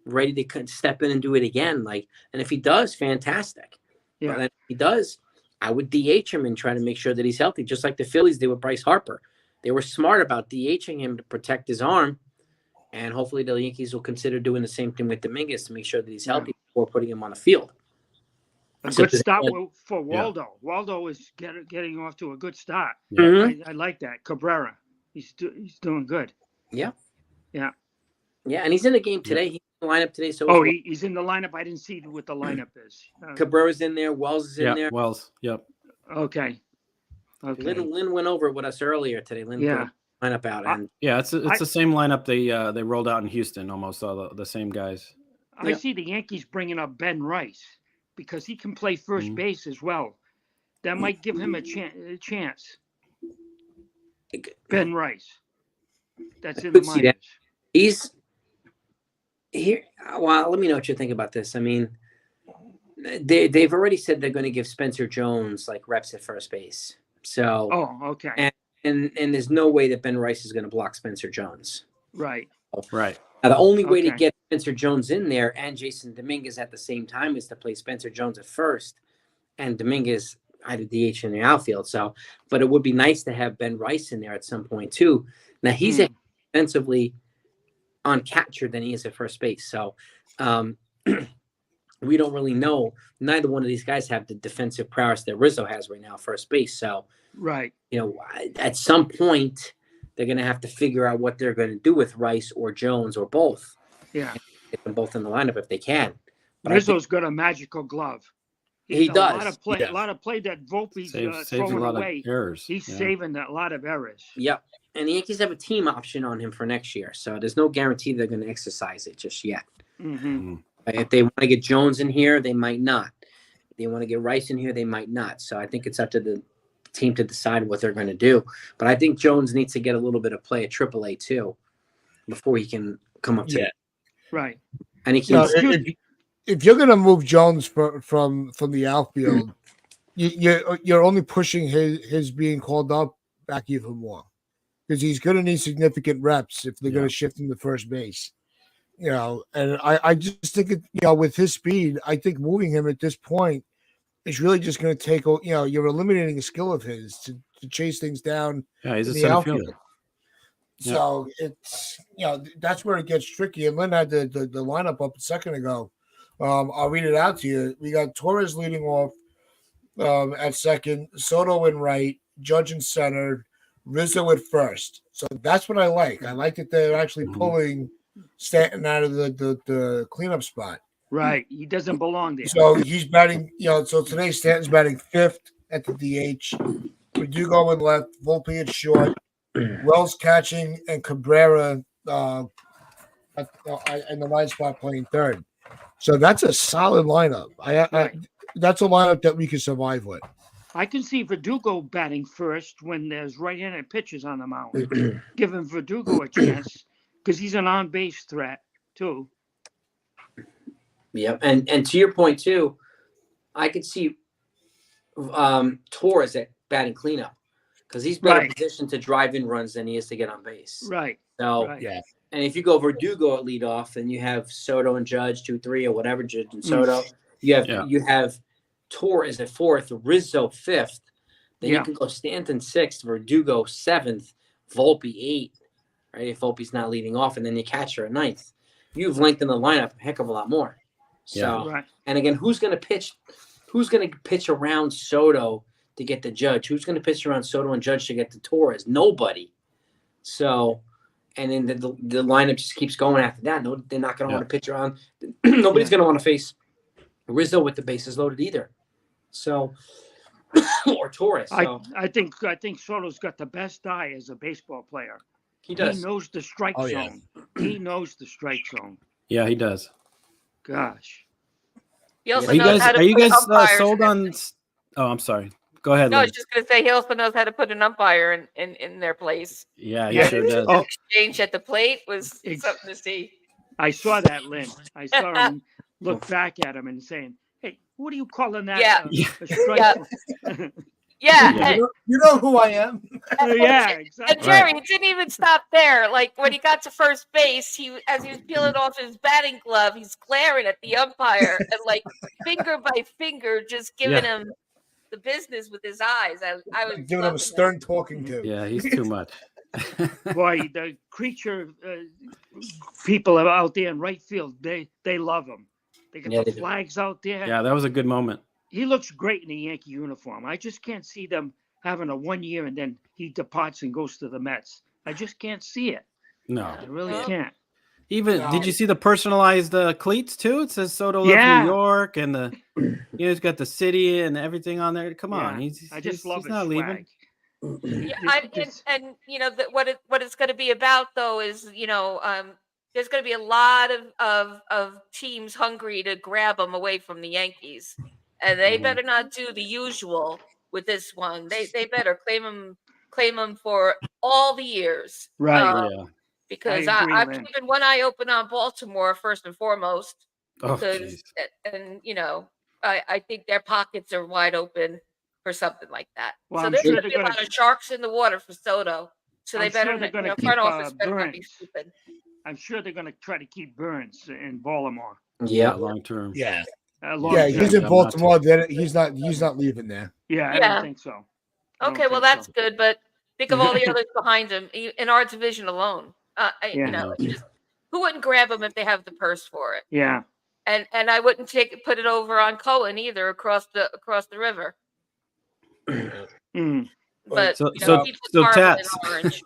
ready to step in and do it again. And if he does, fantastic. Yeah. But if he does, I would DH him and try to make sure that he's healthy, just like the Phillies did with Bryce Harper. They were smart about DHing him to protect his arm, and hopefully the Yankees will consider doing the same thing with Dominguez to make sure that he's healthy before putting him on the field. A good start for Waldo. Waldo is getting off to a good start. Mhm. I like that. Cabrera, he's doing good. Yeah. Yeah. Yeah, and he's in the game today. He's in the lineup today. So He's in the lineup. I didn't see what the lineup is. Cabrera's in there. Wells is in there. Wells. Yep. Okay. Lynn went over it with us earlier today. Lynn put the lineup out, and it's the same lineup they rolled out in Houston. Almost all the same guys. I see the Yankees bringing up Ben Rice because he can play first base as well. That might give him a chance. Ben Rice. That's in the see that. minors. He's here. Well, let me know what you think about this. I mean, they've already said they're going to give Spencer Jones reps at first base. So, okay. And there's no way that Ben Rice is going to block Spencer Jones. Right. Now, the only way to get Spencer Jones in there and Jason Dominguez at the same time is to play Spencer Jones at first and Dominguez either DH in the outfield. So, but it would be nice to have Ben Rice in there at some point too. Now he's offensively on catcher than he is at first base. So, we don't really know. Neither one of these guys have the defensive prowess that Rizzo has right now at first base. So, at some point, they're going to have to figure out what they're going to do with Rice or Jones or both. Yeah. Get them both in the lineup if they can. But Rizzo's got a magical glove. He does. A lot of play that Volpe's throwing away. Errors. He's saving a lot of errors. Yep. And the Yankees have a team option on him for next year. So there's no guarantee they're going to exercise it just yet. Mm-hmm. If they want to get Jones in here, they might not. If they want to get Rice in here, they might not. So I think it's up to the team to decide what they're going to do. But I think Jones needs to get a little bit of play at AAA too before he can come up to it. Right. And he can. If you're going to move Jones from the outfield, you're only pushing his being called up back even more because he's going to need significant reps if they're going to shift him to first base. And I just think with his speed, I think moving him at this point is really just going to take. You're eliminating a skill of his to chase things down. Yeah, he's a center fielder. So it's that's where it gets tricky. And Lynn had the lineup up a second ago. I'll read it out to you. We got Torres leading off at second, Soto in right, Judge in center, Rizzo at first. So that's what I like. I like that they're actually pulling Stanton out of the cleanup spot. Right. He doesn't belong there. So he's batting, so today Stanton's batting fifth at the DH. Verdugo in left, Volpe at short, Wells catching, and Cabrera in the line spot playing third. So that's a solid lineup. That's a lineup that we can survive with. I can see Verdugo batting first when there's right-handed pitchers on the mound, giving Verdugo a chance because he's an on-base threat too. Yeah, and to your point too, I could see Torres at batting cleanup because he's better positioned to drive in runs than he is to get on base. Right. So and if you go Verdugo at leadoff, then you have Soto and Judge 2-3 or whatever, Judge and Soto. You have Torres at fourth, Rizzo fifth. Then you can go Stanton sixth, Verdugo seventh, Volpe eight. Right, if Volpe's not leading off, and then you catcher at ninth. You've lengthened the lineup a heck of a lot more. So, and again, who's going to pitch who's going to pitch around Soto to get the Judge? Who's going to pitch around Soto and Judge to get the Torres? Nobody. So, and then the lineup just keeps going after that. No, they're not going to want to pitch around. Nobody's going to want to face Rizzo with the bases loaded either. So, or Torres. So. I think Soto's got the best eye as a baseball player. He does. He knows the strike zone. He knows the strike zone. Yeah, he does. Gosh. He also Are you knows guys how to are you put guys umpires sold in- on? Oh, I'm sorry. Go ahead. No, I Lynn. was just going to say he also knows how to put an umpire in their place. Yeah, he Yeah. sure does. Oh, Exchange at the plate was Ex- something to see. I saw that, Lynn. I saw him look back at him and saying, "Hey, what are you calling that? Yeah. A strike?" Yeah, Yeah. and, You know who I am. Yeah, and exactly. Jerry he didn't even stop there. Like when he got to first base, as he was peeling off his batting glove, he's glaring at the umpire and like finger by finger, just giving him the business with his eyes. I was Giving him loving a stern talking to. Yeah, he's too much. Boy, the creature people out there in right field, they love him. They got Yeah, the they do. flags out there. Yeah, that was a good moment. He looks great in the Yankee uniform. I just can't see them having a 1 year and then he departs and goes to the Mets. I just can't see it. No, I really Yeah. can't. even No. did you see the personalized cleats too? It says Soto loves Yeah. New York, and he's got the city and everything on there. Come on, Yeah, he's I just love he's his not leaving. swag. Yeah, and you know what it's going to be about though is there's going to be a lot of teams hungry to grab him away from the Yankees, and they Mhm. better not do the usual with this one. They better claim him for all the years, Right. Yeah. because I agree, I'm Lynn. keeping one eye open on Baltimore first and foremost, Oh, because jeez. and I think their pockets are wide open for something like that. Well, So I'm there's sure going to they're be a gonna- lot of sharks in the water for Soto. So they I'm better, sure they're gonna front keep, office better not be Burns. stupid. I'm sure they're going to try to keep Burns in Baltimore. Yeah. Long term. Yeah, Long yeah. term. He's Yeah, in not Baltimore. Then he's not leaving there. Yeah, I Yeah. don't think so. I don't Okay, well think that's so. good, but think of all the others behind him in our division alone. Yeah. It's just, who wouldn't grab him if they have the purse for it? Yeah. And I wouldn't put it over on Cohen either across the river. Mm. But So- keep the so marble in Tats. orange.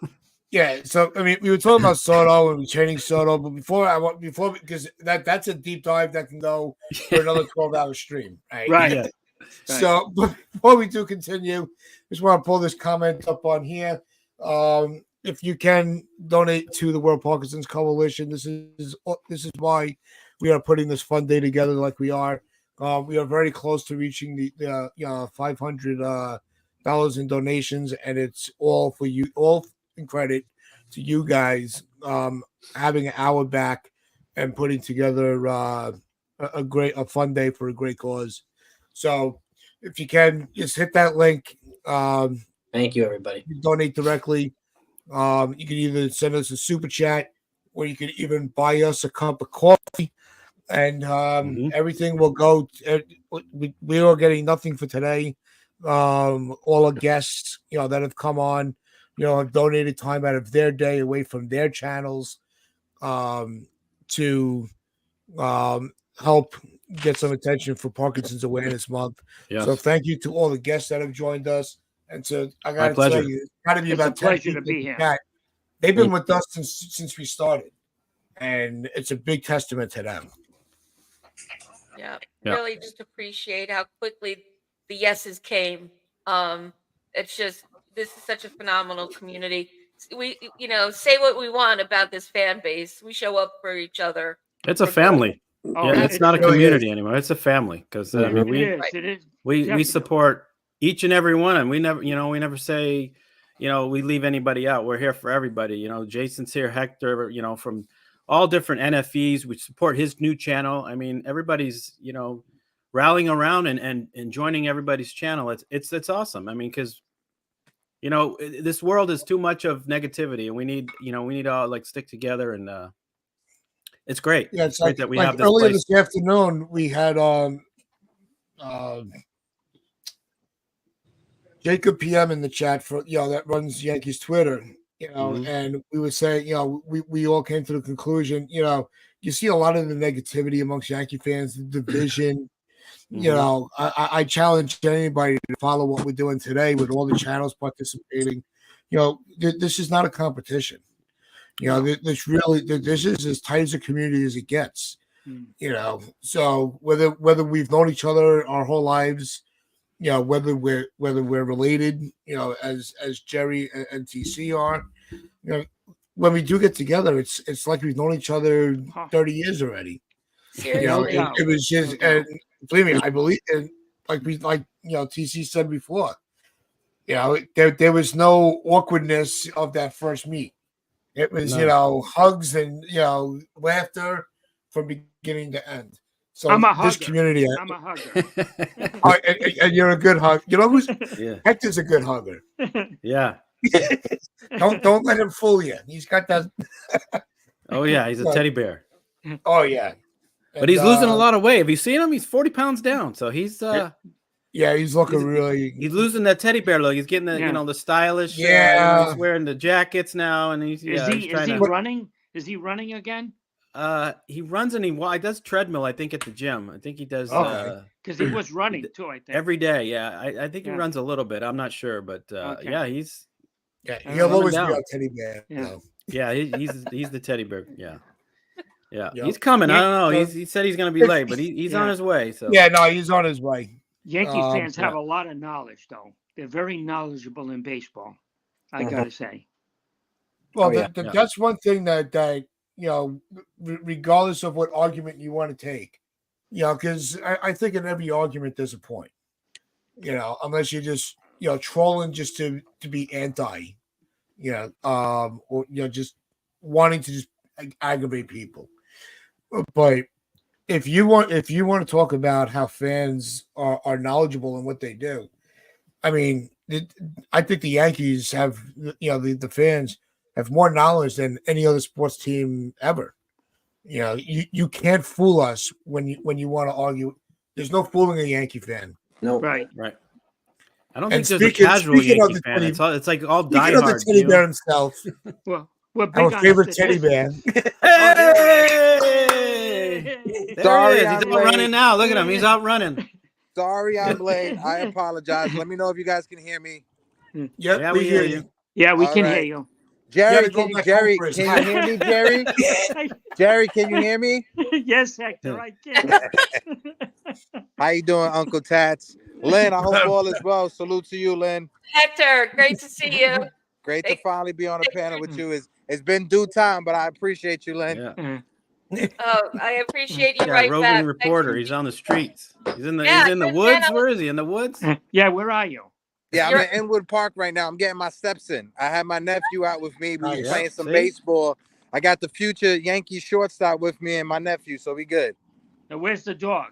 Yeah, so I mean, we were talking about Soto and training Soto, but before because that's a deep dive that can go for another 12-hour stream, right? Right. Yeah. So, but before we do continue, just want to pull this comment up on here. If you can donate to the World Parkinson's Coalition, this is why we are putting this fund day together like we are. We are very close to reaching the $500 in donations, and it's all for you, all in credit to you guys having an hour back and putting together a fun day for a great cause. So if you can, just hit that link. Thank you, everybody. Donate directly. You can either send us a super chat, or you can even buy us a cup of coffee, and everything will go. We are getting nothing for today. All our guests, that have come on, have donated time out of their day away from their channels to help get some attention for Parkinson's Awareness Month. Yes. So thank you to all the guests that have joined us. And so I got to pleasure. tell you, it's got to be It's about a pleasure 10 to people be in the here. chat. They've been with us since we started, and it's a big testament to them. Yeah, Yeah. really just appreciate how quickly the yeses came. It's just, this is such a phenomenal community. We, say what we want about this fan base. We show up for each other. It's a family. Oh, Yeah, it's not a really community anymore. It's a family, because I mean, It is. It is. we Definitely. support each and every one, and we never say, we leave anybody out. We're here for everybody. Jason's here, Hector, from all different NFEs. We support his new channel. I mean, everybody's, rallying around and joining everybody's channel. It's awesome. I mean, because this world is too much of negativity, and we need to all stick together, and it's great. Yeah, it's great like, that we like have this earlier place. this afternoon we had Jacob PM in the chat for that runs Yankees Twitter, and we would say, we all came to the conclusion, you see a lot of the negativity amongst Yankee fans, the division, You Mhm. know, I challenge anybody to follow what we're doing today with all the channels participating. You know, this is not a competition. You know, this is as tight as a community as it gets. Mm. You know, so whether we've known each other our whole lives, you know, whether we're related, you know, as Jerry and TC are, you know, when we do get together, it's like we've known each other Huh. 30 years already. You know, No Seriously. doubt. it was just, No and doubt. believe me, I believe, and like you know, TC said before, you know, there was no awkwardness of that first meet. It was, you No. know, hugs and, you know, laughter from beginning to end. So I'm a this hugger. community, I'm a hugger. and you're a good hug. You know who's Yeah. Hector's a good hugger. Yeah. Don't let him fool you. He's got that. Oh yeah, he's a teddy bear. Oh yeah, But he's losing a lot of weight. Have you seen him? He's 40 pounds down. So he's Yeah, he's looking he's- really. he's losing that teddy bear look. He's getting the Yeah. you know the stylish. Yeah. He's wearing the jackets now, and he's Is he's he trying to. running? Is he running again? He runs and he does treadmill. I think at the gym. I think he does Okay. Because he was running too, I think. every day. Yeah, I think he Yeah. runs a little bit. I'm not sure, but Okay. yeah, he's Yeah, He's he'll coming always down. be our teddy bear. Yeah. though. yeah he's the teddy bear. Yeah, Yep. he's coming. I Yeah, don't know. so- He said he's gonna be late, but he's on Yeah. his way. So Yeah, no, he's on his way. Yankee fans have yeah. a lot of knowledge, though. They're very knowledgeable in baseball. I gotta say. Well, Oh, yeah. Yeah. that's one thing that you know, regardless of what argument you want to take, you know, because I think in every argument there's a point. You know, unless you're just trolling just to be anti, or just wanting to just aggravate people. But if you want to talk about how fans are knowledgeable in what they do, I mean, I think the Yankees have, the fans have more knowledge than any other sports team ever. You know, you can't fool us when you want to argue. There's no fooling a Yankee fan. No. Right. right. I don't And think there's a casual speaking of Yankee the fan. teddy- It's like all Speaking of the diehard. teddy bear himself, Well, we're big our on favorite teddy statistics. bear. Hey! There Sorry, he is. I'm He's out late. running now. Look at him. He's out running. Sorry, I'm late. I apologize. Let me know if you guys can hear me. Yep, Yeah, we hear you. Yeah, we All can right. hear you. Jerry, go can you, back Jerry, home for his can hat. you hear me, Jerry? Jerry, can you hear me? Yes, Hector, I can. How you doing, Uncle Tats? Lynn, I hope all is well. Salute to you, Lynn. Hector, great to see you. Great to Thank- finally be on a panel with you. It's been due time, but I appreciate you, Lynn. Yeah. Oh, I appreciate you Yeah, right roving back. reporter. He's on the streets. He's in the Yeah, he's in the good woods. man. Where is he? In the woods? Yeah, where are you? Yeah, I'm You're- in Inwood Park right now. I'm getting my steps in. I had my nephew out with me. We Nice. were playing some See? baseball. I got the future Yankee shortstop with me and my nephew, so we good. Now, where's the dog?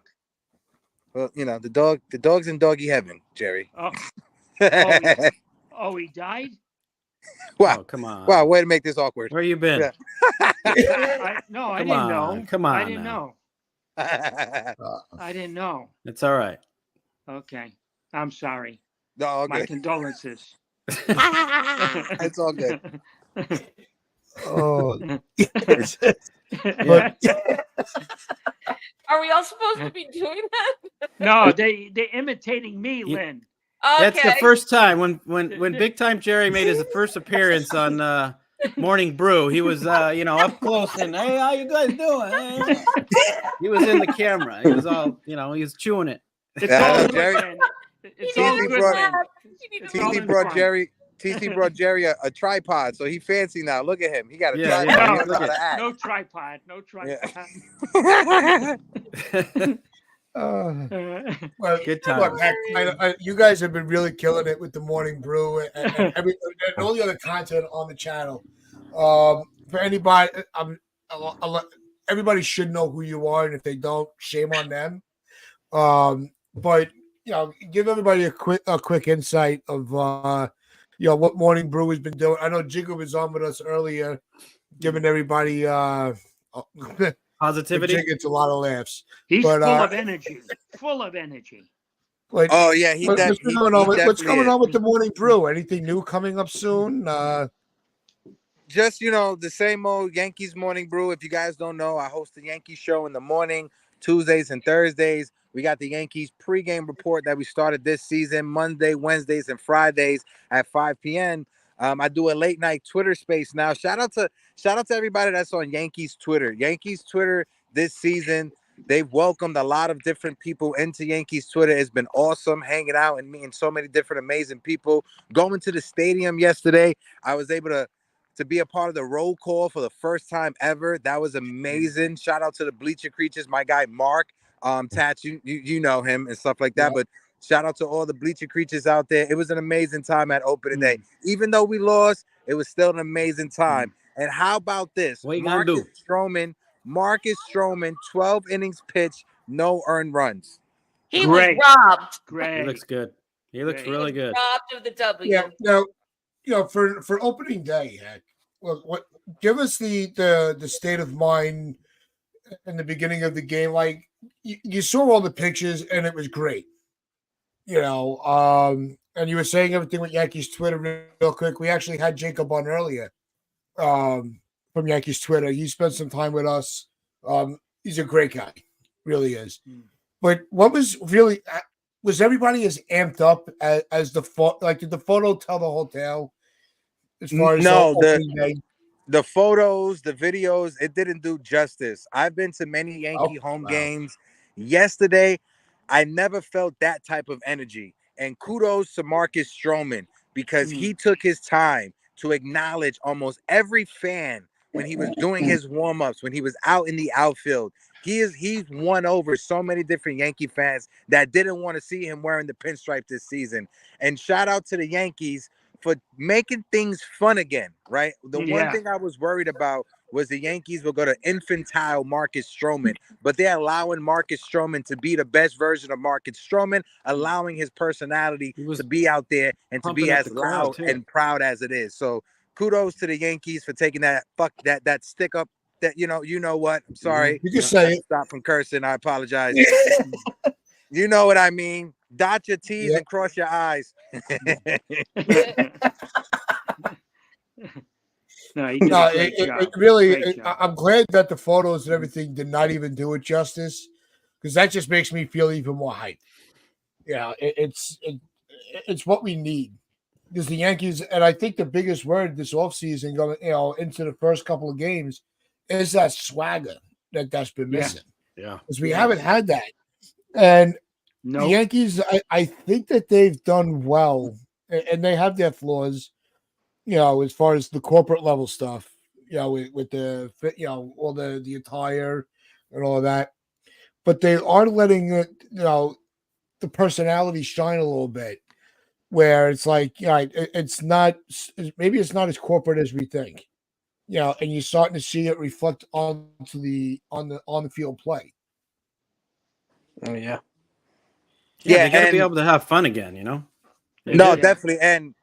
Well, the dog's in doggy heaven, Jerry. Oh, he died? Wow. Oh, come on. Wow, way to make this awkward. Where you been? Yeah. I Come didn't on, know. come I on didn't now. know. I didn't know. It's all right. Okay. I'm sorry. No, all My good. condolences. It's all good. Oh, Yeah. Are we all supposed to be doing that? No, they're imitating me, You- Lynn. That's the Okay. first time when Big Time Jerry made his first appearance on Morning Brew. He was up close and hey, how you guys doing? Hey. He was in the camera. He was all he was chewing it. It's Yeah, all good, Jerry- Lynn. It's You all need TC to good, brought- Lynn. laugh. You need to It's all TC in brought fun. Jerry a tripod, so he fancy now. Look at him. He got a Yeah, tripod. yeah, He knows look how to act. No tripod. No tripod. well, Good time. look, Heck, you guys have been really killing it with the morning brew and all the other content on the channel. For anybody, everybody should know who you are, and if they don't, shame on them. But give everybody a quick insight of what Morning Brew has been doing. I know Jigga was on with us earlier, giving everybody Positivity. Jigga gets a lot of laughs. He's But, full of energy. Full of energy. But Oh yeah, what's going on with the Morning Brew? Anything new coming up soon? Just the same old Yankees morning brew. If you guys don't know, I host a Yankee show in the morning Tuesdays and Thursdays. We got the Yankees pregame report that we started this season, Monday, Wednesdays, and Fridays at 5 p.m. I do a late night Twitter space now. Shout out to everybody that's on Yankees Twitter. Yankees Twitter this season, they've welcomed a lot of different people into Yankees Twitter. It's been awesome hanging out and meeting so many different amazing people. Going to the stadium yesterday, I was able to be a part of the roll call for the first time ever. That was amazing. Shout out to the Bleacher Creatures, my guy Mark. Tats, you know him and stuff like that. Yeah. But shout out to all the Bleacher Creatures out there. It was an amazing time at opening day. Even though we lost, it was still an amazing time. And how about this? What you gonna do? Marcus Stroman, 12 innings pitched, no earned runs. He Great. was robbed. He Great. looks good. He looks Great. He really was good. robbed of the W. Yeah, for opening day, heck, what give us the state of mind in the beginning of the game. Like you saw all the pictures and it was great. And you were saying everything with Yankees Twitter real quick. We actually had Jacob on earlier from Yankees Twitter. He spent some time with us. He's a great guy, really is. But what was really was everybody as amped up as the did the photo tell the whole tale? As far as the photos, the videos, it didn't do justice. I've been to many Yankee home games. Yesterday, I never felt that type of energy. And kudos to Marcus Stroman because he took his time to acknowledge almost every fan when he was doing his warm-ups, when he was out in the outfield. He's won over so many different Yankee fans that didn't want to see him wearing the pinstripe this season. And shout out to the Yankees for making things fun again, right? The one thing I was worried about was the Yankees will go to infantile Marcus Stroman, but they're allowing Marcus Stroman to be the best version of Marcus Stroman, allowing his personality to be out there and to be as loud and proud as it is. So kudos to the Yankees for taking that stick up. That you know what? I'm sorry. You can say it. Stop from cursing. I apologize. You know what I mean. Dot your T's and cross your I's. It really. I'm glad that the photos and everything did not even do it justice, because that just makes me feel even more hyped. Yeah, it's what we need. Because the Yankees, and I think the biggest word this offseason going, into the first couple of games, is that swagger that's been missing. Yeah, because we haven't had that. And the Yankees, I think that they've done well, and they have their flaws, as far as the corporate level stuff, with the all the attire and all of that. But they are letting the personality shine a little bit, where it's like, it's not as corporate as we think, and you're starting to see it reflect on the field play. Oh yeah. Yeah, they got to be able to have fun again, Definitely. And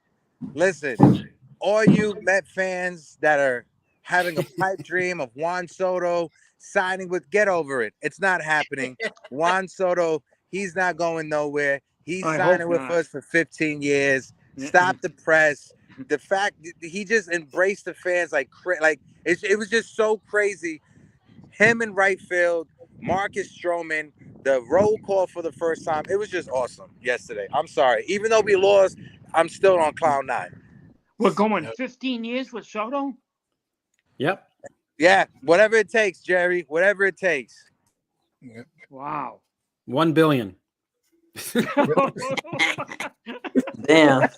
listen, all you Met fans that are having a pipe dream of Juan Soto signing get over it. It's not happening. Juan Soto, he's not going nowhere. He's signing with us for 15 years. Stop the press. The fact he just embraced the fans like it was just so crazy. Him in right field, Marcus Stroman, the roll call for the first time. It was just awesome yesterday. I'm sorry. Even though we lost, I'm still on cloud nine. We're going 15 years with Soto? Yep. Yeah, whatever it takes, Jerry. Whatever it takes. Wow. 1 billion. Damn.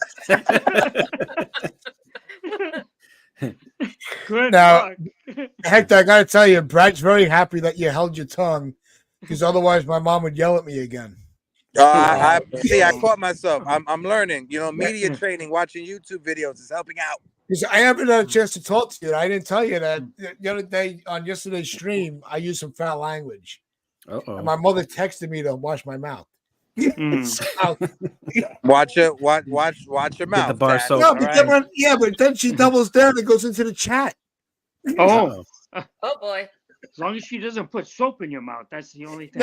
Good now, luck. Hector, I gotta tell you, Brad's very happy that you held your tongue, because otherwise my mom would yell at me again. I caught myself. I'm learning. Media training, watching YouTube videos is helping out. Because I haven't had a chance to talk to you. I didn't tell you that the other day on yesterday's stream, I used some foul language. And my mother texted me to wash my mouth. Watch your mouth. Get the bar soap. No, but then she doubles down and goes into the chat. Oh boy. As long as she doesn't put soap in your mouth, that's the only thing.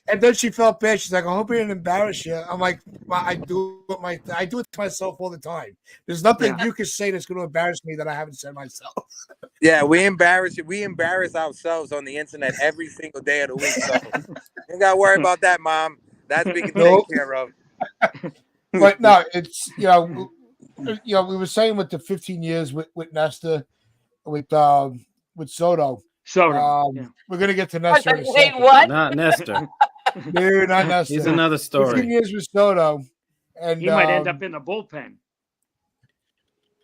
And then she felt bad. She's like, "I hope I didn't embarrass you." I'm like, I do it to myself all the time. There's nothing you can say that's going to embarrass me that I haven't said myself. Yeah, we embarrass ourselves on the internet every single day of the week. So you ain't gotta worry about that, Mom. That's we can Nope. take care of. But no, it's we were saying with the 15 years with Nesta, with Soto. Soto. Yeah. We're gonna get to Nesta in a Wait, second. what? Not Nestor. Dude, not Nesta. He's another 15 story. years with Soto, and He might end up in the bullpen.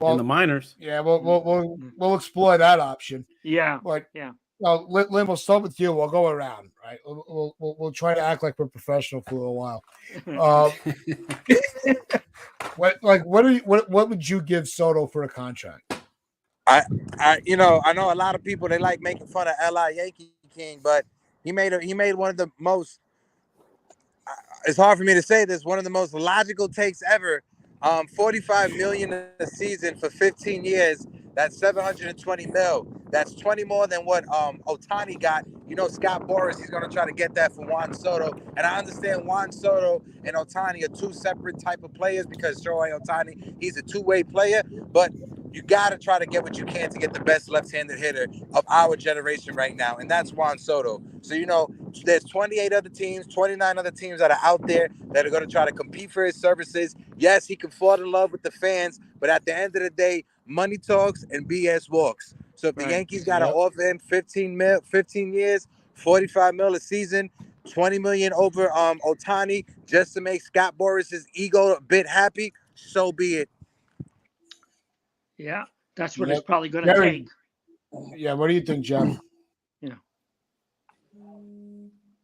In the minors. Yeah, we'll explore that option. Yeah. But yeah. Well, Lynn, we'll start with you. We'll go around, right? We'll try to act like we're professional for a little while. What would you give Soto for a contract? I know a lot of people, they like making fun of LI Yankee King, but he made one of the most, it's hard for me to say this, one of the most logical takes ever. 45 million a season for 15 years. That's 720 mil. That's 20 more than what Ohtani got. Scott Boras, he's gonna try to get that for Juan Soto. And I understand Juan Soto and Ohtani are two separate type of players because Shohei Ohtani, he's a two-way player, but you gotta try to get what you can to get the best left-handed hitter of our generation right now, and that's Juan Soto. So there's 28 other teams, 29 other teams that are out there that are going to try to compete for his services. Yes, he can fall in love with the fans, but at the end of the day, money talks and BS walks. So if the Yankees got to offer him 15 years, 45 mil a season, 20 million over Ohtani just to make Scott Boris's ego a bit happy, so be it. Yeah, that's what it's probably going to take. Yeah, what do you think, Jeff? Yeah.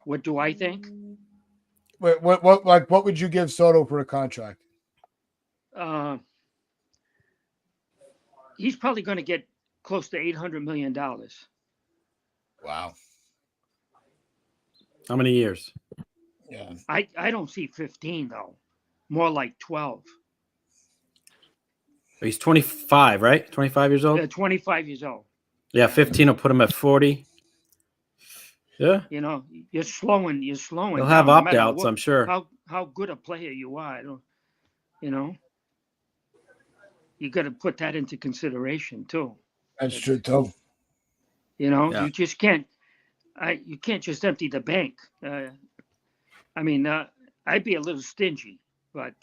What do I think? What would you give Soto for a contract? He's probably going to get close to $800 million. Wow. How many years? Yeah. I don't see 15 though. More like 12. He's 25, right? 25 years old? 25 years old. Yeah, 15 will put him at 40. Yeah. You're slowing. He'll have opt-outs, I'm sure. How good a player you are. You got to put that into consideration too. That's true too. You just can't. You can't just empty the bank. I'd be a little stingy, but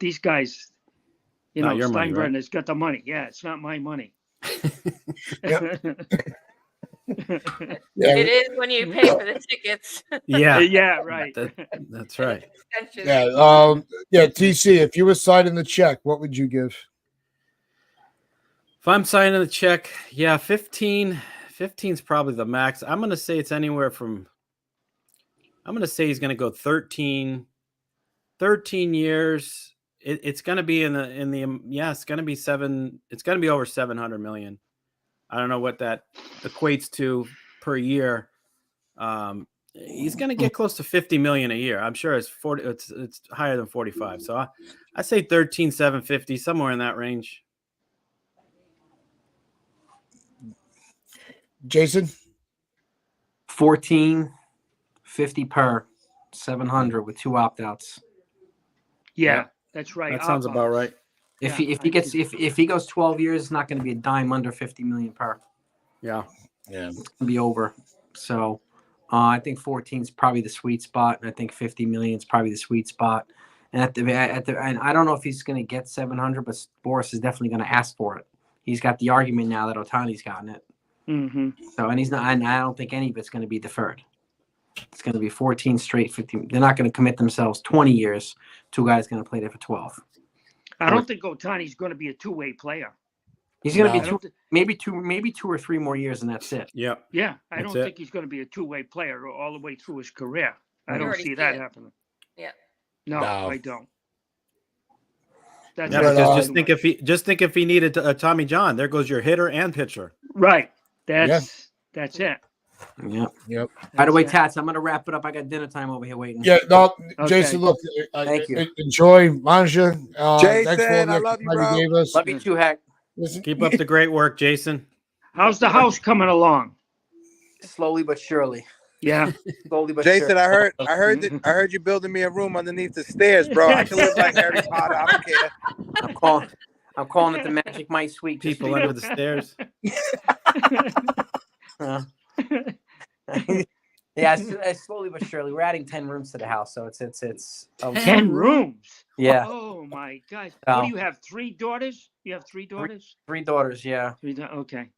these guys, Steinbrenner's got the money. Yeah, it's not my money. It is when you pay for the tickets. Yeah. Yeah, right. That's right. Yeah. TC, if you were signing the check, what would you give? If I'm signing the check, 15 is probably the max. I'm going to say it's anywhere from, I'm going to say he's going to go 13 years. It's going to be it's going to be it's going to be over 700 million. I don't know what that equates to per year. He's going to get close to 50 million a year. I'm sure it's higher than 45. So I say 13,750, somewhere in that range. Jason? 1450 per 700 with 2 opt-outs. Yeah, that's right. That sounds about right. If he goes 12 years, it's not going to be a dime under 50 million per. Yeah. It's going to be over. So I think 14 is probably the sweet spot, and I think 50 million is probably the sweet spot. And and I don't know if he's going to get 700, but Boris is definitely going to ask for it. He's got the argument now that Ohtani's gotten it. Mm-hmm. So, and he's not, and I don't think any of it's going to be deferred. It's going to be 14 straight 50. They're not going to commit themselves 20 years. 2 guys going to play there for 12. I don't think Ohtani's going to be a two-way player. He's going to be maybe 2 or 3 more years, and that's it. Yeah. Yeah, I don't think he's going to be a two-way player all the way through his career. I don't see that happening. Yeah. No, I don't. That's because just think if he needed a Tommy John, there goes your hitter and pitcher. Right. That's it. Yep. By the way, Tats, I'm going to wrap it up. I got dinner time over here waiting. Yeah, no, Jason, look, thank you. Enjoy Manja. Jason, I love you, bro. Love you too, Heck. Keep up the great work, Jason. How's the house coming along? Slowly but surely. Yeah. Slowly but Jason, surely. I heard you building me a room underneath the stairs, bro. I can live like Harry Potter. I don't care. I'm calling it the Magic Mike Suite. People under the stairs. Yeah, slowly but surely, we're adding 10 rooms to the house, so it's 10 rooms. Yeah. Oh my gosh. So- What do you have? 3 daughters? You have 3 daughters? 3 daughters. Yeah. Okay.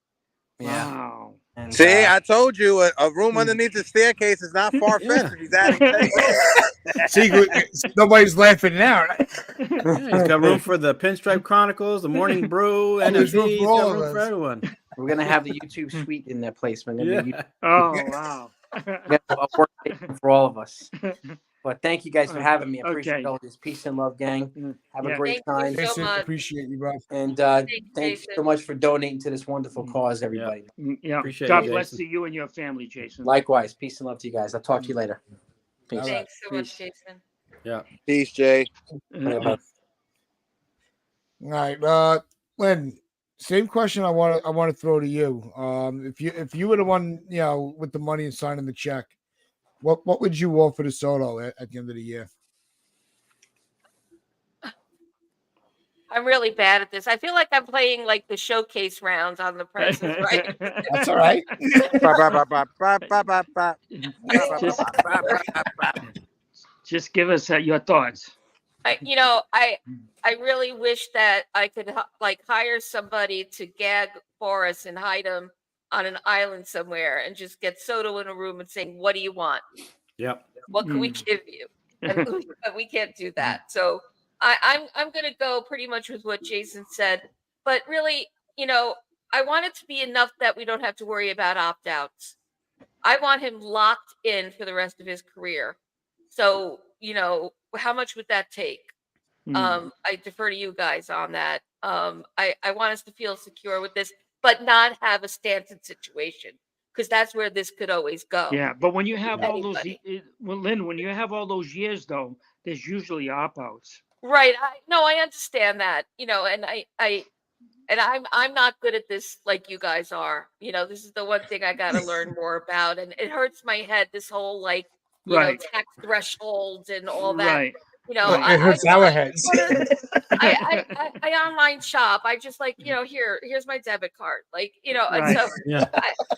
Yeah. Wow. And, See, I told you a room Mm. underneath the staircase is not far fetched Yeah. if he's adding 10 rooms. See, nobody's laughing now. Right? Yeah, he's got room for the Pinstripe Chronicles, the Morning Brew, and There's room he's for got all of room for us. everyone. we're gonna have the YouTube suite in that placement. Yeah. Oh wow. A workstation for all of us. But thank you guys for having me. I appreciate Okay. all this. Peace and love, gang. Have a Yeah. great Thank you time. so Jason, much. appreciate you, bro. And Thanks, thank you Jason. so much for donating to this wonderful cause, everybody. Yeah. Appreciate God you, bless Jason. to you and your family, Jason. Likewise. Peace and love to you guys. I'll talk to you later. Peace. All right. Thanks so much, Peace. Jason. Yeah. Peace, Jay. Uh, All right, Lynn. Same question I want to throw to you. If you were the one, with the money and signing the check, what would you want for the Soto at the end of the year? I'm really bad at this. I feel like I'm playing like the showcase rounds on the Price is Right. That's all right. Just give us your thoughts. I really wish that I could like hire somebody to gag Boris and hide him on an island somewhere and just get Soto in a room and saying, "What do you want? Yep. What can we give you?" And but we can't do that. So I'm gonna go pretty much with what Jason said. But really, I want it to be enough that we don't have to worry about opt-outs. I want him locked in for the rest of his career. So, how much would that take? I defer to you guys on that. I want us to feel secure with this, but not have a Stanton situation, because that's where this could always go. Yeah, but when you have all those, Anybody. Lynn, when you have all those years, though, there's usually opt-outs. Right. I understand that, and I'm not good at this like you guys are. This is the one thing I got to learn more about, and it hurts my head. This whole Right. tax thresholds and all that. Right. It hurts our heads. I online shop. I just here's my debit card. And Right. so Yeah.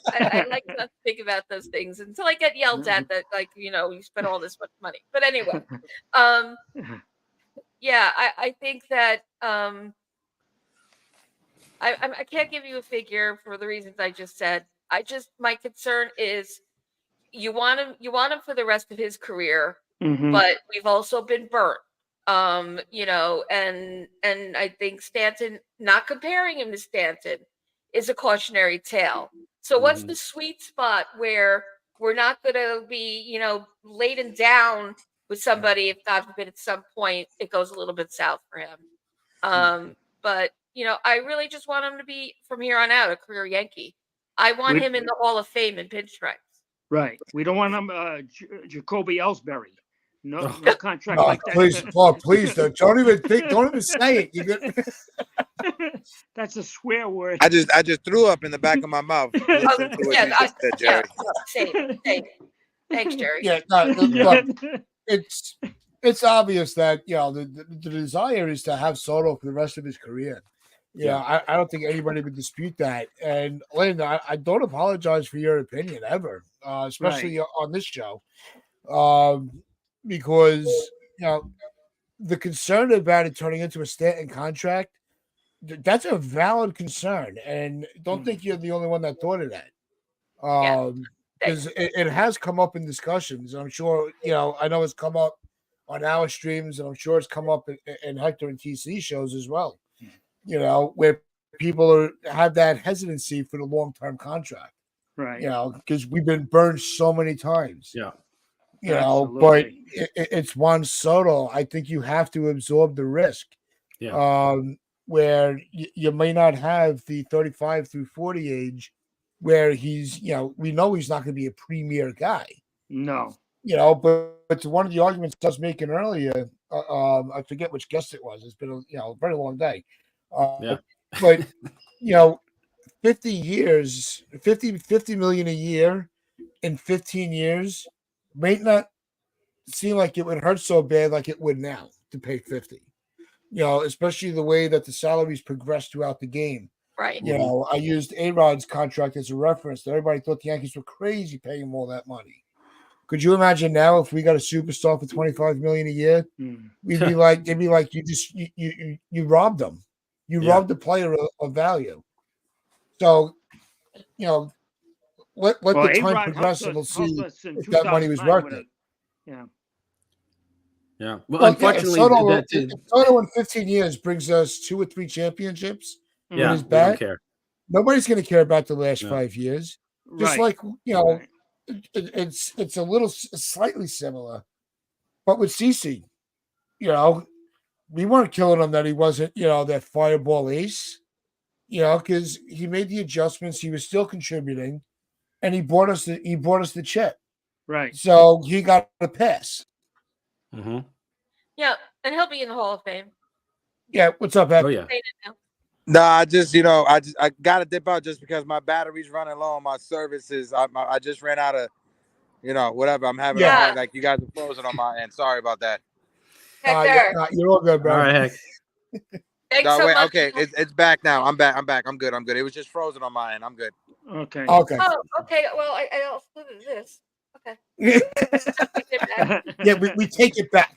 I like to think about those things until I get yelled at that, you spent all this much money. But anyway, yeah, I think that I can't give you a figure for the reasons I just said. My concern is you want him for the rest of his career, Mhm. but we've also been burnt. And I think Stanton, not comparing him to Stanton, is a cautionary tale. So what's the sweet spot where we're not going to be, laden down with somebody if God forbid at some point it goes a little bit south for him. But I really just want him to be from here on out a career Yankee. I want him in the Hall of Fame in Pinstripes. Right. We don't want him Jacoby Ellsbury. No contract Oh, like that. please don't even say it. You good? That's a swear word. I just threw up in the back of my mouth. Listening to what you just said, Jerry. Same. Thanks, Jerry. Yeah, no, look, it's obvious that the desire is to have Soto for the rest of his career. I don't think anybody would dispute that. And Lynn, I don't apologize for your opinion ever, especially on this show, because the concern about it turning into a Stanton contract, that's a valid concern, and don't think you're the only one that thought of that. Because it has come up in discussions. I'm sure, I know it's come up on our streams, and I'm sure it's come up in Hector and TC shows as well. Where people have that hesitancy for the long-term contract. Right. Because we've been burned so many times. Yeah. But it's Juan Soto. I think you have to absorb the risk. Yeah. Where you may not have the 35 through 40 age, where he's, we know he's not going to be a premier guy. No. But to one of the arguments I was making earlier, I forget which guest it was. It's been a very long day. But 50 years, 50 million a year in 15 years may not seem like it would hurt so bad like it would now to pay 50. Especially the way that the salaries progress throughout the game. Right. You know, I used A-Rod's contract as a reference. Everybody thought the Yankees were crazy paying him all that money. Could you imagine now if we got a superstar for $25 million a year? We'd be like, they'd be like, you robbed them. You robbed the player of value. So, you know, let Well, the time A-Rod progress and helped we'll us, helped see us in if that money was 2009 worth with it. yeah. Yeah. Well, Well, yeah, unfortunately, if Soto in 15 years brings us 2 or 3 championships with yeah, his we don't bat, care. nobody's going to care about the last No. 5 years. Just Right. like, you know, Right. it's a little slightly similar, but with CC, you know, we weren't killing him that he wasn't, you know, that fireball ace, you know, because he made the adjustments. He was still contributing, and he brought us the chip. Right. So he got a pass. Mm-hmm. Yeah, and he'll be in the Hall of Fame. Yeah, what's up, Hector? Oh yeah. Saying it now. No, I gotta dip out just because my battery's running low on my services. I just ran out of, whatever. I'm having a Yeah. hard, like you guys are frozen on my end. Sorry about that. Hector, You're all good, bro. All right, Heck. thanks No, so wait, much. okay, it's back now. I'm back. I'm good. It was just frozen on my end. I'm good. Okay. Okay. Oh, okay. Well, I also did this. Okay. Take it back. Yeah, we take it back.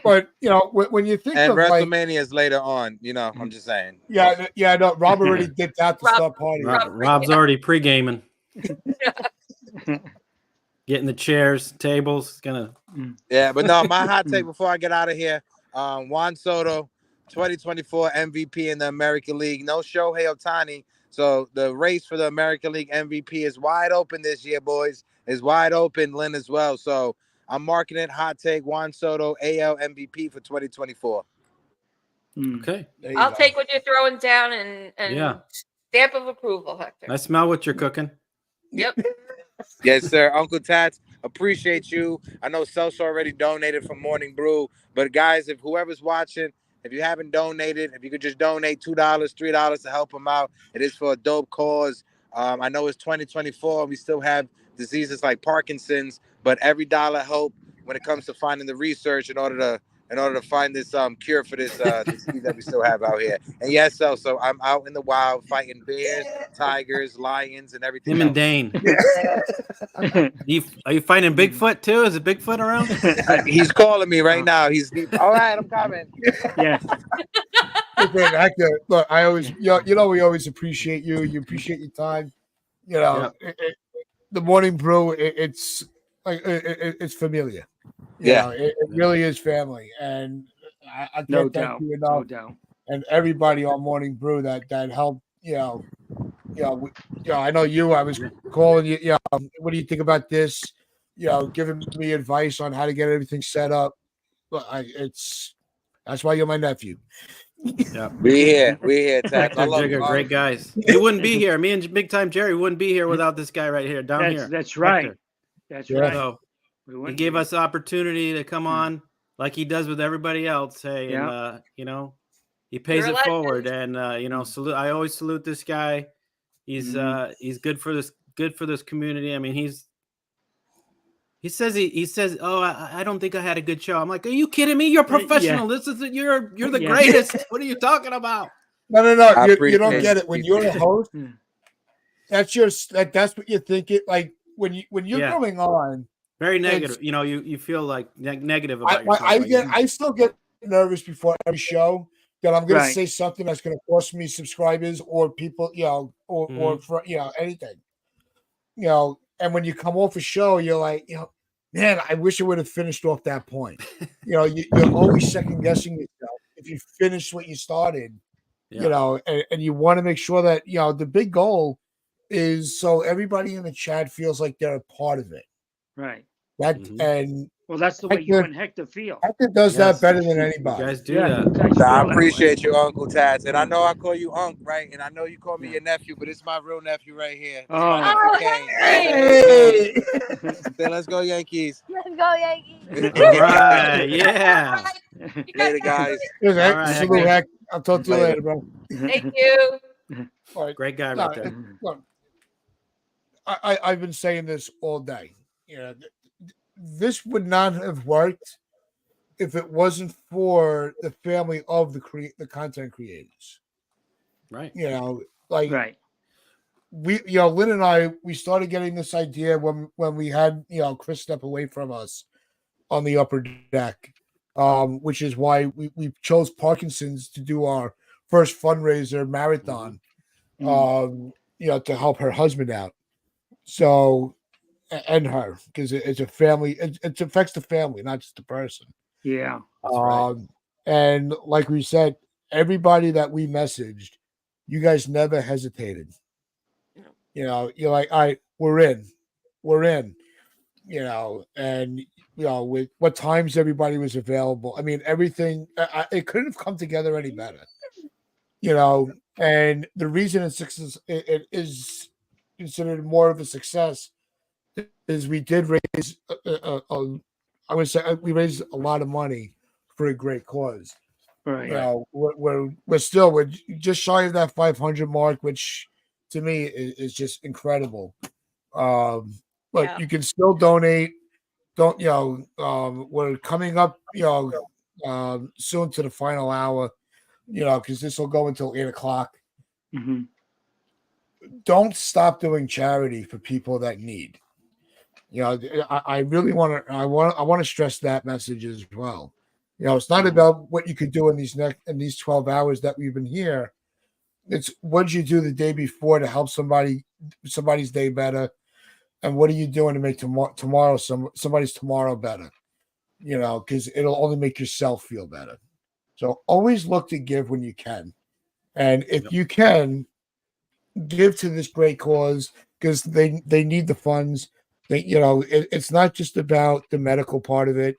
But you know, when you think And of like, WrestleMania is later on. I'm just saying. yeah, no, Rob already dipped out to Rob- start partying. Rob's already pre-gaming. Getting the chairs, tables. It's gonna. Yeah, but no, my hot take before I get out of here. Juan Soto, 2024 MVP in the American League. No Shohei Ohtani. So the race for the American League MVP is wide open this year, boys. Is wide open, Lynn, as well. So I'm marking it. Hot take, Juan Soto, AL MVP for 2024. Okay. There you I'll go. take what you're throwing down and Yeah. stamp of approval, Hector. I smell what you're cooking. Yep. Yes, sir. Uncle Tats, appreciate you. I know Celso already donated from Morning Brew, but guys, if whoever's watching, if you haven't donated, if you could just donate $2, $3 to help them out, it is for a dope cause. I know it's 2024 and we still have diseases like Parkinson's, but every dollar help when it comes to finding the research in order to find this cure for this disease that we still have out here. And yes, so I'm out in the wild fighting bears, tigers, lions, and everything Him and else. Dane. Are you finding Bigfoot too? Is it Bigfoot around? He's calling me right now. He's all right. I'm coming. Yeah. Listen, Hector, look, I always, we always appreciate you. You appreciate your time. You know, the Morning Brew, it's like it's familiar. You know, it really is family, and I can't No thank doubt. you No enough. doubt. And everybody on Morning Brew that helped. I know you. I was calling you. What do you think about this? Giving me advice on how to get everything set up. But that's why you're my nephew. Yeah. We're here, Tats. I Hector, love Jigger, you. great guys. They wouldn't be here. Me and Big Time Jerry wouldn't be here without this guy right here, down here. That's right. Hector. That's Yeah. right. So We he wouldn't gave be. us the opportunity to come on like he does with everybody else. Hey, and he pays You're a it legend. forward. And salute. I always salute this guy. He's good for this community. I mean, he says, "Oh, I don't think I had a good show." I'm like, "Are you kidding me? You're professional. This is you're the greatest. What are you talking about?" No. You don't get it. When it. you're a host, that's what you're thinking. Like when you're going on, very negative. You feel like negative about yourself. I still get nervous before every show that I'm going to Right. say something that's going to cost me subscribers or people, or for anything, And when you come off a show, you're like, man, I wish I would have finished off that point. You're always second guessing yourself if you finish what you started. And you want to make sure that the big goal is so everybody in the chat feels like they're a part of it. Right. And Well, that's the way you and Hector feel. Hector does that better than anybody. You guys do Yeah, that. you guys feel I that way. appreciate you, Uncle Tats. And I know I call you Unc, right? And I know you call me your nephew, but it's my real nephew right here. It's my nephew Kane. Hey! Say, let's go Yankees. Let's go, Yankees. All right. Yeah. Later, guys. All right, Salute, Hector. Heck. I'll talk to you later, bro. Thank you. All right. Great guy right there. Look, I've been saying this all day. This would not have worked if it wasn't for the family of the content creators. Right. You know, like Right. Lynn and I, we started getting this idea when we had, Chris step away from us on the upper deck, which is why we chose Parkinson's to do our first fundraiser marathon, to help her husband out. So, and her, because it's a family, it affects the family, not just the person. Yeah. That's right. And like we said, everybody that we messaged, you guys never hesitated. You're like, all right, we're in, and with what times everybody was available. I mean, everything, it couldn't have come together any better, and the reason it is considered more of a success is we did raise, I would say, we raised a lot of money for a great cause. Right. We're just shy of that 500 mark, which to me is just incredible. But Yeah. you can still donate. Don't we're coming up soon to the final hour, because this will go until 8 o'clock. Mm-hmm. Don't stop doing charity for people that need. I really want to. I want to stress that message as well. It's not about what you could do in these 12 hours that we've been here. It's what you do the day before to help somebody's day better, and what are you doing to make tomorrow somebody's tomorrow better? Because it'll only make yourself feel better. So always look to give when you can, and if you can, give to this great cause, because they need the funds. It's not just about the medical part of it.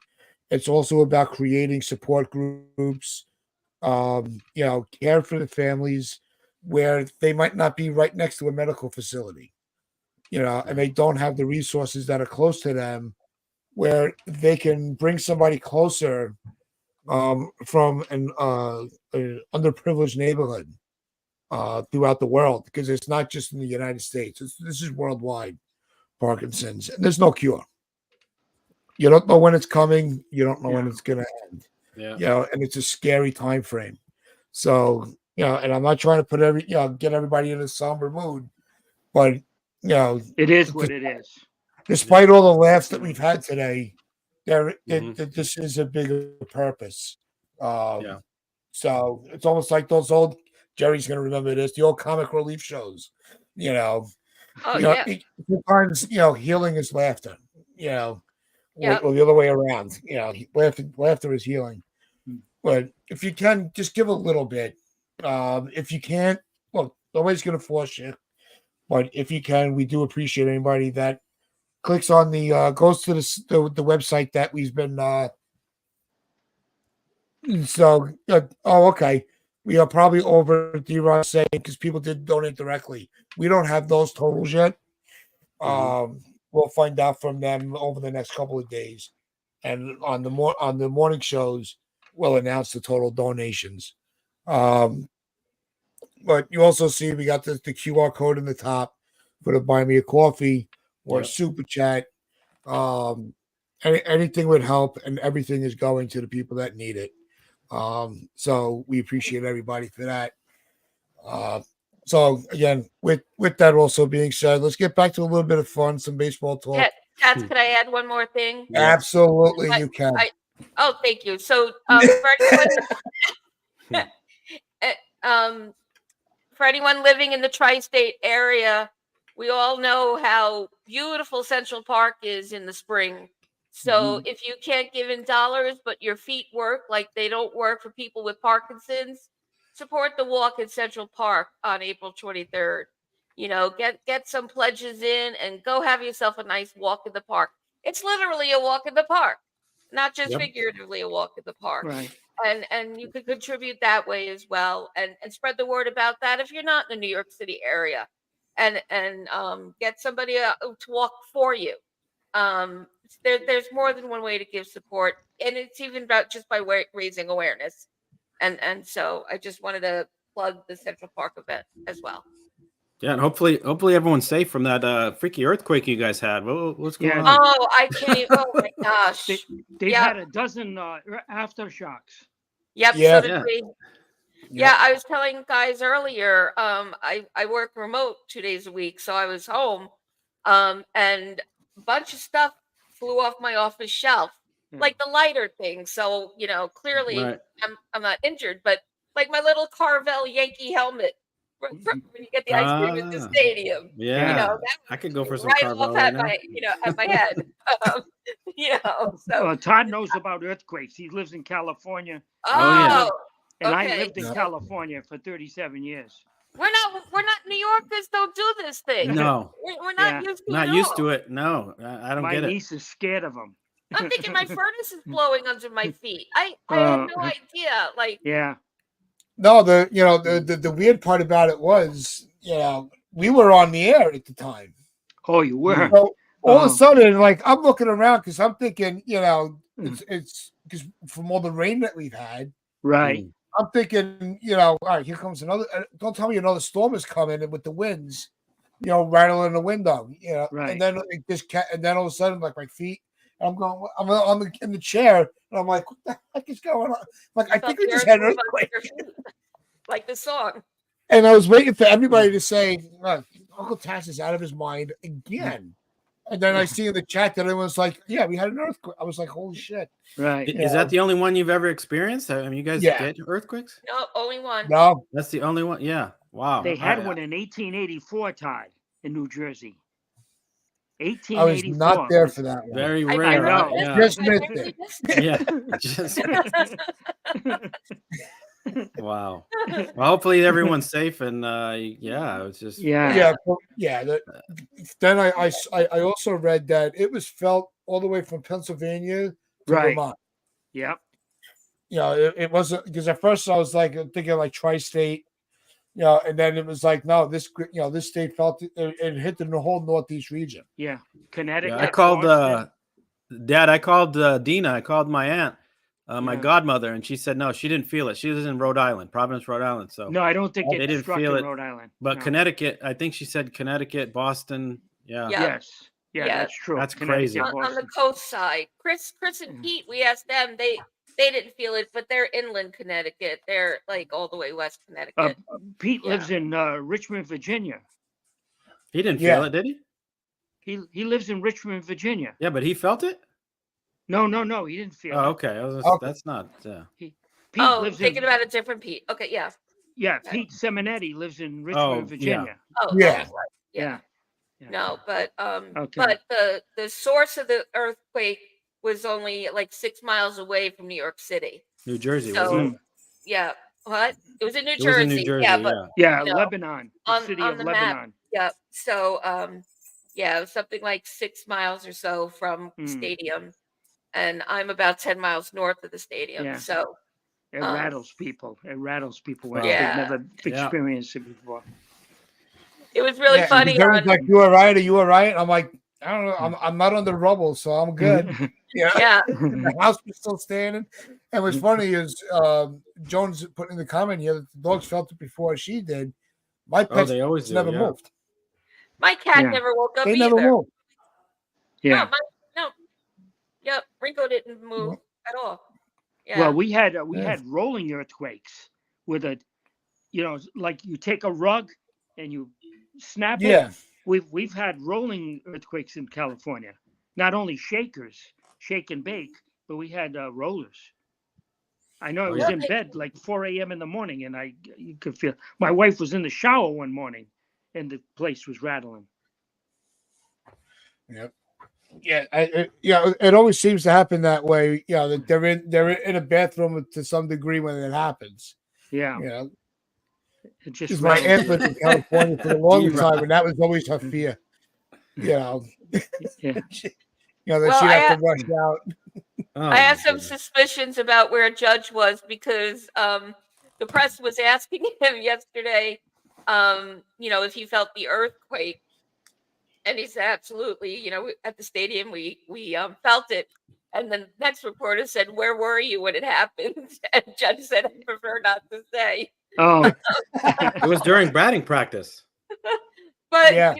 It's also about creating support groups, care for the families where they might not be right next to a medical facility, and they don't have the resources that are close to them, where they can bring somebody closer, from an underprivileged neighborhood, throughout the world, because it's not just in the United States. This is worldwide, Parkinson's, and there's no cure. You don't know when it's coming. You don't know when it's going to end. Yeah. And it's a scary time frame. So, and I'm not trying to get everybody in a somber mood, but It is what it is. despite all the laughs that we've had today, this is a bigger purpose. Yeah. So it's almost like those old, Jerry's going to remember this, the old comic relief shows. Oh yeah. Sometimes healing is laughter. Yeah. Or the other way around. Laughter is healing. But if you can, just give a little bit. If you can't, well, nobody's going to force you. But if you can, we do appreciate anybody that clicks on goes to the website that we've been. Okay. We are probably over D-Rod saying, because people did donate directly. We don't have those totals yet. We'll find out from them over the next couple of days, and on the morning shows, we'll announce the total donations. But you also see we got the QR code in the top for the buy me a coffee or a super chat. Anything would help, and everything is going to the people that need it. So we appreciate everybody for that. So again, with that also being said, let's get back to a little bit of fun, some baseball talk. Tats, could I add one more thing? Absolutely, you can. Thank you. So for anyone living in the tri-state area, we all know how beautiful Central Park is in the spring. So if you can't give in dollars, but your feet work like they don't work for people with Parkinson's, support the walk in Central Park on April 23rd. Get some pledges in and go have yourself a nice walk in the park. It's literally a walk in the park, not just figuratively a walk in the park. Right. And you could contribute that way as well, and spread the word about that if you're not in the New York City area, and get somebody to walk for you. There's more than one way to give support, and it's even about just by raising awareness. And so I just wanted to plug the Central Park event as well. Yeah, and hopefully everyone's safe from that freaky earthquake you guys had. What's going Yeah. on? Oh, I can't even. Oh my gosh. They've Yeah. had a dozen aftershocks. Yep. Yeah. So did Yeah. we. Yep. Yeah, I was telling guys earlier, I work remote 2 days a week, so I was home, and a bunch of stuff flew off my office shelf, like the lighter thing. So, clearly Right. I'm not injured, but like my little Carvel Yankee helmet when you get the ice cream at the Ah, stadium, yeah. that I could go for some right Carvel off right at now. at my head. So Todd knows about earthquakes. He lives in California. Oh, yeah. oh, And I okay. lived in Yep. California for 37 years. We're not New Yorkers. Don't do this thing. No, We're not Yeah. used to not it. used all. to it. No, I don't My get it. niece is scared of them. I'm thinking my furnace is blowing under my feet. I had no idea. Like, Yeah. No, the weird part about it was, we were on the air at the time. Oh, you were. So all of Oh. a sudden, like, I'm looking around because I'm thinking, Mm. it's because from all the rain that we've had, Right. I'm thinking, all right, here comes another. Don't tell me another storm is coming, and with the winds, rattling the window, Right. and then it just and then all of a sudden, like my feet, I'm going, I'm in the chair, and I'm like, what the heck is going on? Like, I think we just had an earthquake. like the song. And I was waiting for everybody to say, Uncle Tass is out of his mind again. And then I see in the chat that everyone's like, yeah, we had an earthquake. I was like, holy shit. Right. Is that the only one you've ever experienced? I mean, you guys Yeah. get earthquakes? No, only one. No. That's the only one? Yeah. Wow. They had one in 1884, Todd, in New Jersey. I was 1884. not there for that one. Very I rare. know. Yeah. Just missed it. Yeah. Just, wow. Well, hopefully everyone's safe and yeah, it's just Yeah. Then I also read that it was felt all the way from Pennsylvania to Right. Vermont. Yep. It wasn't because at first I was like thinking like tri-state, and then it was like no, this state felt it hit the whole northeast region. Yeah. Connecticut. Yeah, I called Boston. Dad, I called Dina, I called my aunt, my Yeah. godmother, and she said no, she didn't feel it. She was in Rhode Island, Providence, Rhode Island. So No, I don't think they it didn't struck feel in it. Rhode Island. But No. Connecticut, I think she said Connecticut, Boston. Yeah. Yeah. Yes. Yeah, Yeah. that's true. That's Connecticut, crazy. On the Boston. coast side. Chris and Mm. Pete, we asked them. They didn't feel it, but they're inland Connecticut. They're like all the way west Connecticut. Pete Yeah. lives in Richmond, Virginia. He didn't Yeah. feel it, did he? He lives in Richmond, Virginia. Yeah, but he felt it? No, he didn't feel Oh, it. okay. Okay. That's not Pete Oh, lives thinking in about a different Pete. Okay, yeah. Pete Simonetti lives in Richmond, yeah. Virginia. Oh, Yeah. that's right. Yeah. Yeah. No, but Okay. but the source of the earthquake was only like 6 miles away from New York City. New Jersey, So wasn't it? yeah, what? It was in New It was Jersey. in New Jersey, Yeah, but Yeah, you know, Lebanon, the on- city on of the map. Lebanon. yeah. So yeah, it was something like 6 miles or so from the Mm. stadium, and I'm about 10 miles north of the stadium. Yeah. So It rattles people. It rattles people when Yeah. they've never Yeah. experienced it before. it was really Yeah, funny. everyone's like, you all right? Are you all right? I'm like, I don't know. I'm not under rubble, so I'm good. Yeah. Yeah. The house was still standing. And what's funny is Jones put in the comment here that the dogs felt it before she did. My Oh, pets they always do. never Yeah. moved. My cat Yeah. never woke up They either. never moved. Yeah. No. Yep. Ringo didn't move at all. Yeah. Well, we had Yeah. rolling earthquakes with like you take a rug and you snap it. Yeah. We've had rolling earthquakes in California. Not only shakers, shake and bake, but we had rollers. I know I Oh, was yeah. in bed like 4 a.m. in the morning, and you could feel. My wife was in the shower one morning, and the place was rattling. Yep. Yeah, it always seems to happen that way. That they're in a bathroom to some degree when it happens. Yeah, You know, it just because my rattles. aunt lived in California for a long You're time, and that was always her fear. Yeah. That Well, she'd I have to rush out. Oh, I have my some goodness. suspicions about where Judge was because the press was asking him yesterday, if he felt the earthquake, and he said absolutely. At the stadium we felt it, and then the next reporter said, "Where were you when it happened?" And Judge said, "I prefer not to say." Oh, It was during batting practice. but Yeah.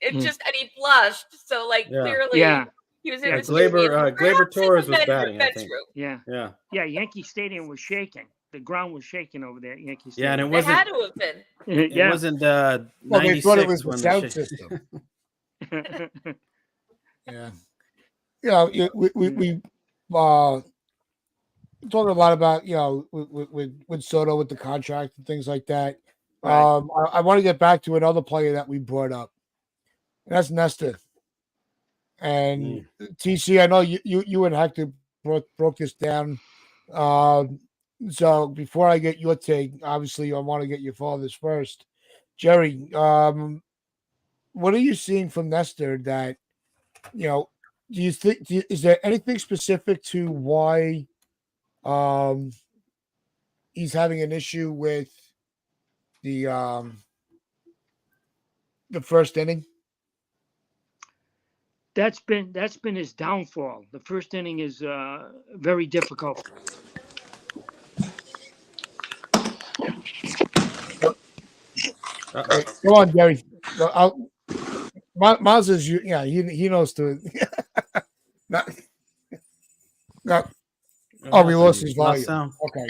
it just and he blushed. So like Yeah. clearly Yeah. he was in Yeah, the stadium. Glaber Perhaps in Torres the was men's batting, I think. room. Yeah. Yeah. Yeah, Yankee Stadium was shaking. The ground was shaking over there at Yankee Yeah, and Stadium. it It had wasn't to have been. it Yeah. wasn't Well, they thought it 96 was the when sound shit- system. Yeah. We talking a lot about with Soto with the contract and things like that. Right. I want to get back to another player that we brought up. And that's Nestor. And TC, I know you and Hector broke this down. So before I get your take, obviously I want to get your father's first. Jerry, what are you seeing from Nestor that do you think is there anything specific to why he's having an issue with the first inning? That's been his downfall. The first inning is very difficult. Hey, come on, Jerry. Maz is he knows to. not, we lost his volume. sound. Okay.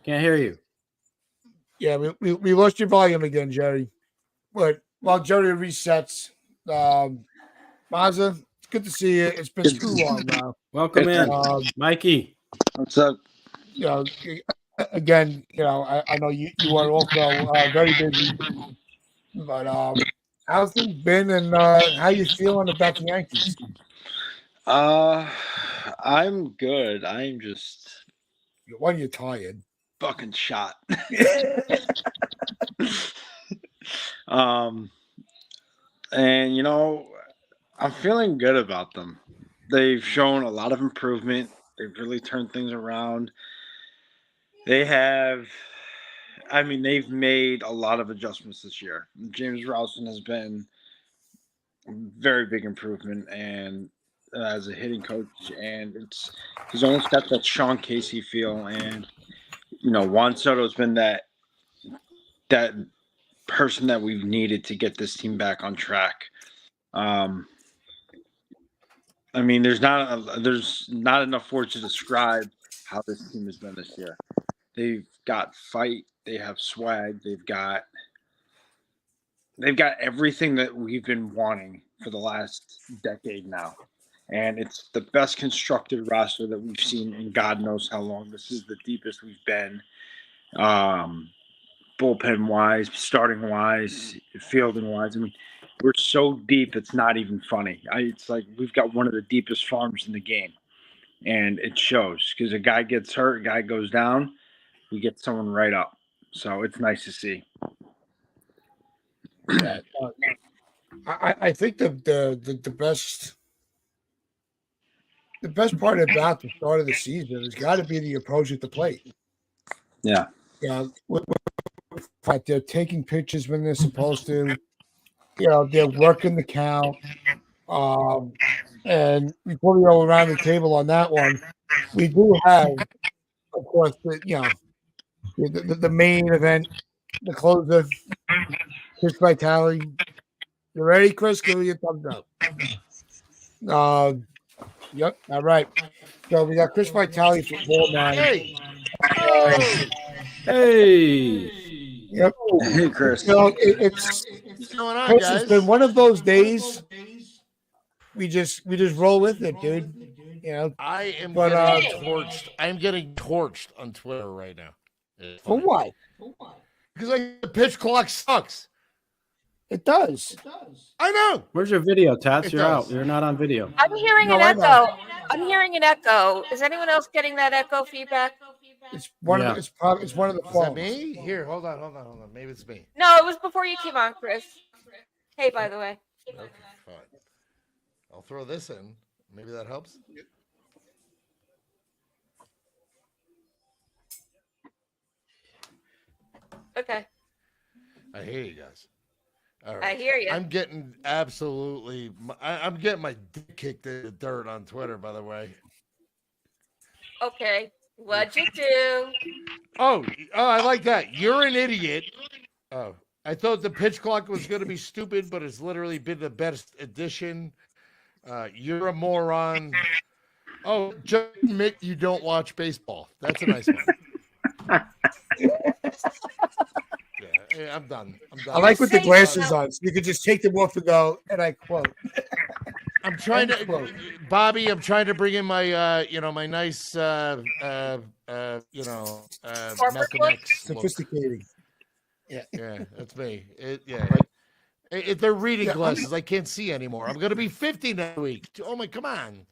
Can't hear you. Yeah, we lost your volume again, Jerry. But while Jerry resets, Mazza, it's good to see you. It's been too long now. Welcome in, Mikey. What's up? Again, I know you are also very busy, but how's things been and how you feeling about the Yankees? I'm good. I'm just When you're tired. fucking shot. And I'm feeling good about them. They've shown a lot of improvement. They've really turned things around. They've made a lot of adjustments this year. James Rousen has been a very big improvement and as a hitting coach, and he's almost got that Sean Casey feel, and Juan Soto's been that person that we've needed to get this team back on track. There's not enough words to describe how this team has been this year. They've got fight, they have swag, they've got everything that we've been wanting for the last decade now. And it's the best constructed roster that we've seen in God knows how long. This is the deepest we've been. Bullpen wise, starting wise, fielding wise. We're so deep it's not even funny. It's like we've got one of the deepest farms in the game, and it shows because a guy gets hurt, a guy goes down, we get someone right up. So it's nice to see. Yeah, I think the best part about the start of the season has got to be the approach at the plate. Yeah. They're taking pitches when they're supposed to. They're working the count. And before we go around the table on that one, we do have, of course, the main event, the closer, Chris Vitale. You ready, Chris? Give me your thumbs up. Yep. All right. So we got Chris Vitale for 4-9. Hey. Yep. Hey, Chris. It's What's going on, Chris, guys? it's been one of those days. We just roll with it, dude. I am But, getting torched. I'm getting torched on Twitter right now. For what? Because the pitch clock sucks. It does. I know. Where's your video, Tats? It You're does. out. You're not on video. I'm hearing No, an I know. echo. I'm hearing an echo. Is anyone else getting that echo feedback? It's one Yeah. of the, it's one of the Is that phones. me? Here, hold on. Maybe it's me. No, it was before you came on, Chris. Hey, by the way. Okay, fine. I'll throw this in. Maybe that helps. Okay. I hear you guys. All right. I hear you. I'm getting absolutely. I'm getting my dick kicked in the dirt on Twitter. By the way. Okay. What'd you do? Oh, I like that. You're an idiot. Oh, I thought the pitch clock was going to be stupid, but it's literally been the best addition. You're a moron. Oh, just admit you don't watch baseball. That's a nice one. Yeah, I'm done. I like with the glasses on, so you could just take them off and go, and I quote. I'm trying to, Bobby. I'm trying to bring in my, my nice, Corporate Malcolm look? X look. Sophisticated. Yeah, that's me. They're reading glasses. I can't see anymore. I'm gonna be 50 next week. Oh my, come on.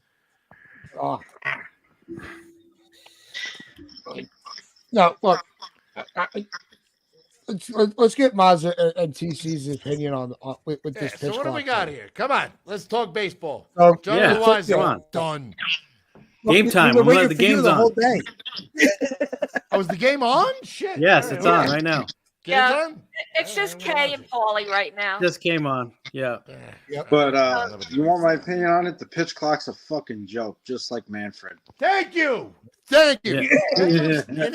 Oh. No, look. Let's get Mazza and TC's opinion on with this pitch. So what do we got here? Come on, let's talk baseball. So, John Wise, come on. done. Game time. We've been I'm glad waiting the for you game's the on. whole day. Oh, is the game on? Shit. Yes, it's on right now. Game's Yeah. on? It's just Kay and Paulie right now. Just came on. Yeah. But you want my opinion on it? The pitch clock's a fucking joke, just like Manfred. Thank you. Thank you. Yeah. And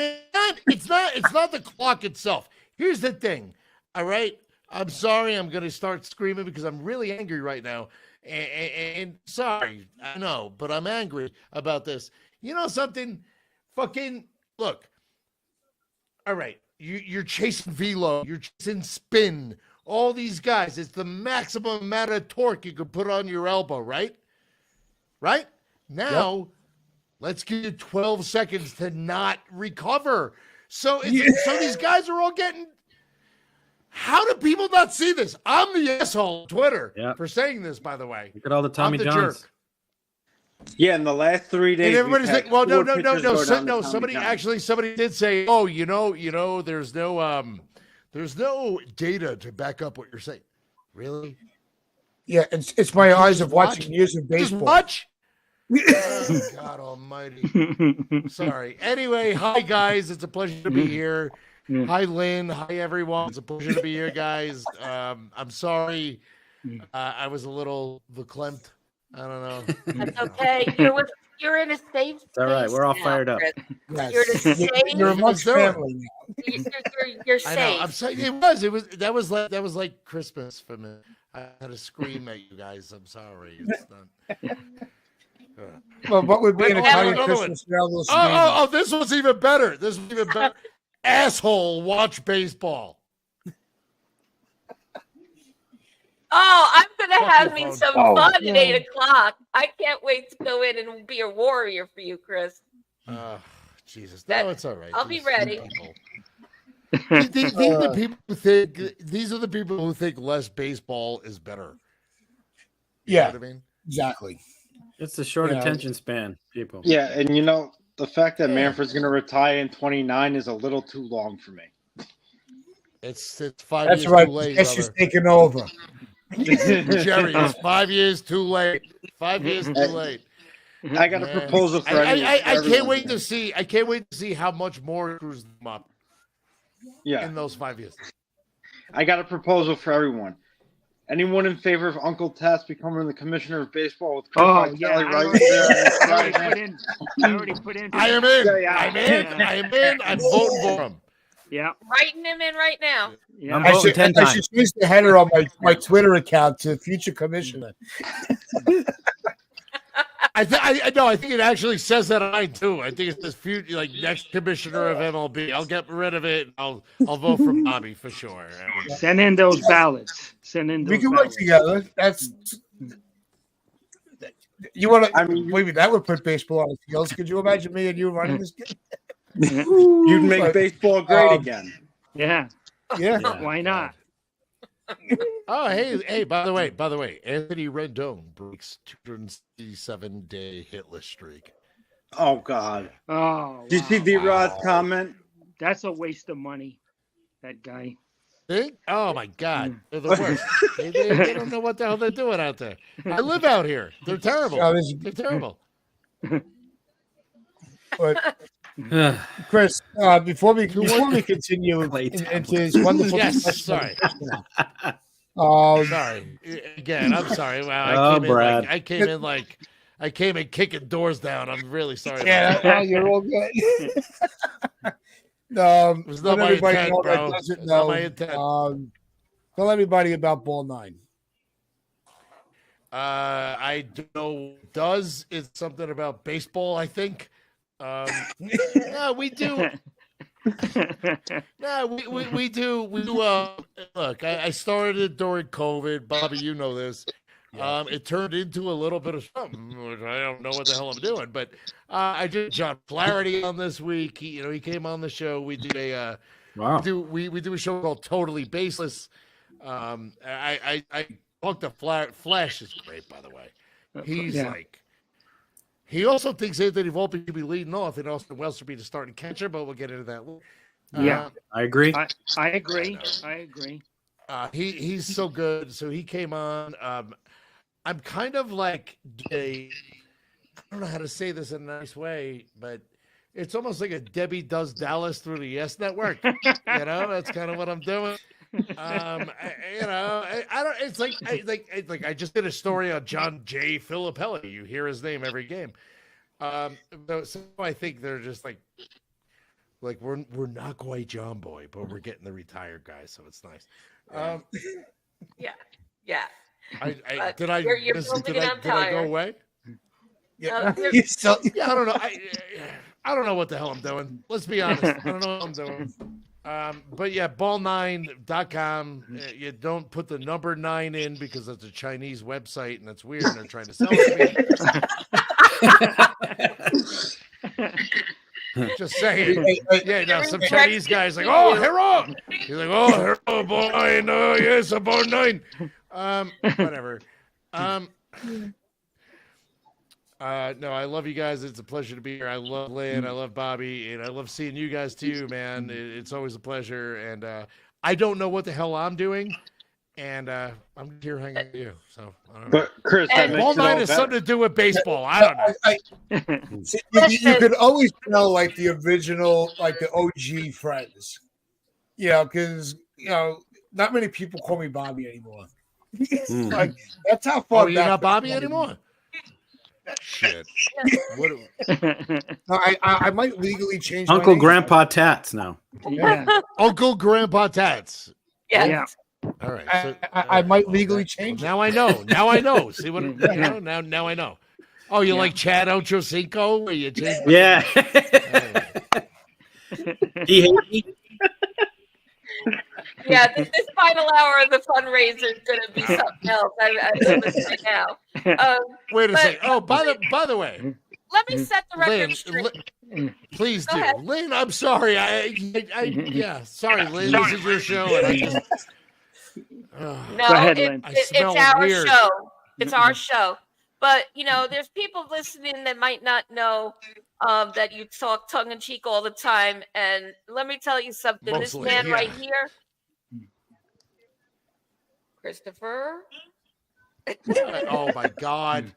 it's not the clock itself. Here's the thing. All right. I'm sorry. I'm gonna start screaming because I'm really angry right now. And sorry, I know, but I'm angry about this. You know something? Fucking look. All right. You're chasing velo, you're chasing spin, all these guys. It's the maximum amount of torque you can put on your elbow, right? Right? Now, let's give you 12 seconds to not recover. So these guys are all getting. How do people not see this? I'm the asshole on Twitter for saying this, by the way. Look at all the Tommy I'm the Johns. jerk. Yeah, in the last 3 days, And everybody's we've like, had well, no. 4 pitchers go down to Tommy Somebody John. somebody did say, oh, there's no data to back up what you're saying. Really? Yeah, it's my eyes of watch? watching years of Just baseball. watch? Oh, God almighty. Sorry. Anyway, hi, guys. It's a pleasure to be here. Hi, Lynn. Hi, everyone. It's a pleasure to be here, guys. I'm sorry. I was a little verklempt. I don't know. That's okay. You're in a safe space. It's all right. We're all now, fired up. Chris. Yes. You're in a safe. You're amongst Let's do it. family now. You're I know. I'm safe. saying that was like Christmas for me. I had to scream at you guys. I'm sorry. It's not. Well, what would be an Wait, Italian another one. Christmas now? Oh, this was even better. This was even better. Asshole, watch baseball. Oh, I'm gonna Fuck have your me phone. some Oh, fun yeah. at 8 o'clock. I can't wait to go in and be a warrior for you, Chris. Jesus. That- No, it's all right. I'll be These ready. people. These are the people who think. These are the people who think less baseball is better. You know Yeah, what I mean? exactly. It's the short Yeah. attention span, people. Yeah, and the fact that Manfred's going to retire in 29 is a little too long for me. It's 5 That's years right. too late, Guess she's brother. taking over. Jerry, it's 5 years too late. 5 years too late. I got a Yeah. proposal for I everyone. can't wait to see. I can't wait to see how much more screws them up Yeah, in those 5 years. I got a proposal for everyone. Anyone in favor of Uncle Tess becoming the commissioner of baseball with Chris Oh, Vitale yeah. right there? I already put in. I am in. Yeah, yeah. I'm in. I am in. I'm voting for him. Yeah. Writing him in right now. Yeah. I'm I voting should, 10 I times. should switch the header on my Twitter account to future commissioner. I think it actually says that on mine too. I think it says future, like next commissioner of MLB. I'll get rid of it. I'll vote for Bobby for sure. Send in those ballots. Send in those We can work ballots. together. That's you want to. I mean, maybe that would put baseball on its heels. Could you imagine me and you running this game? You'd make But, baseball great again. Yeah. Yeah. Yeah. Why not? Oh, hey! By the way, Anthony Rendon breaks 267-day hitless streak. Oh, God. Oh, Did you see wow. D-Rod's comment? That's a waste of money. That guy. Think? Oh my God, they're the worst. they don't know what the hell they're doing out there. I live out here. They're terrible. Oh, this- They're terrible. But Chris, before we continue into this wonderful Yes, discussion, sorry. Sorry. Again, I'm sorry. Wow, Brad. I came in kicking doors down. I'm really sorry. about yeah, that. you're all good. It was not let my everybody intent, know that bro. doesn't It's not know, my intent. Tell everybody about Ball 9. I don't know what it does. It's something about baseball, I think. No, we do. No, we do. Look, I started it during COVID. Bobby, you know this. It turned into a little bit of something, which I don't know what the hell I'm doing. But I did John Flaherty on this week. He came on the show. We did a Wow. we do a show called Totally Baseless. I talked to Flash is great, by the way. He's like. He also thinks Anthony Volpe should be leading off, and Austin Wells should be the starting catcher, but we'll get into that. Yeah, I agree. I agree. I agree. He's so good. So he came on. I'm kind of like I don't know how to say this in a nice way, but it's almost like a Debbie Does Dallas through the Yes Network. That's kind of what I'm doing. I don't. It's like I just did a story on John J. Filippelli. You hear his name every game. So I think they're just like we're not quite John Boy, but we're getting the retired guy, so it's nice. Yeah. Did I go away? Yeah. Yeah, I don't know. I don't know what the hell I'm doing. Let's be honest. I don't know what I'm doing. But yeah, ball9.com. You don't put the number 9 in because it's a Chinese website and it's weird and they're trying to sell it to me. Just saying. Yeah, now some Chinese guy's like, oh, hero. He's like, oh, hero, ball 9. Oh, yes, a ball 9. Whatever. No, I love you guys. It's a pleasure to be here. I love Lynn. I love Bobby. And I love seeing you guys too, man. It's always a pleasure. And I don't know what the hell I'm doing. And I'm here hanging with you. So, I don't know. But Chris, that makes Ball it all 9 has better. something to do with baseball. I don't know. See, you could always tell, like, the original, like, the OG friends. Because, not many people call me Bobby anymore. Like, that's how far Oh, you're back not the- Bobby anymore? Shit. What? No, I might legally change Uncle my name. Grandpa Tats now. Yeah. Uncle Grandpa Tats. Yeah. Yeah. All right. So, I might legally change it. Now I know. Now I know. See what? Now I know. Oh, you like Chad Ochocinco? Where you change? Yeah. He hates me. Yeah, this final hour of the fundraiser is going to be something else. I know this right now. Wait a But- second. Oh, by the way, Let me set the record Lynn, straight. please Go do. ahead. Lynn, I'm sorry. Yeah, sorry, Lynn. This is your show, and I just. No, Go ahead, Lynn. it's smell our weird. show. It's our show. But, there's people listening that might not know that you talk tongue in cheek all the time. And let me tell you something. Mostly, this man yeah. right here, Christopher. Oh my God.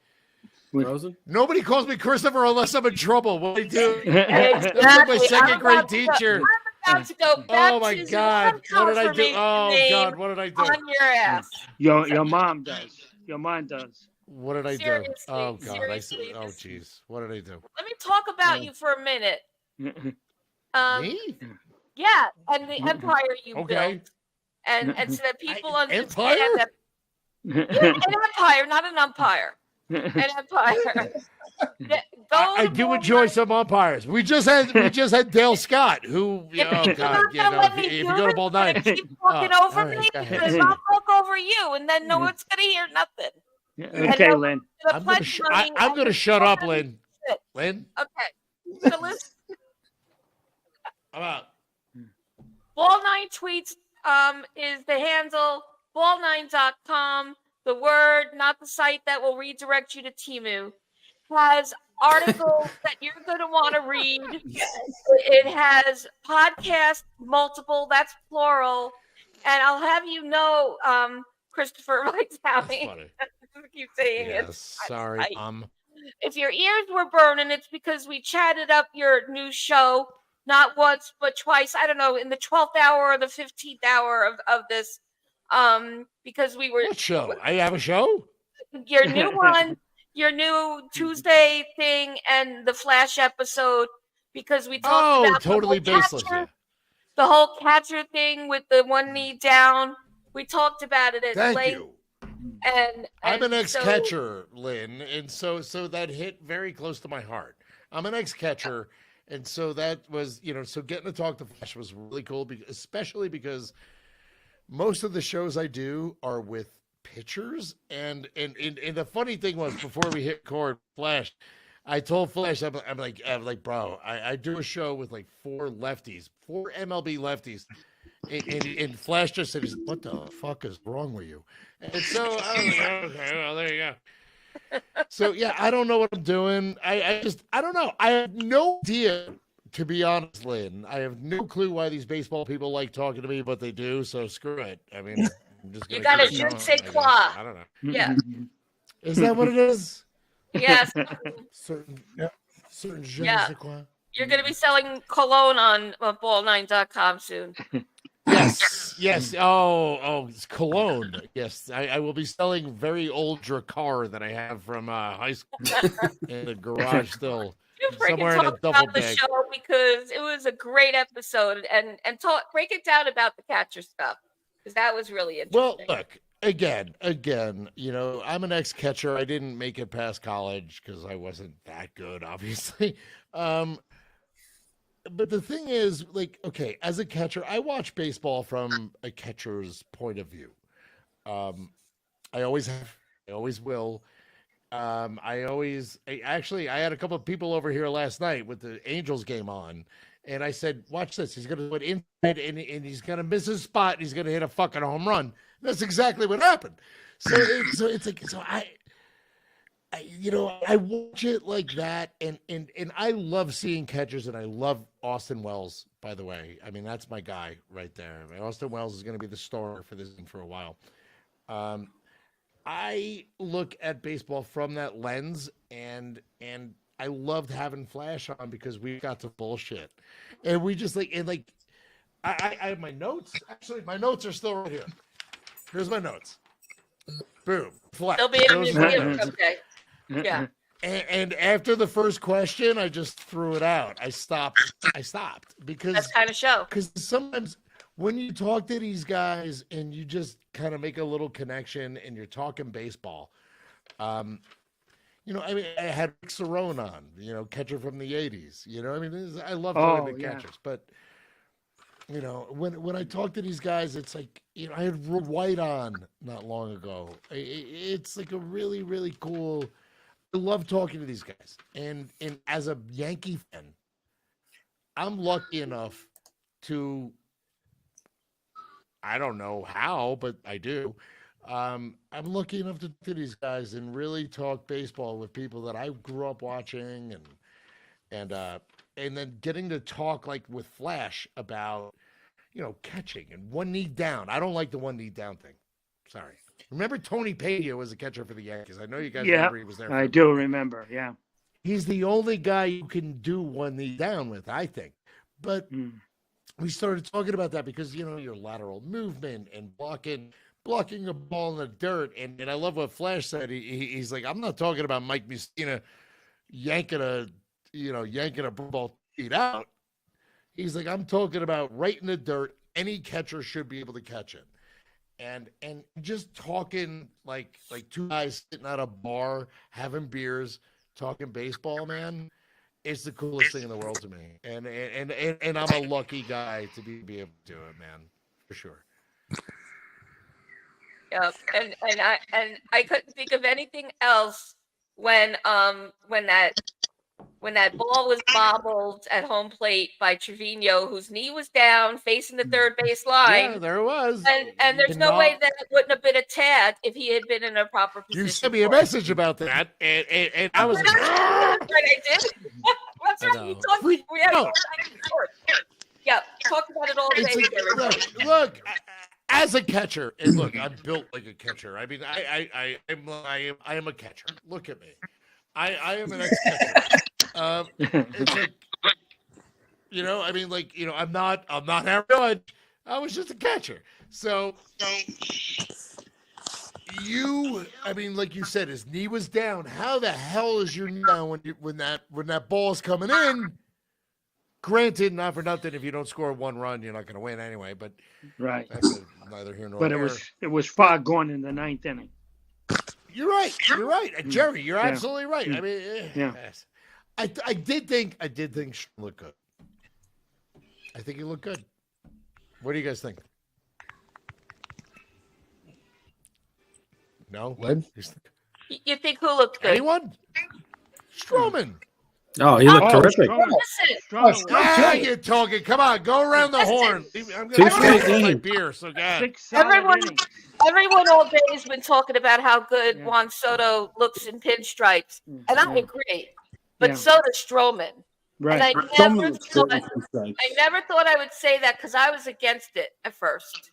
Frozen? Nobody calls me Christopher unless I'm in trouble. What do I do? Exactly. That's like my second I'm grade about to go- teacher. I'm about to go back Oh my to God. one What did I do? confirmation Oh name God. What did I do? on your ass. Your mom does. Your mom does. What did I do? Seriously, Oh God. seriously, Oh this- jeez. What did I do? Let me talk about you for a minute. Me? Yeah, and the empire you Okay. built, and so that people Empire? understand that an empire, not an umpire, an empire. I do enjoy some umpires. We just had Dale Scott, who If you're God, not gonna let me if you do go to this, Ball you're 9, gonna keep talking Oh, over all right, me go ahead. because I'll talk over you, and then no one's gonna hear nothing. Okay, Lynn. The I'm gonna pledge money, I'm and gonna the shut up, program Lynn. shit. Lynn, Okay, so listen. I'm out. Ball9 tweets is the handle. Ball9.com. The word, not the site that will redirect you to Temu, has articles that you're going to want to read. It has podcasts, multiple, that's plural. And I'll have you know, Christopher That's Vitale, funny. I keep saying it. Yes, sorry. If your ears were burning, it's because we chatted up your new show, not once, but twice. I don't know, in the 12th hour or the 15th hour of this, because we were What show? I have a show? your new one, your new Tuesday thing, and the Flash episode, because we talked Oh, about totally the whole baseless. catcher, Yeah. the whole catcher thing with the one knee down. We talked about it at Thank length. you. And I'm an so- ex-catcher, Lynn, and so that hit very close to my heart. I'm an ex-catcher, and so that was, so getting to talk to Flash was really cool, especially because most of the shows I do are with pitchers, and the funny thing was, before we hit record, Flash, I told Flash, I'm like, bro, I do a show with like 4 MLB lefties. And Flash just said, "What the fuck is wrong with you?" And so I was like, "Okay, well, there you go." So yeah, I don't know what I'm doing. I don't know. I have no idea, to be honest, Lynn. I have no clue why these baseball people like talking to me, but they do. So screw it. I mean, I'm just You gonna got a keep je going, ne sais I guess. quoi. I don't know. Yeah. Is that what it is? Yes. Certain je ne Yeah. sais quoi. You're going to be selling cologne on ball9.com soon. Yes. Oh, it's cologne. Yes, I will be selling very old Dracar that I have from high school in the garage still, You freaking somewhere in a talk duffel about the bag. show because it was a great episode, and break it down about the catcher stuff because that was really interesting. Well, look, again, I'm an ex-catcher. I didn't make it past college because I wasn't that good, obviously. But the thing is, like, okay, as a catcher, I watch baseball from a catcher's point of view. I always have, I always will. I had a couple of people over here last night with the Angels game on, and I said, watch this. He's going to put inside, and he's going to miss his spot, and he's going to hit a fucking home run. That's exactly what happened. So I watch it like that, and I love seeing catchers, and I love Austin Wells, by the way. I mean, that's my guy right there. I mean, Austin Wells is going to be the star for this for a while. I look at baseball from that lens, and I loved having Flash on because we got to bullshit, and we just I have my notes. Actually, my notes are still right here. Here's my notes. Boom. Flash. They'll be in a Those are my museum notes. someday. Yeah. And after the first question, I just threw it out. I stopped because That's kind of show. Because sometimes when you talk to these guys and you just kind of make a little connection and you're talking baseball, I mean, I had Rick Cerrone on, catcher from the '80s. I mean, I love talking to catchers, but when I talk to these guys, it's like, I had Roy White on not long ago. It's like a really, really cool. I love talking to these guys, and as a Yankee fan, I'm lucky enough to, I don't know how, but I do. I'm lucky enough to talk to these guys and really talk baseball with people that I grew up watching, and then getting to talk like with Flash about, catching and one knee down. I don't like the one knee down thing. Sorry. Remember Tony Pena was a catcher for the Yankees. I know you guys remember he was there. I do remember. Yeah. He's the only guy you can do one knee down with, I think. But we started talking about that because, your lateral movement and blocking a ball in the dirt. And I love what Flash said. He's like, I'm not talking about Mike Mussina yanking a ball feet out. He's like, I'm talking about right in the dirt. Any catcher should be able to catch it. And just talking like two guys sitting at a bar, having beers, talking baseball, man, it's the coolest thing in the world to me. And I'm a lucky guy to be able to do it, man, for sure. Yeah, and I couldn't think of anything else when that ball was bobbled at home plate by Trevino, whose knee was down, facing the third base line. Yeah, there it was. And there's no way that it wouldn't have been a tag if he had been in a proper position. You sent me a message about that, and I was like, I did. That's right. We talked. We had No. Yeah, talked about it all day. It's like, look, as a catcher, and look, I'm built like a catcher. I mean, I am a catcher. Look at me. I am an ex-catcher. It's like, I mean, like, I'm not Aaron Judge. I was just a catcher. So I mean, like you said, his knee was down. How the hell is your knee down when that ball's coming in? Granted, not for nothing. If you don't score 1 run, you're not going to win anyway. But Right. that's neither here nor But there. it was far gone in the 9th inning. You're right. You're right, and Jerry. You're Yeah. absolutely right. I mean, Yeah. yes. I did think Sean looked good. I think he looked good. What do you guys think? No. Lynn? You think who looked good? Anyone? Strowman. Oh, he looked Oh, terrific. Strowman. Listen, Strowman. Ah, you're talking. Come on, go around the horn. I'm Two going to straight drink my innings. beer. So, God. 6 solid Everyone- innings. everyone all day has been talking about how good Yeah. Juan Soto looks in pinstripes, Mm, and I yeah. agree. But Yeah. so does Strowman. And Right. I Strowman never looks good thought, in pinstripes. I never thought I would say that because I was against it at first.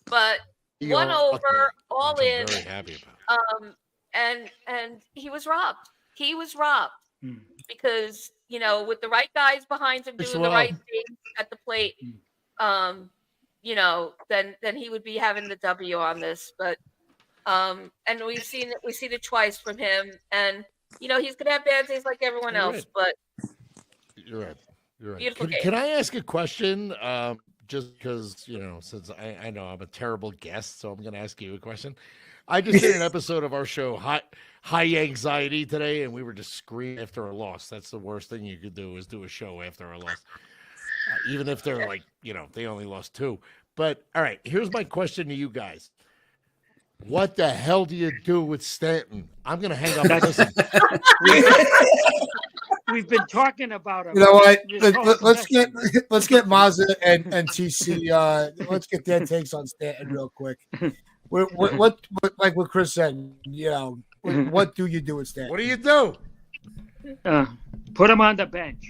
But You one are over, all which I'm in, very happy about. and he was robbed. He was robbed Mm. because with the right guys behind him Yes, doing the well. right thing at the plate, then he would be having the W on this. But and we've seen it twice from him, and he's gonna have bad days like everyone You're else. right. But You're right. You're right. Beautiful game. Can I ask a question? Just because since I know I'm a terrible guest, so I'm going to ask you a question. I just did an episode of our show, High Anxiety, today, and we were just screaming after a loss. That's the worst thing you could do is do a show after a loss, even if they're like they only lost 2. But all right, here's my question to you guys. What the hell do you do with Stanton? I'm going to hang up and listen. We've been talking about him. You know what? this whole Let's get session. Mazza and TC. Let's get their takes on Stanton real quick. What like what Chris said? What do you do with Stanton? What do you do? Put him on the bench.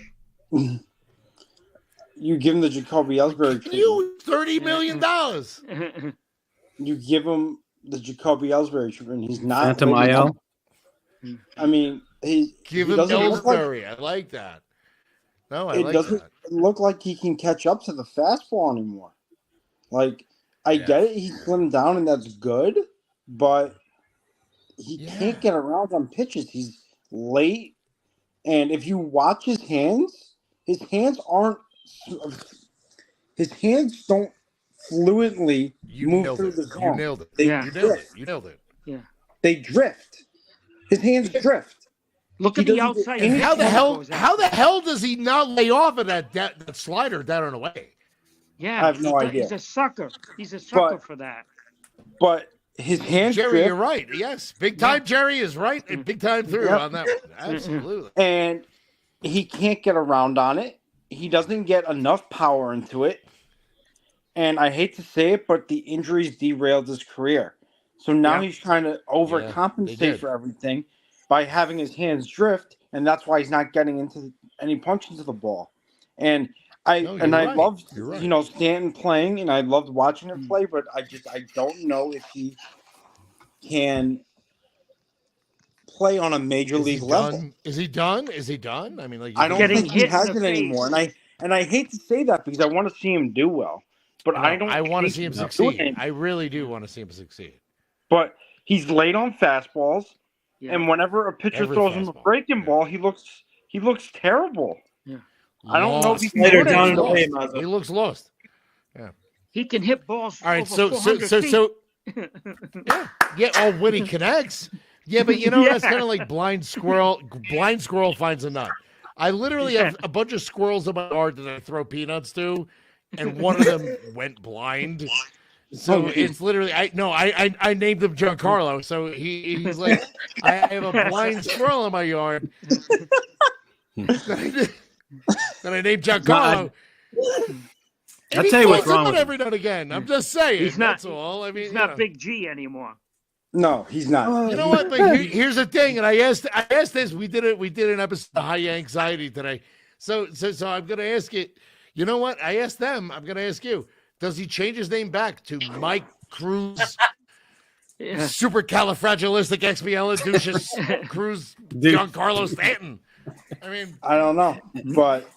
You give him the Jacoby Ellsbury treatment. You $30 million. You give him the Jacoby Ellsbury treatment. He's not. Phantom living IL. up. I mean, Give he him doesn't look like, Ellsbury. I like that. No, I it like doesn't that. look like he can catch up to the fastball anymore. Like, I get it. He slimmed down, and that's good, but he can't get around on pitches. He's late, and if you watch his hands aren't. His hands don't fluently move through the zone. You nailed it. They You nailed it. drift. You nailed it. Yeah. They drift. His hands drift. Look He at the doesn't get outside. any- pitch How the when it hell? goes out. How the hell does he not lay off of that slider down and away? Yeah, I have no idea. He's a sucker. He's a sucker for that. But his hands Jerry, drift, you're right. Yes, big time. Jerry is right, and big time through Yep. on that one. Absolutely. and he can't get around on it. He doesn't get enough power into it. And I hate to say it, but the injuries derailed his career. So now he's trying to overcompensate did. for everything by having his hands drift, and that's why he's not getting into any punch into the ball. And I right. loved You're right. Stanton playing, and I loved watching him play, but I don't know if he can play on a major league level. Is he done? Is he done? I mean, like I don't Getting think he hit in has the it anymore, face. and I hate to say that because I want to see him do well, but I don't. I want to think see him he's doing succeed. it. I really do want to see him succeed. But he's late on fastballs, Yeah. and whenever a pitcher Every throws him a fastball, breaking yeah. ball, he looks terrible. Yeah. I don't know if he Lost. can Later do it down in the anymore. way, Mazza. He looks lost. He can hit balls. All right, over so 400 feet. yeah. Oh, when he connects, yeah, but that's Yeah. kind of like blind squirrel. Blind squirrel finds a nut. I literally have a bunch of squirrels in my yard that I throw peanuts to, and one of them went blind. So it's literally I named him Giancarlo. So he's like I have a blind squirrel in my yard that I named Giancarlo. I'll tell you what's wrong with him. every now and again. I'm just saying. He's not- that's all. I mean, He's not Big G anymore. No, he's not. You know what? But here's the thing, and I asked this. We did an episode of High Anxiety today. So I'm gonna ask it. You know what? I asked them. I'm gonna ask you. Does he change his name back to Mike Cruz? Yeah. Supercalifragilisticexpialidocious Cruz Giancarlo Stanton. I mean, I don't know, but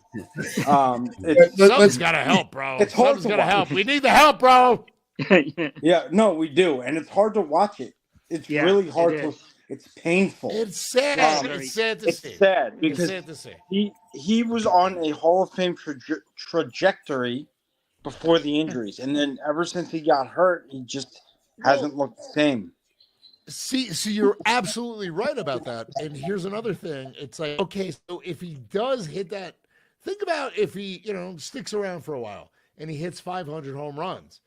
something's gotta help, bro. It's hard Something's to gotta watch. help. We need the help, bro. yeah, no, we do, and it's hard to watch it. It's Yeah, really hard it to is. It's painful. It's sad. Um, It's sad to it's see. sad It's because sad to see. he was on a Hall of Fame trajectory before the injuries, and then ever since he got hurt, he just hasn't looked the same. See, you're absolutely right about that. And here's another thing. It's like, okay, so if he does hit that, think about if he, sticks around for a while and he hits 500 home runs.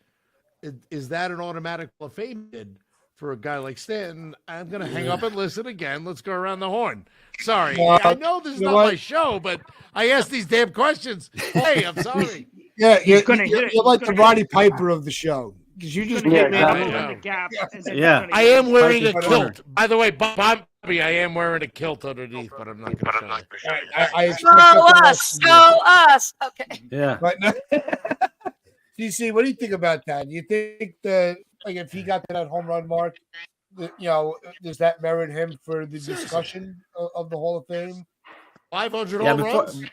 Is that an automatic Hall of Fame bid for a guy like Stanton? I'm going to hang up and listen again. Let's go around the horn. Sorry. I know this is not my show, but I ask these damn questions. Hey, I'm sorry. Yeah, He's gonna hit you're it. like the Roddy Piper of the show. Because you just Gonna hit hit me. it in the gap, and then Yeah. he's gonna I get am it. wearing a Piper's kilt. By the way, Bobby, I am wearing a kilt underneath, but I'm not going to show you. I Show expect nothing else us. from you. Show us. Okay. Yeah. But no, DC, what do you think about that? Do you think if he got to that home run mark, does that merit him for the discussion of the Hall of Fame? 500 Yeah, home before- runs?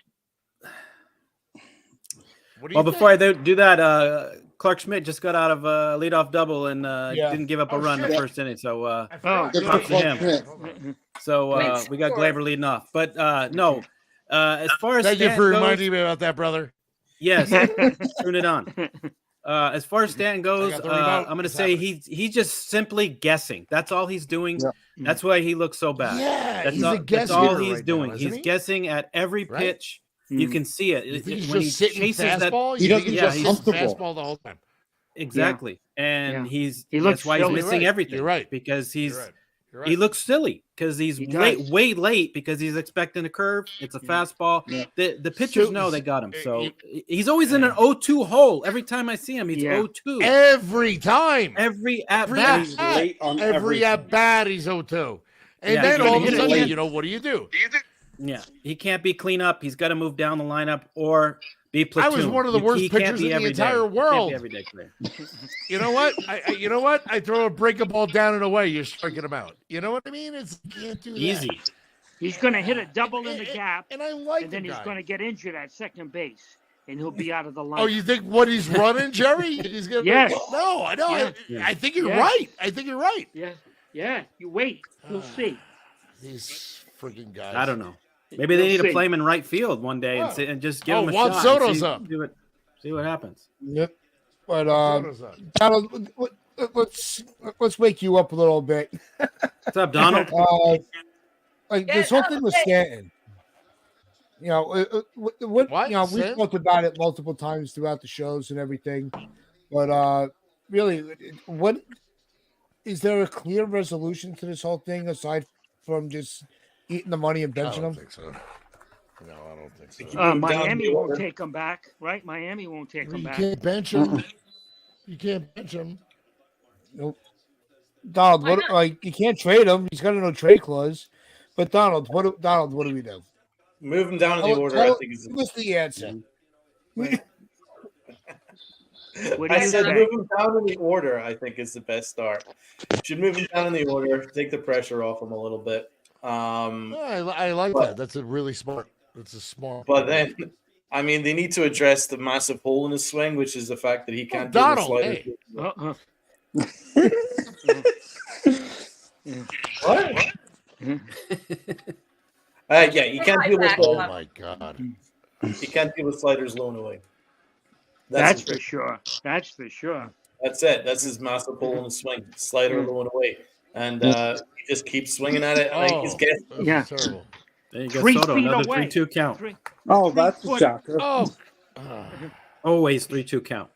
What do you Well, think? before I do that, Clark Schmidt just got out of a leadoff double and didn't give up a Oh, run shit. the first inning. So I forgot. good props for to him. him. So Great we got score. Glaber leading off. But no, as far as Thank you Stanton for goes, reminding me about that, brother. yes, turn it on. As far as Stanton goes, got the remote. I'm going to It's say happening. he's just simply guessing. That's all he's doing. Yeah. That's why he looks so bad. Yeah, That's he's all, a guess that's all hitter he's right doing. now, isn't He's he? guessing at every Right? pitch. You can see it. You think he's When just he sitting chases that, fastball? He You think doesn't he's just just comfortable. fastball the whole time? exactly, and Yeah. he's He looks that's why he's silly. missing You're right. everything. You're right. Because he's You're right. You're right. he looks silly because he's He late, does. way late because he's expecting a curve. It's a fastball. Yeah. The pitchers So- know they got him. So you- he's always in an 0-2 hole. Every time I see him, he's Yeah. 0-2. Every time. Every at Every bat. He's late on Every everything. at bat, he's 0-2. And Yeah, then he's all of gonna a hit it. sudden, what do? Yeah, he can't be clean up. He's got to move down the lineup or be I platoon. was one of the worst He can't pitchers be in the every day. entire He can't be world. everyday player. You know what? You know what? I throw a breaker ball down and away. You're striking him out. You know what I mean? It's you can't do that. Easy. He's gonna hit a double in the gap, And I like and then the he's guy. gonna get injured at second base, and he'll be out of the line. Oh, you think what he's running, Jerry? He's gonna. Yes. No, I know. Yeah. Yeah. I think you're Yeah. right. I think you're right. Yeah. You wait. You'll see. These freaking guys. I don't know. Maybe they need You'll to see. play him in right field one day and, Oh. and just give Oh, him a Juan shot. Soto's and up. See what happens. Yep. But Soto's up. Donald, let's wake you up a little bit. What's up, Donald? This whole thing with Stanton. What What? we've Stanton? talked about it multiple times throughout the shows and everything, but really, what is there a clear resolution to this whole thing aside from just eating the money and I benching don't them? think so. No, I don't think so. Miami won't take him back, right? Miami won't take him You back. can't bench him. You can't bench him. Nope. Donald, Why not? you can't trade him. He's got a no trade clause. But Donald, what do we do? Move him down in the order. I think is. Give us the answer. What do I you said say? move him down in the order. I think is the best start. Should move him down in the order. Take the pressure off him a little bit. No, I like But- that. That's a really smart. That's a smart. But then, I mean, they need to address the massive hole in his swing, which is the fact that he can't do the Donald, slider. hey. Uh-uh. What? Yeah, you can't deal with Oh the, my god. you can't deal with sliders low and away. That's his for trick. sure. That's for sure. That's it. That's his massive hole in the swing. Slider low and away, and he just keeps swinging at it. Like he's Oh, getting. this is Yeah. terrible. There you go, 3 Soto. feet Another away. 3-2 count. Oh, that's a foot. shocker. Oh. Always 3-2 count.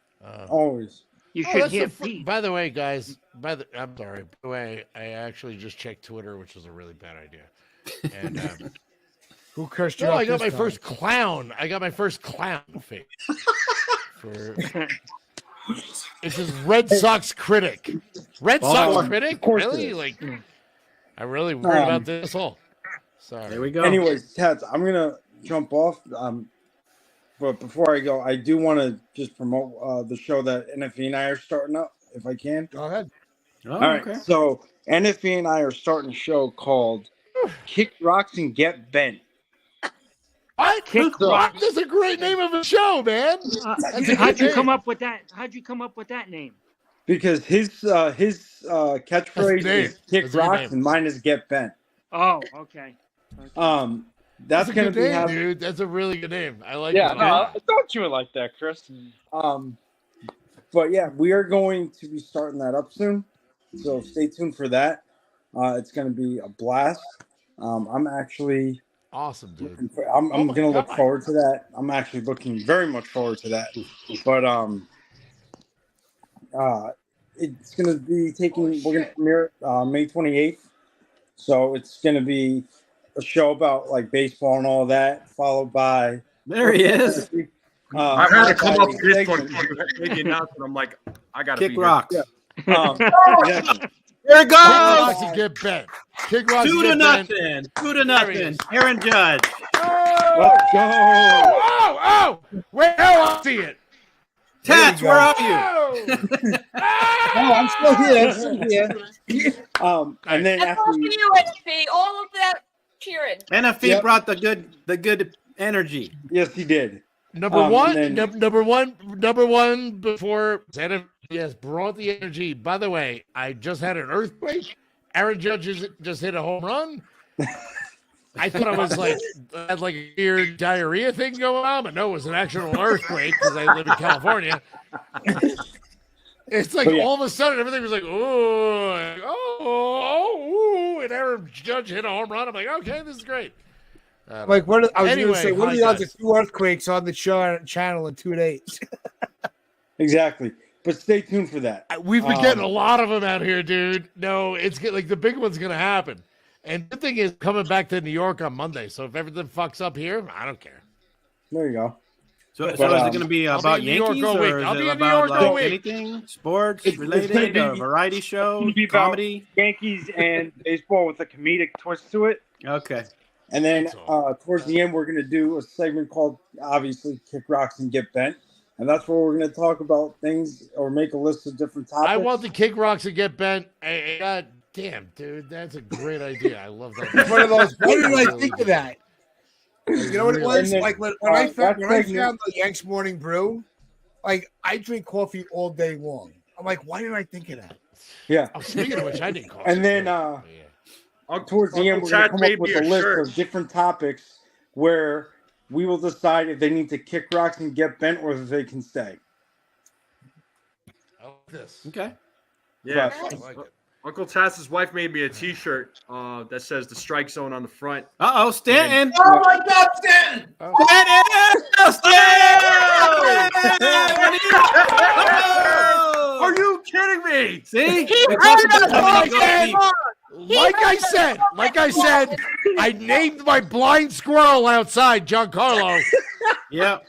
Always. You Oh, should that's hear the Pete. by the way, guys. I'm sorry. By the way, I actually just checked Twitter, which was a really bad idea. And Who cursed you no, out I got my this time? first clown. I got my first clown face. For it says Red Sox critic. Red Sox critic? Of course it Really? is. Like, I really worried about this all. Sorry. There we go. Anyways, Tats, I'm gonna jump off. But before I go, I do want to just promote the show that NFE and I are starting up, if I can. Go ahead. Oh, All right. okay. So NFE and I are starting a show called "Kick Rocks and Get Bent." What? Kick Rocks. That's a great name of a show, man. That's a How'd good you name. come up with that? How'd you come up with that name? because his catchphrase name. is "kick That's a good rocks" name. and mine is "get bent." Oh, okay. That's a gonna good be name, how. dude. That's a really good name. I like Yeah, that. no, I thought you would like that, Chris. But yeah, we are going to be starting that up soon, so stay tuned for that. It's going to be a blast. I'm actually awesome, dude. I'm Oh my going to look God. forward to that. I'm actually looking very much forward to that. But it's going to be taking. We're going to premiere May 28th, so it's going to be a show about like baseball and all that, folled by. There he is. I had to come up with this one segment. because you made the announcement. I'm like, I got to Kick be rocks. Yeah. Exactly. There it Kick goes. rocks and get bent. Kick rocks and 2 to get bent. nothing. 2 to There he nothing. is. Aaron Judge. Let's go. Oh! Wait, I see it. Tats, where are you? No, I'm still here. I'm still here. And then That's after all for you, NFP. All of that cheering. NFP Yep. brought the good energy. yes, he did. Number one, and then- number one before Santa, yes, brought the energy. By the way, I just had an earthquake. Aaron Judge just hit a home run. I thought I was like had like a weird diarrhea thing going on, but no, it was an actual earthquake because I live in California. It's like But yeah. all of a sudden everything was like, oh, and Aaron Judge hit a home run. I'm like, okay, this is great. Like, what? I was Anyway, going to say, what are hi, the odds guys. of 2 earthquakes on the channel in 2 days? Exactly. But stay tuned for that. We've been getting a lot of them out here, dude. No, it's like the big one's gonna happen. And the thing is, coming back to New York on Monday. So if everything fucks up here, I don't care. There you go. So But, is it going to be I'll about be in New York Yankees all or week. is I'll be it in New about York all like week. anything sports It's gonna related, be- a variety show, It'll be about comedy? Yankees and baseball with a comedic twist to it. Okay. And then That's all. towards the end, we're going to do a segment called, obviously, Kick Rocks and Get Bent. And that's where we're going to talk about things or make a list of different topics. I want the kick rocks to get bent. God damn, dude, that's a great idea. I love that. It's one of those. Why didn't I think of that? You know what it was? And then, Like when I found that segment- the Yanks Morning Brew, like I drink coffee all day long. I'm like, why didn't I think of that? Yeah. Oh, speaking of which, I didn't call. And then towards the end, we're going to Chad come made up with me a a list shirt. of different topics where we will decide if they need to kick rocks and get bent or if they can stay. I like this. Okay. Yeah. I like it. Uncle Tass's wife made me a T-shirt that says the strike zone on the front. Uh-oh, Stanton. Oh my God, Stanton! Are you kidding me? See? He It's heard also us becoming all a good day team. long. Like I said, I named my blind squirrel outside Giancarlo. Yep.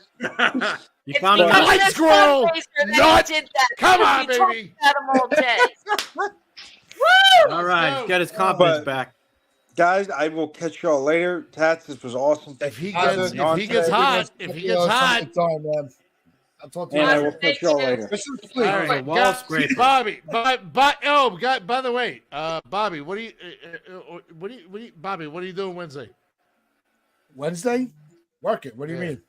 You It's found because it. of Blind this squirrel, fundraiser that he nut. did that. Come because on, we talked baby. about him all day. Woo! All right. go. He's got his confidence But- back. Guys, I will catch y'all later. Tats, this was awesome. If he Thank you gets for being on if he gets today. hot, if he gets hot. Time, man. I'll talk to you And I later. will catch y'all later. This is All free. That was a right, wall guys, scraper. Bobby. By the way, Bobby, what do you, Bobby, what are you doing Wednesday? Wednesday? Work it. What do you Yeah. mean?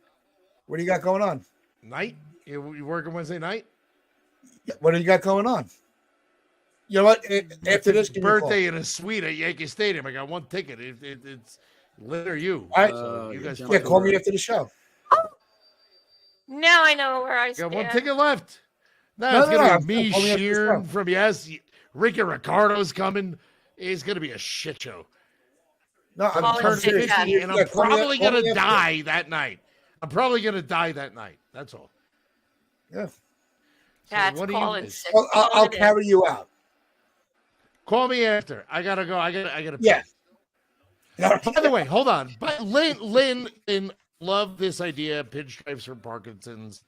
What do you got going on? Night? You working Wednesday night? What do you got going on? You know what? After this, give me a call. Birthday in a suite at Yankee Stadium. I got one ticket. It's Lynn or you. All right. So you guys Yeah, call me after the show. Now I know where I got stand. one ticket left. No, No, it's no, gonna no, be me, call me after the Sheeran show. from Yes. Ricky Ricardo's coming. It's gonna be a shit show. No, I'm Call it turning sick, 50, Daddy. and I'm Yeah, call me probably call me gonna after. die that night. I'm probably gonna die that night. That's all. Yeah. So That's what do you- calling sick. I'll Call it in. carry you out. Call me after. I gotta go. I gotta. Yeah. By the way, hold on. But Lynn, love this idea. Pinstripes for Parkinson's.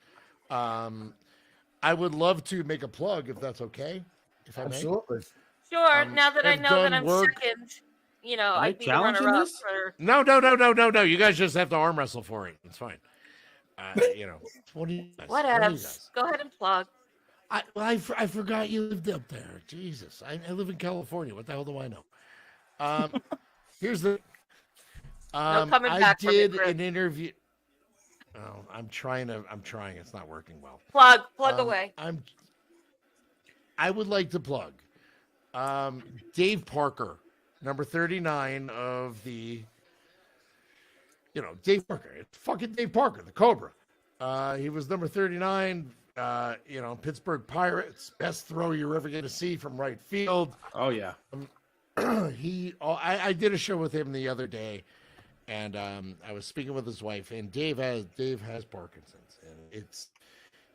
I would love to make a plug if that's okay. If I may. Absolutely. Sure. Now that I I've know that done I'm work- second, you know, Are I'd you be the challenging runner-up this? for. No. You guys just have to arm wrestle for it. It's fine. You know. What do you guys? What do you else? guys? Go ahead and plug. I forgot you lived up there. Jesus, I live in California. What the hell do I know? Here's the. coming I back from it, did Chris. an interview. Oh, I'm trying. It's not working well. Plug Um, away. I would like to plug Dave Parker, number 39 of the, Dave Parker. It's fucking Dave Parker, the Cobra. He was number 39, Pittsburgh Pirates, best throw you're ever going to see from right field. Oh yeah. I did a show with him the other day, and I was speaking with his wife, and Dave has Parkinson's, and it's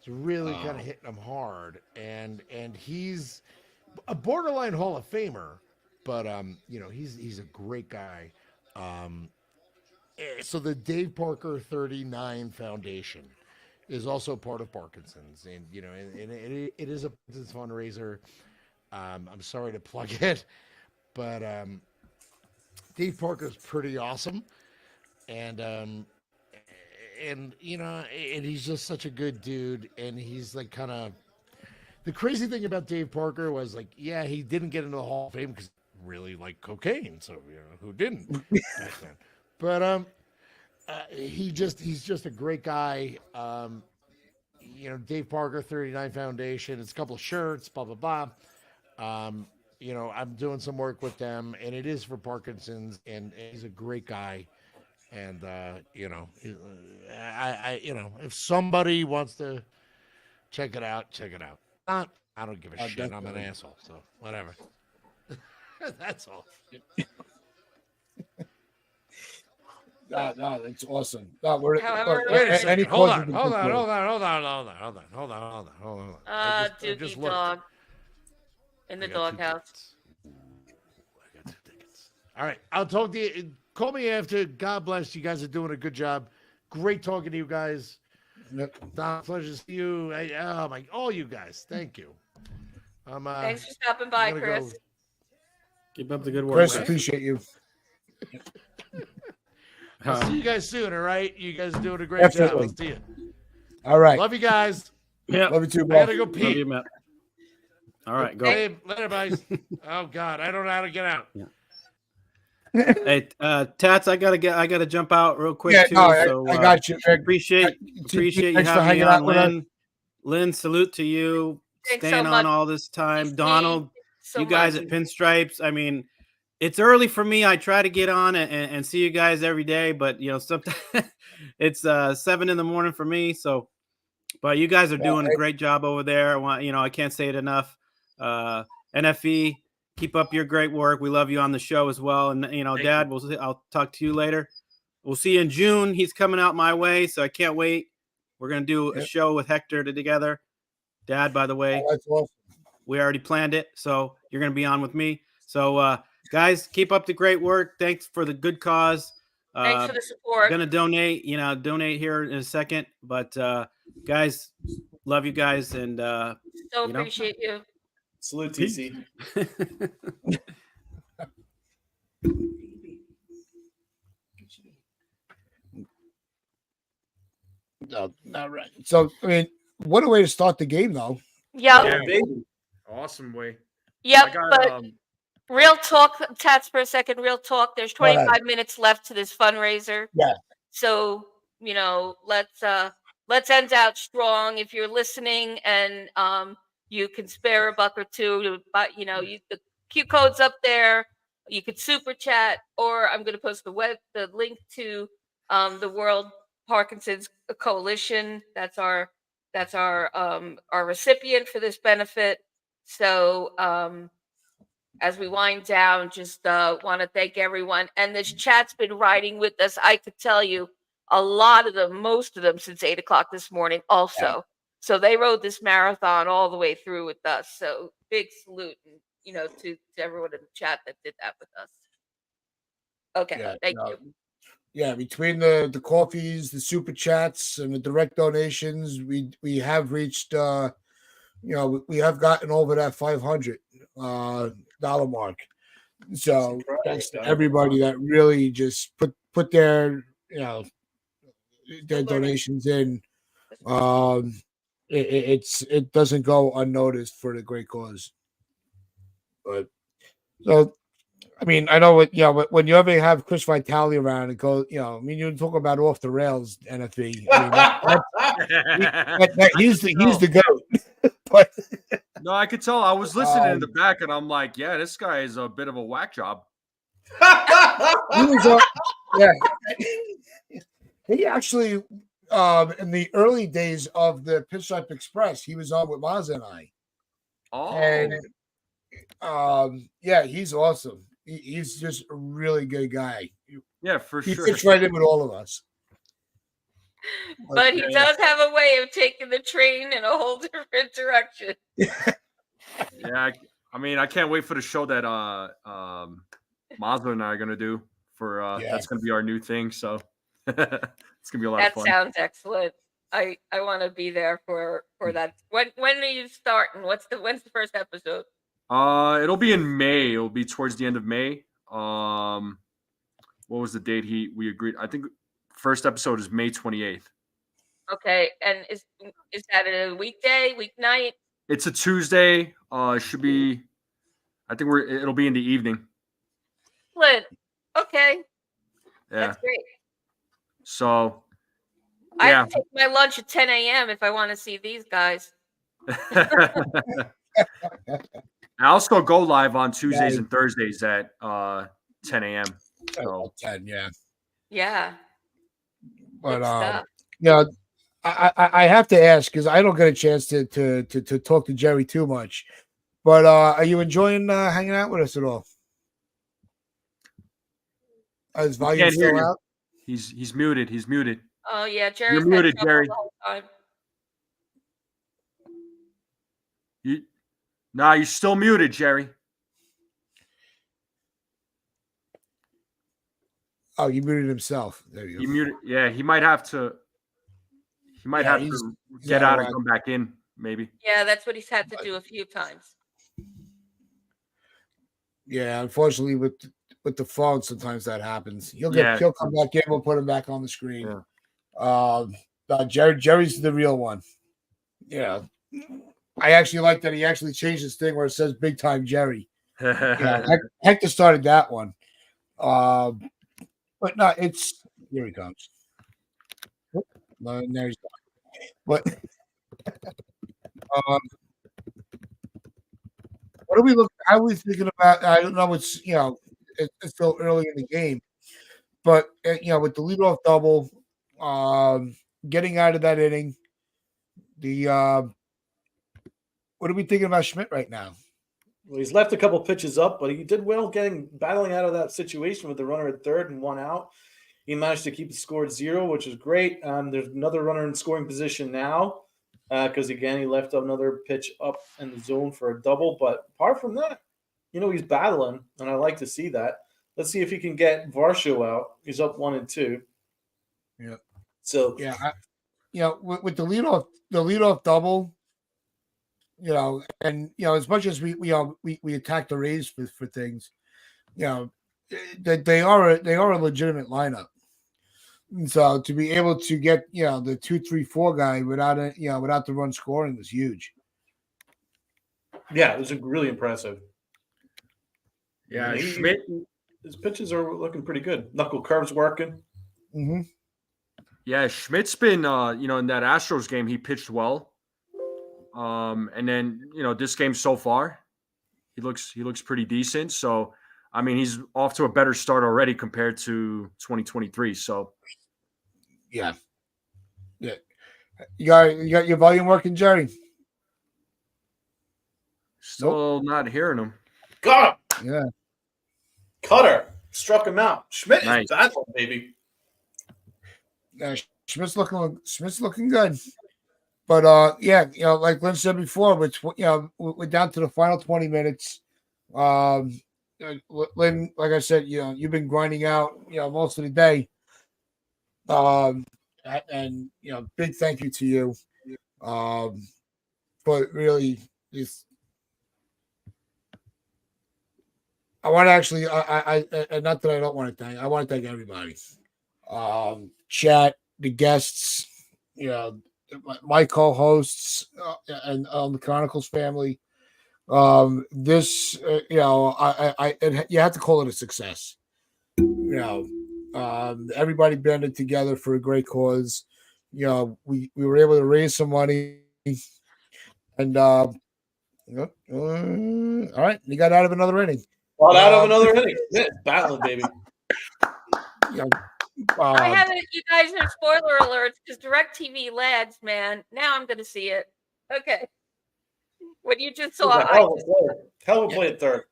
really kind of hitting him hard, and he's a borderline Hall of Famer, but he's a great guy. So the Dave Parker 39 Foundation is also part of Parkinson's, and it is a Parkinson's fundraiser. I'm sorry to plug it, but Dave Parker's pretty awesome, and he's just such a good dude, and he's like kind of the crazy thing about Dave Parker was like, yeah, he didn't get into the Hall of Fame because he really liked cocaine, so who didn't back then? But he's just a great guy. Dave Parker 39 Foundation. It's a couple of shirts, blah blah blah. I'm doing some work with them, and it is for Parkinson's, and he's a great guy. And if somebody wants to check it out, check it out. I don't give a shit. Definitely. I'm an asshole, so whatever. That's all. No, that's awesome. Wait a second. Hold on. Doogie dog in the doghouse. I got 2 tickets. All right, I'll talk to you. Call me after. God bless. You guys are doing a good job. Great talking to you guys. Yep. Don, pleasure to see you. All you guys. Thank you. Thanks for stopping by, Chris. Keep up the good work. Chris, appreciate you. I'll see you guys soon, all right? You guys are doing a great job. I'll see you. All right. Love you guys. Yeah. Love you too, I gotta go pee. Love you, Matt. All right, go. Hey, later, guys. Oh God, I don't know how to get out. Yeah. Hey, Tats, I gotta jump out real quick too. I got you. Appreciate you having me on, Lynn. Lynn, salute to you. Thanks staying so on much. all this time. Donald, so you guys much. at Pinstripes. I mean, it's early for me. I try to get on and see you guys every day, but sometimes it's 7 a.m. for me. So, but you guys are doing a great job over there. I can't say it enough. NFE, keep up your great work. We love you on the show as well. And Dad, I'll talk to you later. We'll see you in June. He's coming out my way, so I can't wait. We're gonna do a show with Hector together. Dad, by the way, that's awesome. We already planned it, so you're gonna be on with me. So, guys, keep up the great work. Thanks for the good cause. Thanks for the support. Gonna donate here in a second. But guys, love you guys, and so appreciate you. Salute, TC. No, not right. So, I mean, what a way to start the game, though. Yep. Yeah, baby. Awesome way. Yep. But real talk, Tats, for a second. Real talk. There's 25 minutes left to this fundraiser. Yeah. So let's end out strong. If you're listening and you can spare a buck or two to buy, the Q code's up there. You could super chat, or I'm going to post the link to the World Parkinson's Coalition. That's our recipient for this benefit. So as we wind down, just want to thank everyone. And this chat's been riding with us. I could tell you a lot of them, most of them since 8 o'clock this morning also. Yeah. So they rode this marathon all the way through with us. So big salute, to everyone in the chat that did that with us. Okay, thank you. Yeah, between the coffees, the super chats, and the direct donations, we have reached, we have gotten over that $500 mark. So thanks to everybody that really just put their their donations in. It doesn't go unnoticed for the great cause. But so, I mean, I know what, when you ever have Chris Vitale around and go, you talk about off the rails, NFE. I mean, he's the goat. But No, I could tell. I was listening in the back, and I'm like, yeah, this guy is a bit of a whack job. He was yeah. He actually, in the early days of the Pinstripe Express, he was on with Mazza and I. Oh, And yeah, he's awesome. He's just a really good guy. yeah, for He sure. fits right in with all of us. But he does have a way of taking the train in a whole different direction. Yeah, I mean, I can't wait for the show that Mazda and I are gonna do for that's gonna be our new thing. So it's gonna be a lot of That fun. sounds excellent. I want to be there for that. When are you starting? When's the first episode? It'll be in May. It'll be towards the end of May. What was the date we agreed? I think first episode is May 28th. Okay, and is that a weekday, weeknight? It's a Tuesday. It should be. I think it'll be in the evening. Flint. Okay, Yeah. that's great. So. I Yeah. have to take my lunch at 10 a.m. if I want to see these guys. I also go live on Tuesdays and Thursdays at 10 a.m. So 10, yeah. Yeah. But stuff. yeah, I have to ask because I don't get a chance to talk to Jerry too much. But are you enjoying hanging out with us at all? Is volume Can't hear still you. out? He's muted. He's muted. Oh yeah, Jerry's You're muted, had trouble Jerry. the whole time. You're still muted, Jerry. Oh, he muted himself. There you go. He muted. Yeah, he might have to. He might have to get out and come back in. Maybe. Yeah, that's what he's had to do a few times. Yeah, unfortunately, with the phone, sometimes that happens. He'll come back in. We'll put him back on the screen. Yeah. Jerry's the real one. Yeah, I actually like that he actually changed his thing where it says "Big Time Jerry." Hector started that one. But no, it's here he comes. There he's gone. But what are we looking? I was thinking about. I don't know. It's it's still early in the game, but with the leadoff double, getting out of that inning, what are we thinking about Schmidt right now? Well, he's left a couple pitches up, but he did well battling out of that situation with the runner at third and one out. He managed to keep the score at 0, which is great. There's another runner in scoring position now because, again, he left another pitch up in the zone for a double. But apart from that, he's battling, and I like to see that. Let's see if he can get Varsho out. He's up 1 and 2. Yeah. So with the leadoff double, and as much as we attack the Rays for things, that they are a legitimate lineup. And so to be able to get the 2, 3, 4 guy without the run scoring was huge. Yeah, it was really impressive. Yeah, Schmidt. His pitches are looking pretty good. Knuckle curves working. Mm-hmm. Yeah, Schmidt's been in that Astros game he pitched well. And then this game so far, he looks pretty decent. So I mean he's off to a better start already compared to 2023. So yeah. You got your volume working, Jerry? Still not hearing him. Got him. Yeah. Cutter struck him out. Schmidt Nice. is that one, baby. Schmidt's looking good. But like Lynn said before, we're down to the final 20 minutes. Lynn, like I said, you've been grinding out, most of the day. And big thank you to you. But really, I want to actually, I not that I don't want to thank. I want to thank everybody. Chat, the guests, my co-hosts, and the Chronicles family. This, you have to call it a success. Everybody banded together for a great cause. We were able to raise some money, and Yep. All right, you got out of another inning. Got out of another inning. Yeah, battling, baby. You know, I haven't. You guys are spoiler alerts because DirecTV lads, man. Now I'm going to see it. Okay. What you just It was saw, a hell of a play. Hell of a play at third.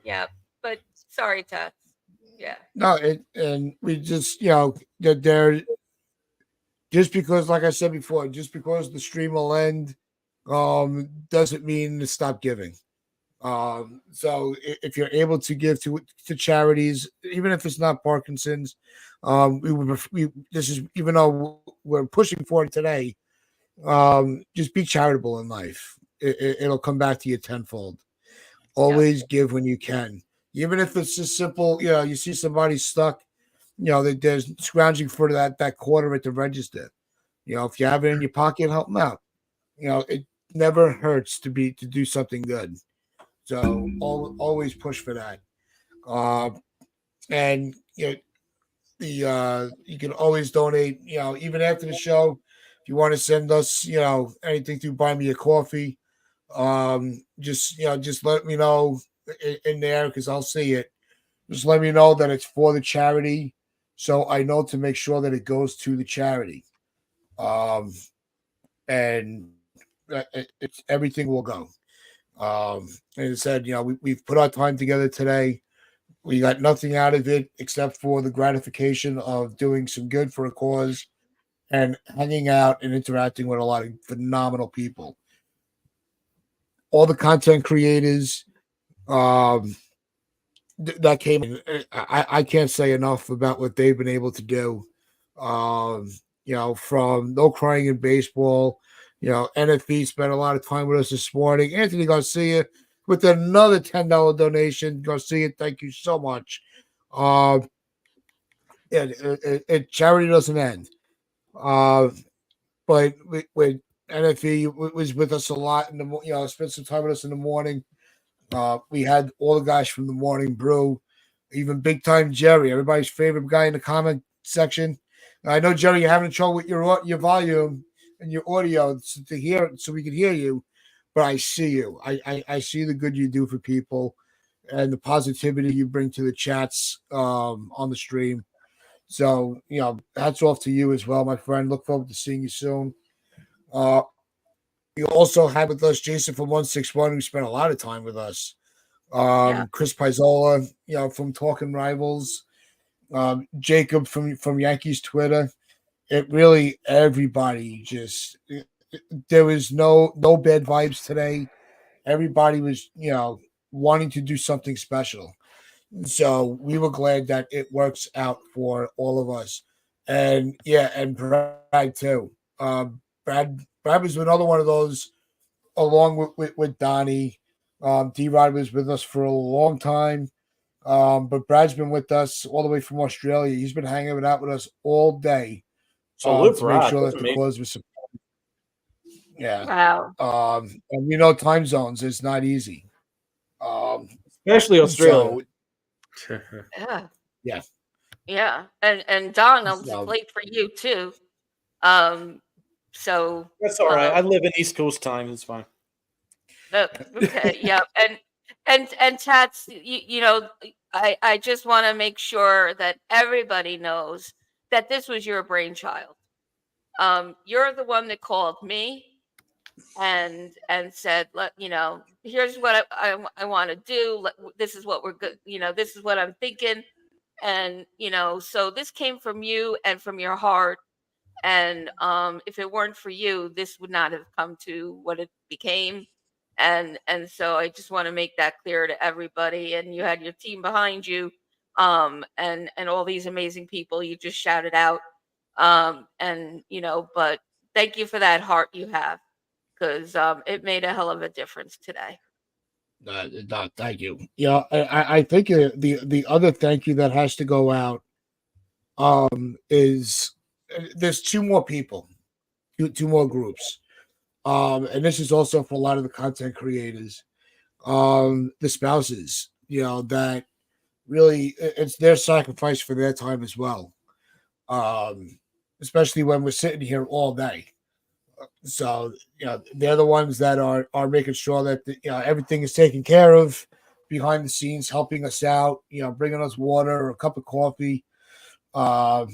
yeah. But sorry, Tats. Yeah. No, and we just that there, just because, like I said before, just because the stream will end, doesn't mean to stop giving. So if you're able to give to charities, even if it's not Parkinson's, this is, even though we're pushing for it today, just be charitable in life. It'll come back to you tenfold. Always give when you can, even if it's just simple. You see somebody stuck, they're scrounging for that quarter at the register. If you have it in your pocket, help them out. It never hurts to do something good. So always push for that. And you can always donate. Even after the show, if you want to send us, anything through Buy Me a Coffee, just let me know in there, because I'll see it. Just let me know that it's for the charity, so I know to make sure that it goes to the charity. And it's everything will go. As I said, we've put our time together today. We got nothing out of it except for the gratification of doing some good for a cause and hanging out and interacting with a lot of phenomenal people. All the content creators that came in, I can't say enough about what they've been able to do. From No Crying in Baseball, NFE spent a lot of time with us this morning. Anthony Garcia with another $10 donation. Garcia, thank you so much. Charity doesn't end. But with NFE was with us a lot in the spent some time with us in the morning. We had all the guys from the Morning Brew, even Big Time Jerry, everybody's favorite guy in the comment section. I know, Jerry, you're having trouble with your volume and your audio so we can hear you, but I see you. I see the good you do for people and the positivity you bring to the chats on the stream. So, hats off to you as well, my friend. Look forward to seeing you soon. We also had with us Jason from 161, who spent a lot of time with us. Chris Pizola, from Talking Rivals. Jacob from Yankees Twitter. It really, everybody just, there was no bad vibes today. Everybody was, wanting to do something special. So we were glad that it works out for all of us. And and Brad too. Brad was another one of those, along with Donnie. D-Rod was with us for a long time. But Brad's been with us all the way from Australia. He's been hanging out with us all day. To make sure that the cause was supported. Yeah. Wow. And time zones is not easy. Especially Australia. Yeah. Yeah. Yeah. And Don, I'm just late for you too. So That's all right. I live in East Coast time. It's fine. Okay. Yeah. And Tats, I just want to make sure that everybody knows that this was your brainchild. You're the one that called me and said, here's what I want to do. This is what we're good. This is what I'm thinking. And, so this came from you and from your heart. And if it weren't for you, this would not have come to what it became. And so I just want to make that clear to everybody. And you had your team behind you, and all these amazing people you just shouted out. But thank you for that heart you have, because it made a hell of a difference today. Thank you. I think the other thank you that has to go out is there's two more people, two more groups. And this is also for a lot of the content creators, the spouses, that really, it's their sacrifice for their time as well. Especially when we're sitting here all day. So they're the ones that are making sure that everything is taken care of behind the scenes, helping us out. Bringing us water or a cup of coffee. Um,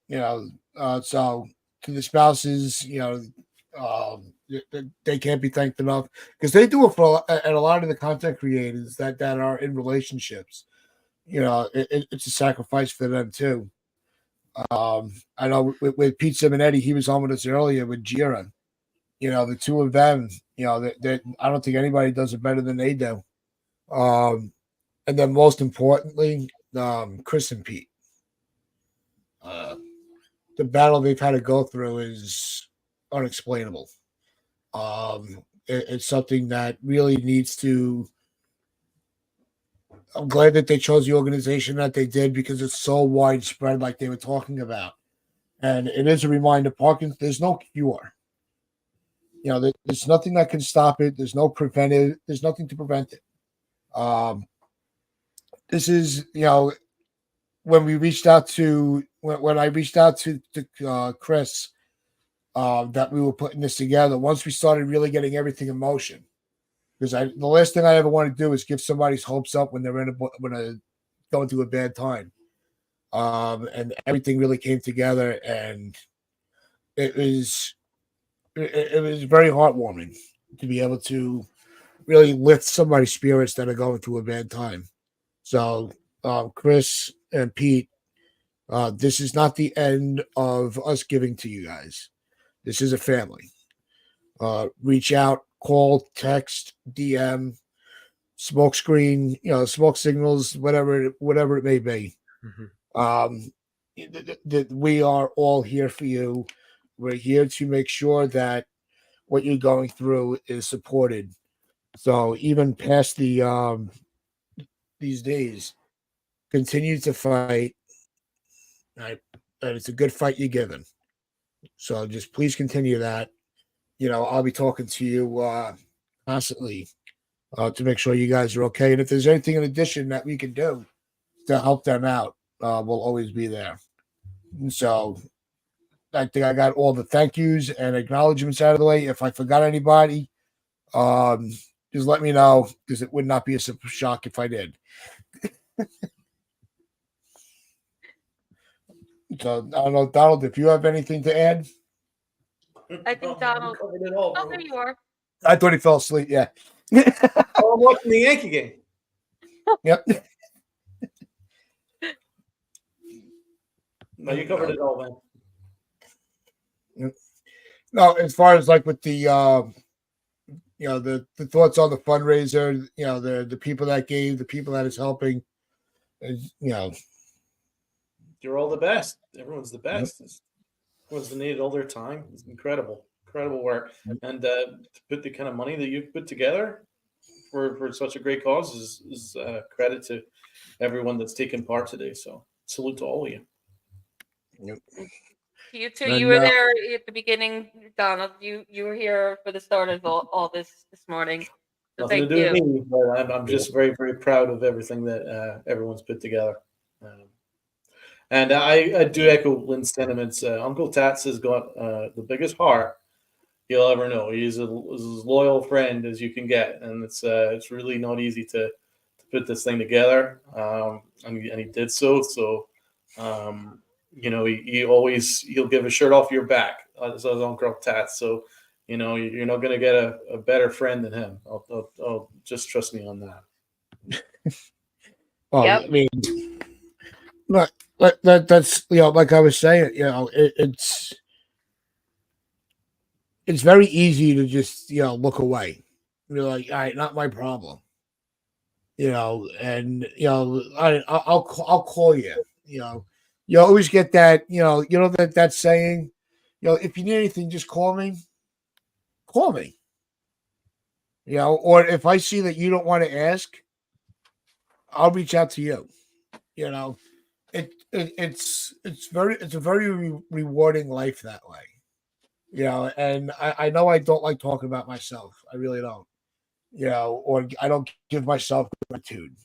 so to the spouses, they can't be thanked enough because they do it for and a lot of the content creators that are in relationships. It's a sacrifice for them too. I know with Pete Simonetti, he was on with us earlier with Jira. The two of them, I don't think anybody does it better than they do. And then most importantly, Chris and Pete. The battle they've had to go through is unexplainable. It's something that really needs to. I'm glad that they chose the organization that they did because it's so widespread, like they were talking about. And it is a reminder, Parkinson, there's no cure. There's nothing that can stop it. There's no preventive. There's nothing to prevent it. This is, when we reached out to, when I reached out to Chris, that we were putting this together, once we started really getting everything in motion, because the last thing I ever want to do is give somebody's hopes up when they're going through a bad time. And everything really came together, and it was very heartwarming to be able to really lift somebody's spirits that are going through a bad time. So, Chris and Pete, this is not the end of us giving to you guys. This is a family. Reach out, call, text, DM, smoke screen, smoke signals, whatever it may be. We are all here for you. We're here to make sure that what you're going through is supported. So even past these days, continue to fight. Right? And it's a good fight you're giving. So just please continue that. I'll be talking to you constantly to make sure you guys are okay. And if there's anything in addition that we can do to help them out, we'll always be there. And so I think I got all the thank yous and acknowledgments out of the way. If I forgot anybody, just let me know because it would not be a shock if I did. So I don't know, Donald, if you have anything to add. I think Donald. Oh, there you are. I thought he fell asleep. Yeah. Oh, I'm watching the Yankee game. Yep. No, you covered it all, man. No, as far as like with the the thoughts on the fundraiser, the people that gave, the people that is helping, You're all the best. Everyone's the best. Everyone's donated all their time. It's incredible work. And to put the kind of money that you've put together for such a great cause is credit to everyone that's taken part today. So salute to all of you. Yep. You too. You were there at the beginning, Donald. You were here for the start of all this morning. So Nothing thank to do you. with me, but I'm just very, very proud of everything that everyone's put together. And I do echo Lynn's sentiments. Uncle Tats has got the biggest heart you'll ever know. He's as loyal friend as you can get, and it's really not easy to put this thing together. And he did so. So he'll give a shirt off your back as Uncle Tats. So you're not gonna get a better friend than him. I'll just trust me on that. Well, Yep. I mean, that's like I was saying, it's very easy to just look away. You're like, all right, not my problem. And I'll call you. You always get that. That saying. If you need anything, just call me. Call me. Or if I see that you don't want to ask, I'll reach out to you. It's a very rewarding life that way. And I know I don't like talking about myself. I really don't. Or I don't give myself gratitude.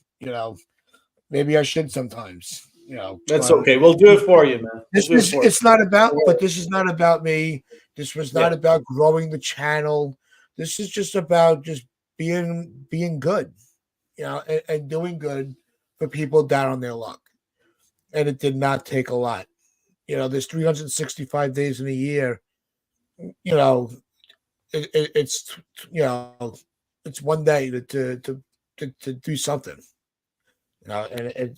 Maybe I should sometimes. You know, That's okay. We'll do it for you, man. This We'll do it is for it's you. not about, but this is not about me. This was not Yeah. about growing the channel. This is just about just being good, you know, and doing good for people down on their luck. And it did not take a lot. You know, there's 365 days in a year. You know, it's you know, it's one day to do something. You know, and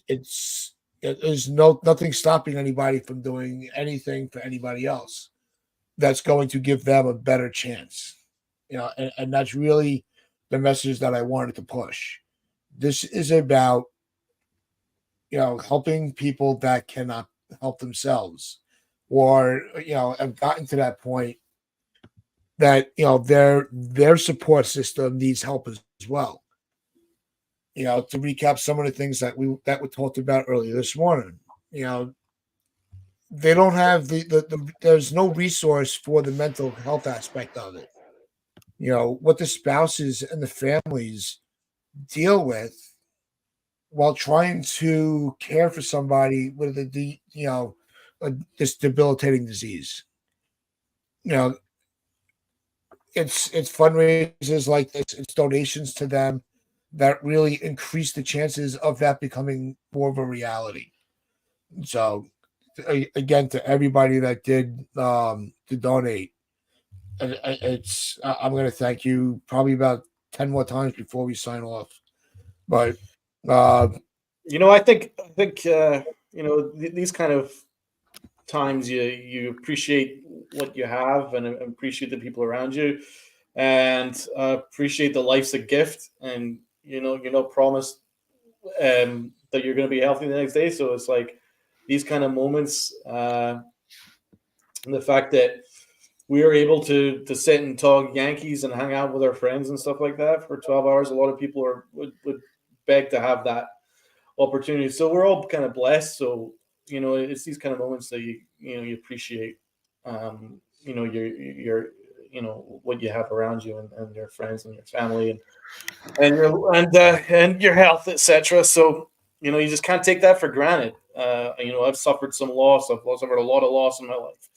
there's nothing stopping anybody from doing anything for anybody else that's going to give them a better chance. You know, and that's really the message that I wanted to push. This is about, you know, helping people that cannot help themselves, or, you know, have gotten to that point that, you know, their support system needs help as well. You know, to recap some of the things that we talked about earlier this morning. You know, they don't have there's no resource for the mental health aspect of it. You know, what the spouses and the families deal with while trying to care for somebody with this debilitating disease. You know, it's fundraisers like this, it's donations to them that really increase the chances of that becoming more of a reality. So, again, to everybody that did to donate, I'm going to thank you probably about 10 more times before we sign off. But You know, I think you know, these kind of times you appreciate what you have and appreciate the people around you, and appreciate the life's a gift, and you know, you're not promised that you're going to be healthy the next day. So it's like these kind of moments, and the fact that we were able to sit and talk Yankees and hang out with our friends and stuff like that for 12 hours. A lot of people would beg to have that opportunity. So we're all kind of blessed. So, you know, it's these kind of moments that you appreciate, you know, your you know, what you have around you, and your friends and your family and your health, etc. So, you know, you just can't take that for granted. You know, I've suffered some loss. I've suffered a lot of loss in my life.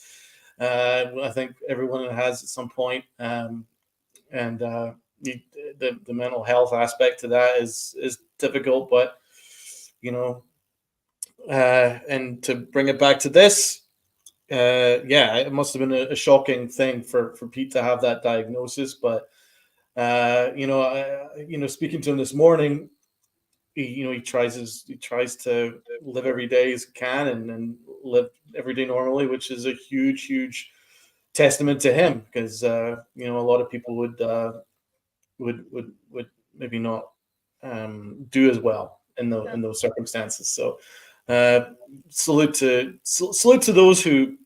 I think everyone has at some point. And the mental health aspect to that is difficult, but you know, and to bring it back to this, yeah, it must have been a shocking thing for Pete to have that diagnosis. But you know, speaking to him this morning, he tries to live every day as he can, and live every day normally, which is a huge testament to him, because you know, a lot of people would maybe not do as well in those circumstances. So salute to those who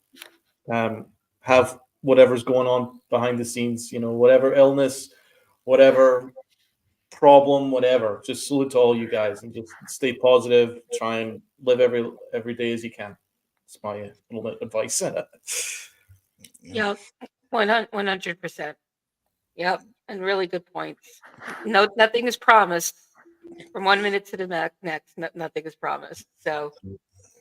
have whatever's going on behind the scenes, you know, whatever illness, whatever problem, whatever. Just salute to all you guys, and just stay positive. Try and live every day as you can. It's my little advice. Yep, 100%. Yep, and really good points. No, nothing is promised from 1 minute to the next. Nothing is promised. So,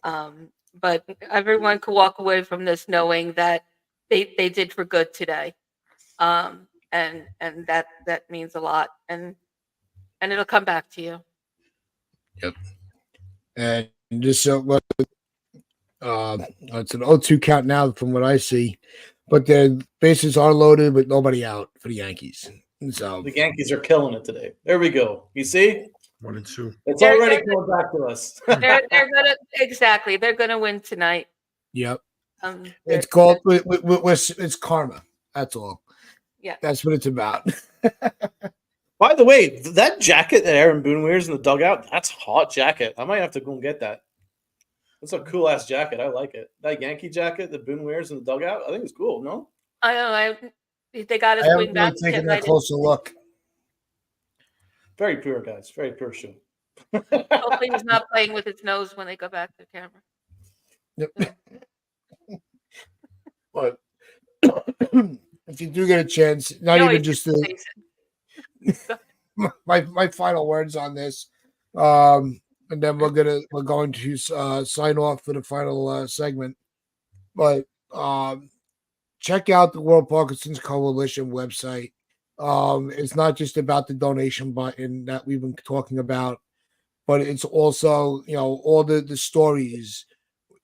but everyone could walk away from this knowing that they did for good today, and that means a lot, and it'll come back to you. Yep. And just it's an 0-2 count now from what I see, but the bases are loaded with nobody out for the Yankees. So the Yankees are killing it today. There we go. You see, 1-2. It's They're- already they're- coming back to us. They're gonna win tonight. Yep. They're- It's called it's karma. That's all. Yeah. That's what it's about. By the way, that jacket that Aaron Boone wears in the dugout, that's a hot jacket. I might have to go and get that. That's a cool ass jacket. I like it. That Yankee jacket that Boone wears in the dugout, I think it's cool. No, I know. They got I his haven't wing back. really taken a closer look. very pure, guys. Very pure shoe. Hopefully, he's not playing with his nose when they go back to the camera. Yep. But if you do get a chance, not No, even he's just facing. my final words on this. and then we're going to sign off for the final segment. But check out the World Parkinson's Coalition website. It's not just about the donation button that we've been talking about, but it's also, you know, all the stories,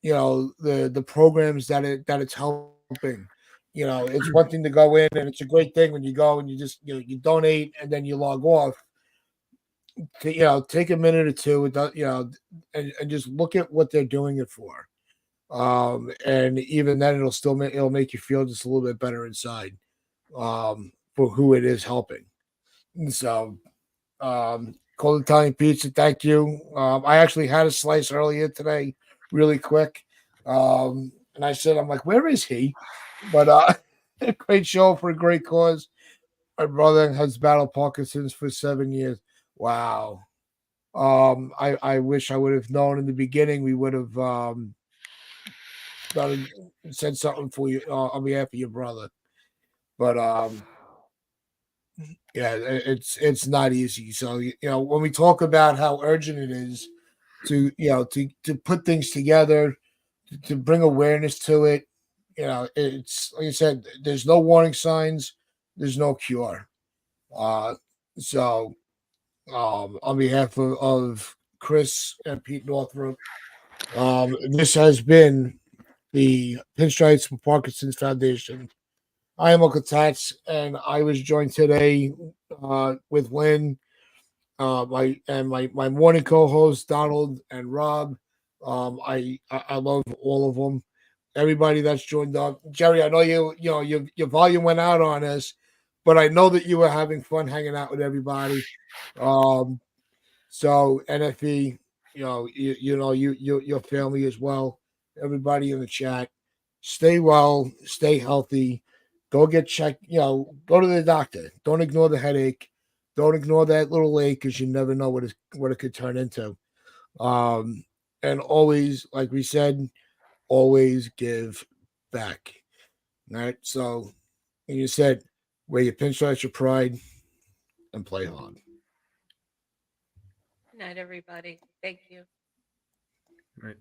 you know, the programs that it's helping. You know, it's one thing to go in, and it's a great thing when you go and you just, you know, you donate and then you log off. To, you know, take a minute or two, you know, and just look at what they're doing it for. And even then, it'll make you feel just a little bit better inside, for who it is helping. And so, Cold Italian Pizza, thank you. I actually had a slice earlier today, really quick. And I said, I'm like, where is he? But a great show for a great cause. My brother has battled Parkinson's for 7 years. Wow. I wish I would have known in the beginning. We would have said something for you on behalf of your brother. But yeah, it's not easy. So you know, when we talk about how urgent it is to, you know, to put things together, to bring awareness to it, you know, it's like I said, there's no warning signs, there's no cure. Uh, so on behalf of Chris and Pete Northrup, this has been the Pinstripes for Parkinson's Foundation. I am Uncle Tats, and I was joined today with Lynn, my morning co-host Donald and Rob. I love all of them. Everybody that's joined up, Jerry. I know your volume went out on us, but I know that you were having fun hanging out with everybody. So NFE, your family as well. Everybody in the chat, stay well, stay healthy. Go get checked. You know, go to the doctor. Don't ignore the headache. Don't ignore that little ache, because you never know what it could turn into. And always, like we said, always give back. All right. So, and you said, wear your pinstripes, your pride, and play hard. Good night, everybody. Thank you. Right.